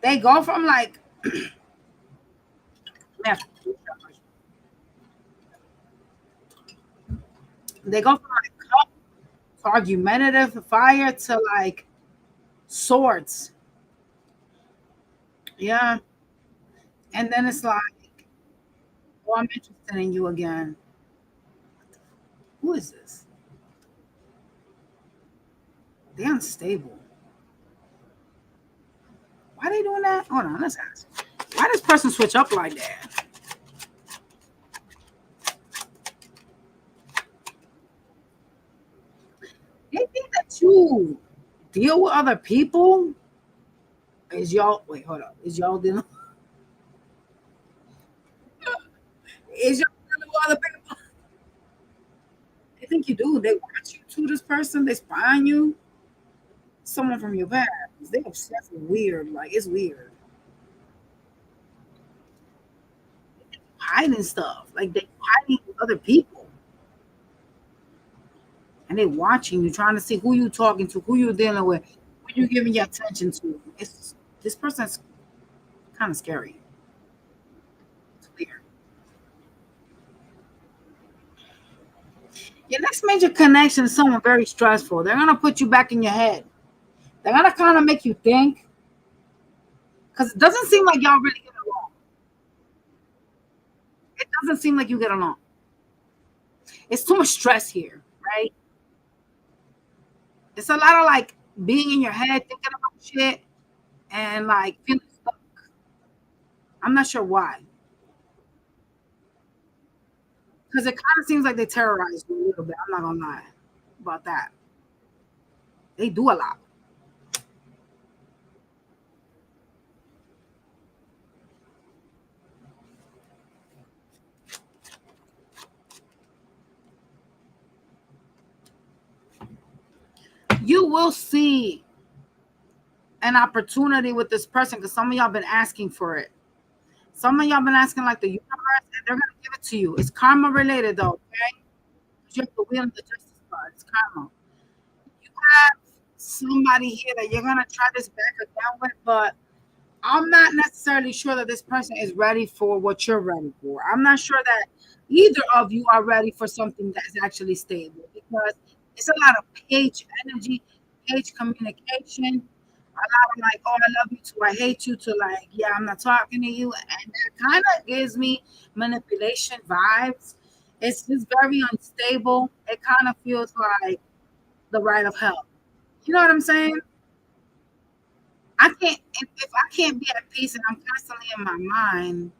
They go from like, they go from like cup to argumentative fire to like swords. Yeah. And then it's like, oh, I'm interested in you again. Who is this? They're unstable. Why are they doing that? Hold on, let's ask. Why does person switch up like that? They think that you deal with other people. Is y'all wait, hold up. Is y'all dealing? Is y'all dealing with other people? They think you do. They watch you to this person. They spy on you. Someone from your past. They obsessed with weird. Like it's weird. Hiding stuff. Like they hiding with other people. And they watching you, trying to see who you talking to, who you dealing with, who you giving your attention to. It's this person's kind of scary. It's weird. Your next major connection is someone very stressful. They're gonna put you back in your head. They're gonna kind of make you think. Because it doesn't seem like y'all really get along. It doesn't seem like you get along. It's too much stress here, right? It's a lot of like being in your head, thinking about shit, and like feeling stuck. I'm not sure why. Because it kind of seems like they terrorize you a little bit. I'm not gonna lie about that. They do a lot. You will see an opportunity with this person because some of y'all been asking for it. Some of y'all been asking like the universe, and they're gonna give it to you. It's karma related though, okay? You have the wheel and the justice card. It's karma. You have somebody here that you're gonna try this back again with, but I'm not necessarily sure that this person is ready for what you're ready for. I'm not sure that either of you are ready for something that's actually stable because it's a lot of page energy, page communication, a lot of like, oh, I love you to I hate you to like, yeah, I'm not talking to you. And that kind of gives me manipulation vibes. It's just very unstable. It kind of feels like the ride of hell. You know what I'm saying? I can't if I can't be at peace and I'm constantly in my mind,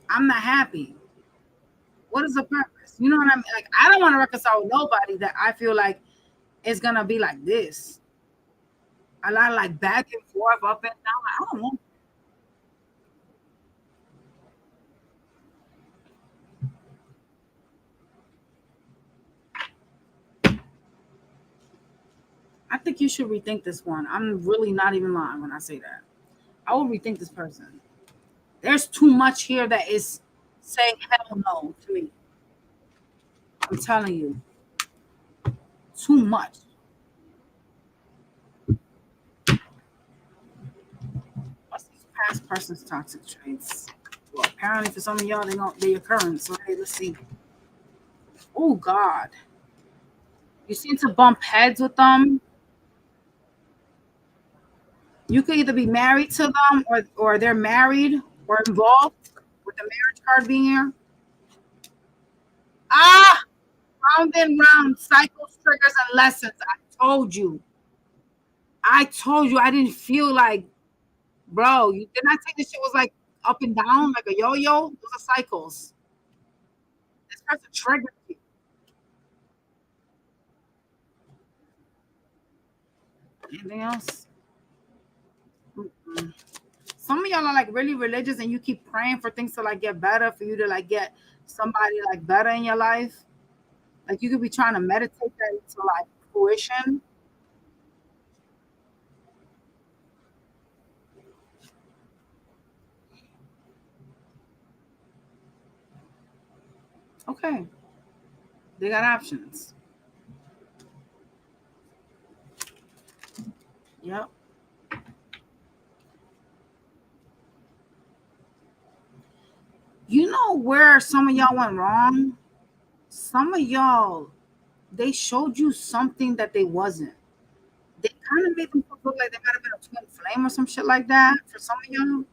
I'm not happy. What is the purpose? You know what I mean? Like, I don't want to reconcile with nobody that I feel like is gonna be like this. A lot of like back and forth, up and down. I don't want. I think you should rethink this one. I'm really not even lying when I say that. I will rethink this person. There's too much here that is saying hell no to me. I'm telling you, too much. What's this past person's toxic traits? Well, apparently for some of y'all, they occurrence. So hey, let's see. Oh God, you seem to bump heads with them. You could either be married to them or they're married or involved with the marriage card being here. Ah, round and round, cycles, triggers, and lessons. I told you. I told you I didn't feel like, bro, you did not think this shit was like up and down like a yo-yo? Those are cycles. This person triggered you. Anything else? Mm-mm. Some of y'all are like really religious and you keep praying for things to like get better, for you to like get somebody like better in your life. Like you could be trying to meditate that into like fruition. Okay. They got options. Yep. You know where some of y'all went wrong? Some of y'all, they showed you something that they wasn't. They kind of made them look like they might have been a twin flame or some shit like that for some of y'all.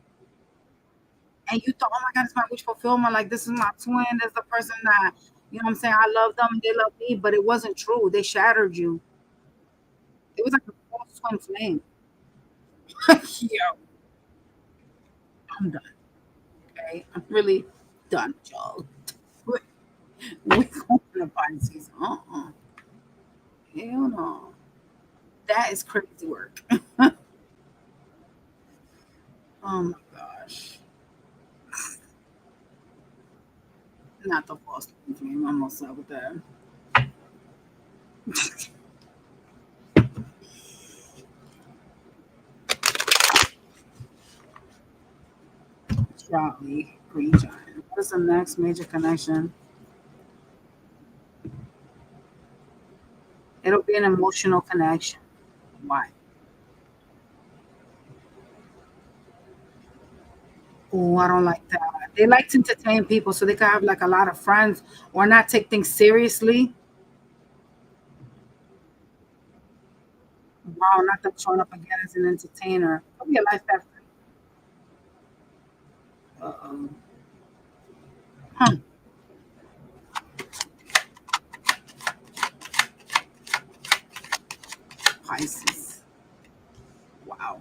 And you thought, oh my God, it's my wish fulfillment. Like, this is my twin. This is the person that, you know what I'm saying? I love them and they love me. But it wasn't true. They shattered you. It was like a false twin flame. Yo, I'm done. Okay. I'm really done, y'all. We're going to Pisces. Hell no. That is crazy work. Oh my gosh. Not the false twin flame. I'm almost up with that. Charlie, Green Giant. What is the next major connection? It'll be an emotional connection. Why? Oh, I don't like that. They like to entertain people so they can have like a lot of friends or not take things seriously. Wow, not them showing up again as an entertainer. It'll be a life after. Uh-oh. Huh. Pisces. Wow.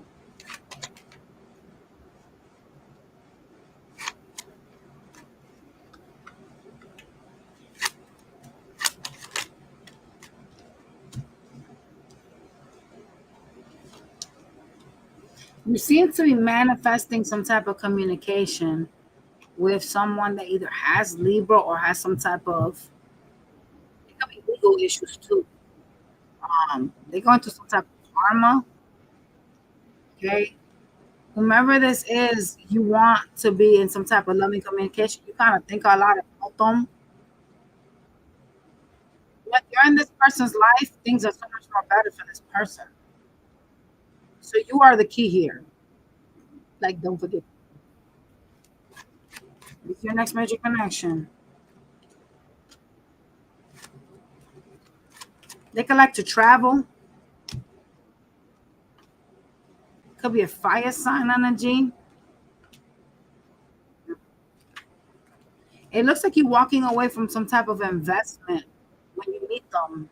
You seem to be manifesting some type of communication with someone that either has Libra or has some type of, it could be legal issues too. They're going through some type of karma. Okay. Whomever this is, you want to be in some type of loving communication. You kind of think a lot about them. When you're in this person's life, things are so much more better for this person. So you are the key here. Like, don't forget. It's your next major connection. They could like to travel. Could be a fire sign energy. It looks like you're walking away from some type of investment when you meet them.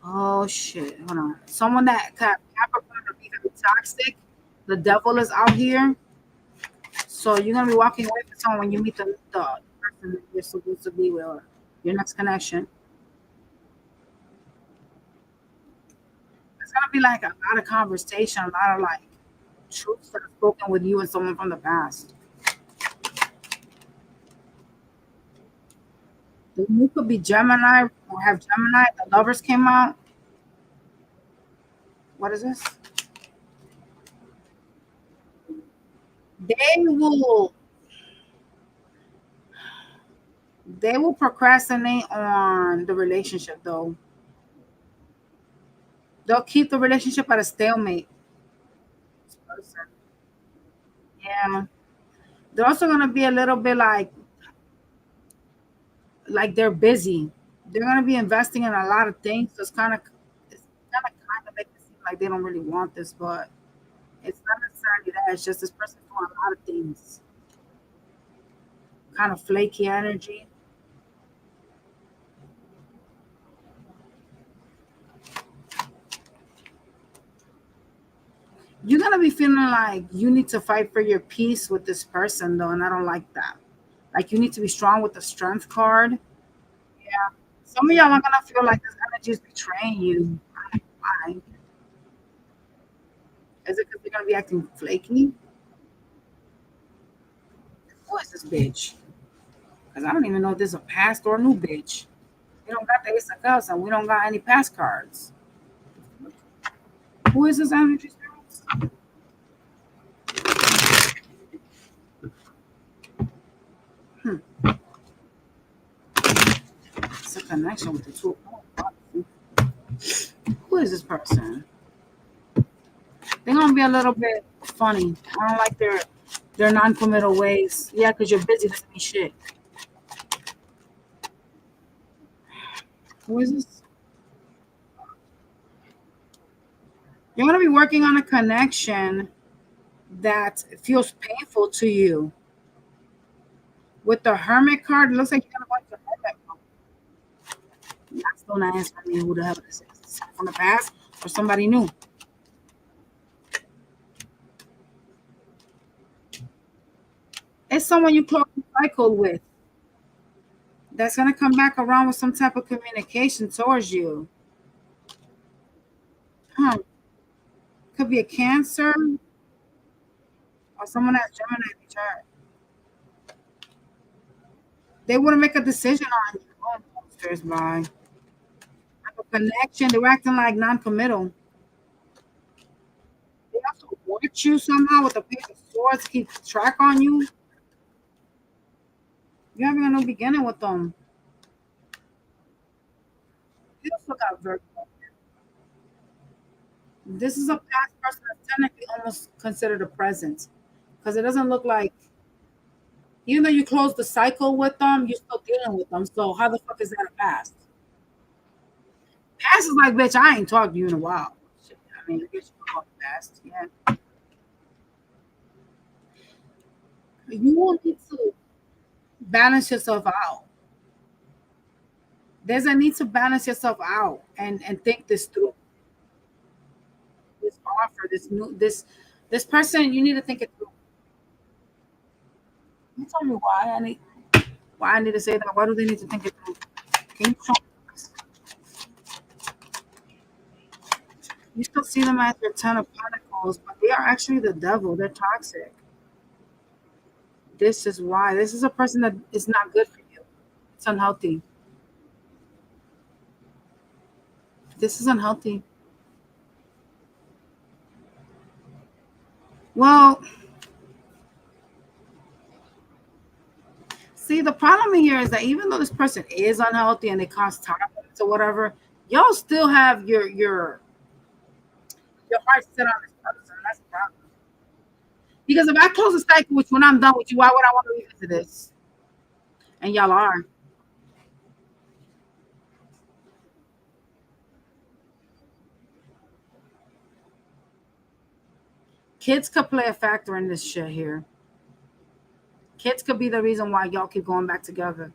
Oh shit! Hold on. Someone that Capricorn or be very toxic. The devil is out here. So you're gonna be walking away from someone when you meet the person person that you're supposed to be with, or your next connection. It's gonna be like a lot of conversation, a lot of like truths that are spoken with you and someone from the past. The moon could be Gemini or have Gemini. The lovers came out. What is this? They will they will procrastinate on the relationship though. They'll keep the relationship at a stalemate. Yeah. They're also gonna be a little bit like they're busy. They're gonna be investing in a lot of things. So it's kind of make it seem like they don't really want this, but it's not necessarily that. It's just this person doing a lot of things. Kind of flaky energy. You're gonna be feeling like you need to fight for your peace with this person though, and I don't like that. Like you need to be strong with the strength card. Yeah. Some of y'all are gonna feel like this energy is betraying you. Why? Is it because they're gonna be acting flaky? Who is this bitch? Because I don't even know if this is a past or a new bitch. We don't got the Ace of Cups and we don't got any past cards. Who is this energy spirit? It's a connection with the two. Who is this person? They're gonna be a little bit funny. I don't like their non-committal ways. Yeah, because you're busy doesn't mean shit. Who is this? You're gonna be working on a connection that feels painful to you. With the Hermit card, it looks like you're gonna go into Hermit mode. That's still not answering me who the hell this is. From the past or somebody new. It's someone you close the cycle with. That's gonna come back around with some type of communication towards you. Huh. Could be a Cancer or someone that's Gemini return. They wouldn't make a decision on you. Oh, monsters, by like a connection. They were acting like non-committal. They also watch you somehow with a page of swords, keep track on you. You're having a new beginning with them. You also got Virgo. This is a past person that's technically almost considered a present because it doesn't look like, even though you closed the cycle with them, you're still dealing with them. So how the fuck is that a past? Past is like, bitch, I ain't talked to you in a while. Shit, I mean, I guess you call it past. Yeah. You will need to balance yourself out. There's a need to balance yourself out and think this through. This offer, this person, you need to think it through. You tell me why I need to say that. Why do they need to think it through? Can you show me this? You still see them as their 10 of Pentacles, but they are actually the devil. They're toxic. This is why. This is a person that is not good for you. It's unhealthy. This is unhealthy. Well, see, the problem here is that even though this person is unhealthy and they cause tolerance or whatever, y'all still have your heart set on this person. That's the problem. Because if I close the cycle with you when I'm done with you, why would I want to revisit this? And y'all are. Kids could play a factor in this shit here. Kids could be the reason why y'all keep going back together.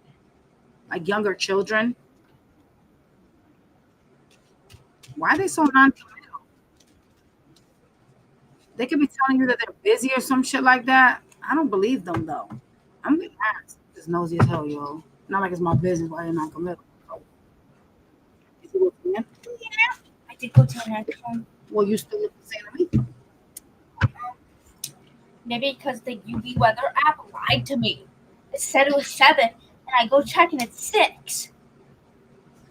Like younger children. Why are they so non-committal? They could be telling you that they're busy or some shit like that. I don't believe them though. I'm gonna ask. It's nosy as hell, yo. Not like it's my business why you're not committed. Is it with me? Yeah. I did go to the next one. Well, you still look the same to me. Maybe because the UV weather app lied to me. It said it was 7, and I go check and it's 6.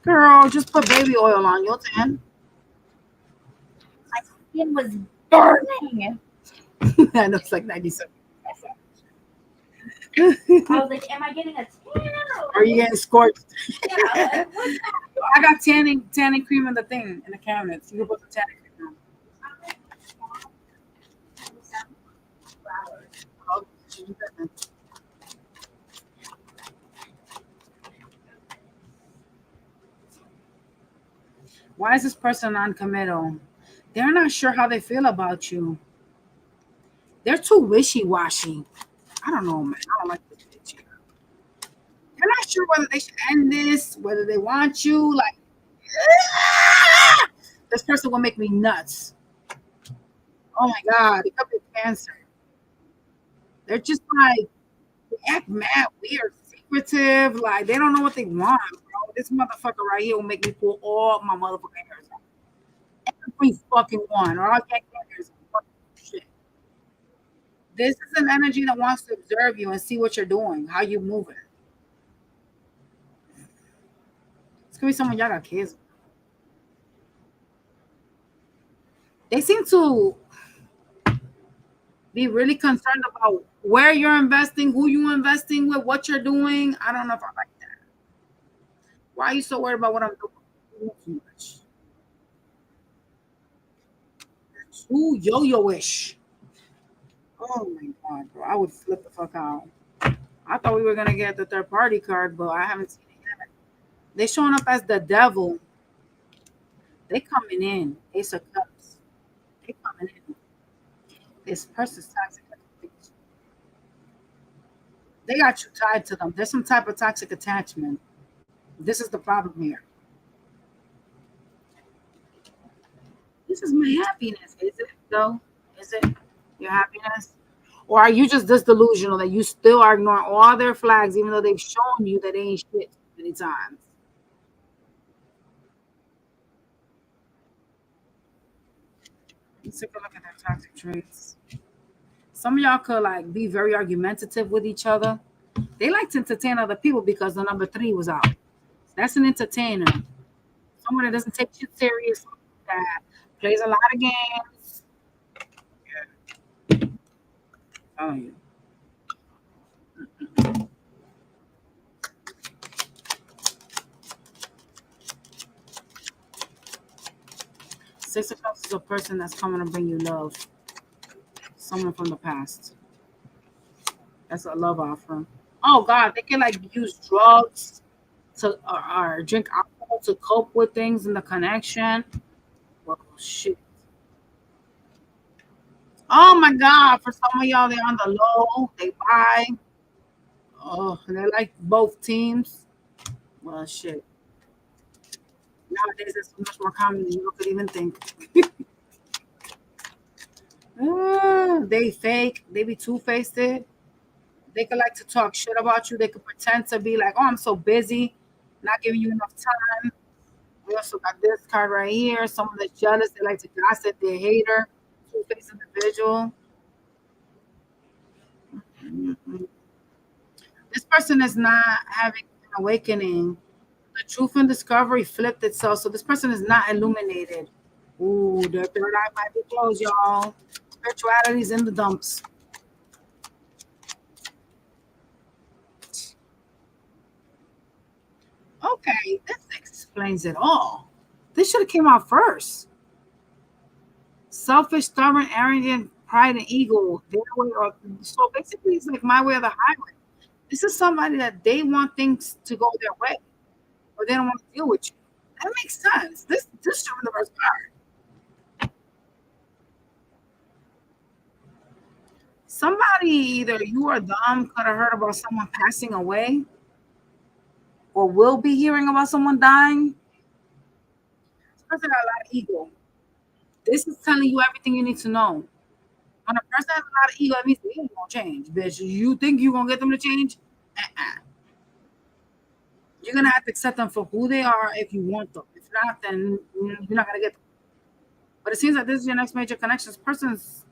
Girl, just put baby oil on. You'll tan. My skin was burning. I know it's like 97. I was like, am I getting a tan? Or you getting scorched? Yeah, like, what's that? I got tanning cream in the thing in the cabinets. You can put the tanning cream on. Oh, you do that then. Why is this person non-committal? They're not sure how they feel about you. They're too wishy-washy. I don't know, man. I don't like this bitch here. They're not sure whether they should end this, whether they want you. Like, this person will make me nuts. Oh my God, it could be cancer. They're just like, they act mad, weird, secretive. Like, they don't know what they want, bro. This motherfucker right here will make me pull all my motherfucking hairs out. Every fucking one, or I'll get hairs. Shit. This is an energy that wants to observe you and see what you're doing, how you moving. It's gonna be someone y'all got kids. They seem to be really concerned about where you're investing, who you're investing with, what you're doing. I don't know if I like that. Why are you so worried about what I'm doing? Too much. Too yo-yo-ish. Oh my God, bro. I would flip the fuck out. I thought we were gonna get the third party card, but I haven't seen it yet. They showing up as the devil. They coming in. Ace of Cups. They coming in. This person's toxic. They got you tied to them. There's some type of toxic attachment. This is the problem here. This is my happiness. Is it though? Is it your happiness? Or are you just this delusional that you still are ignoring all their flags, even though they've shown you that they ain't shit many times? Let's take a look at their toxic traits. Some of y'all could like be very argumentative with each other. They like to entertain other people because the number 3 was out. That's an entertainer. Someone that doesn't take shit serious, that plays a lot of games. Yeah. I'm telling you. Six of Cups is a person that's coming to bring you love. Someone from the past. That's a love offer. Oh God, they can like use drugs to or drink alcohol to cope with things in the connection. Well, shit. Oh my God, for some of y'all, they're on the low. They buy. Oh, they like both teams. Well, shit. Nowadays, it's so much more common than you could even think. They fake. They be two-faced. They could like to talk shit about you. They could pretend to be like, oh, I'm so busy, not giving you enough time. We also got this card right here. Someone that's jealous. They like to gossip. They're a hater. Two-faced individual. Mhm. This person is not having an awakening. The truth and discovery flipped itself. So this person is not illuminated. Ooh, their third eye might be closed, y'all. Spirituality's in the dumps. Okay, this explains it all. This should have came out first. Selfish, stubborn, arrogant, pride, and ego. So basically, it's like my way or the highway. This is somebody that they want things to go their way, or they don't want to deal with you. That makes sense. This should be the first part. Somebody, either you or them, could have heard about someone passing away, or will be hearing about someone dying. This person got a lot of ego. This is telling you everything you need to know. When a person has a lot of ego, it means they ain't gonna change, bitch. You think you're gonna get them to change? You're gonna have to accept them for who they are if you want them. If not, then you're not gonna get them. But it seems like this is your next major connection. This person's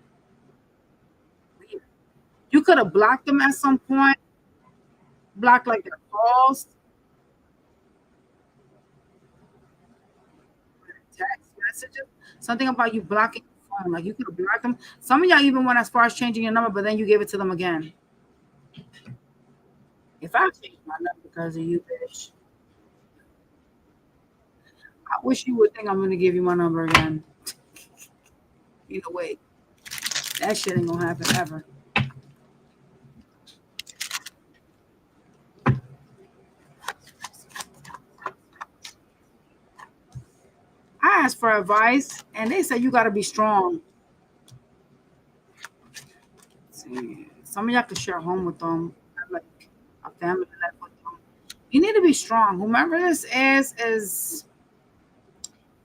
weird. You could have blocked them at some point, blocked like their calls, text messages, something about you blocking your phone. Like you could have blocked them. Some of y'all even went as far as changing your number, but then you gave it to them again. If I changed my number because of you, bitch, I wish you would think I'm gonna give you my number again. Either way, that shit ain't gonna happen ever. I asked for advice, and they said you got to be strong. See, some of y'all could share a home with them, have like a family life with them. You need to be strong. Whomever this is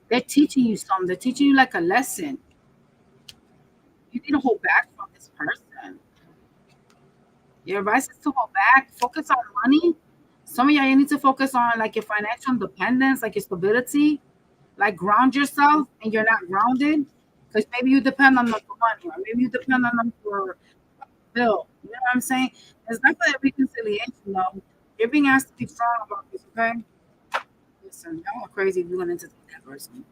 they're teaching you something. They're teaching you like a lesson. You need to hold back from this person. Your advice is to hold back, focus on money. Some of y'all you need to focus on like your financial independence, like your stability. Like ground yourself and you're not grounded because maybe you depend on them for money or maybe you depend on them for bill. You know what I'm saying? It's definitely a reconciliation though. You're being asked to be strong about this, okay? Listen, y'all are crazy if you're going to take that person.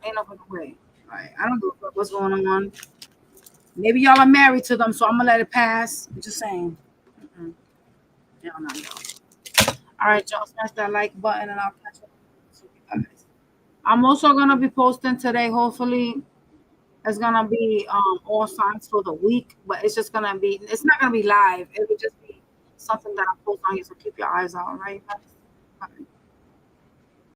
Ain't no fucking way. All right, I don't know what's going on. Maybe y'all are married to them, so I'm gonna let it pass. I'm just saying. Y'all not y'all. All right, y'all smash that like button and I'll catch up with you guys. I'm also gonna be posting today. Hopefully, it's gonna be all signs for the week, but it's just gonna be. It's not gonna be live. It will just be something that I post on here. So keep your eyes out. All right.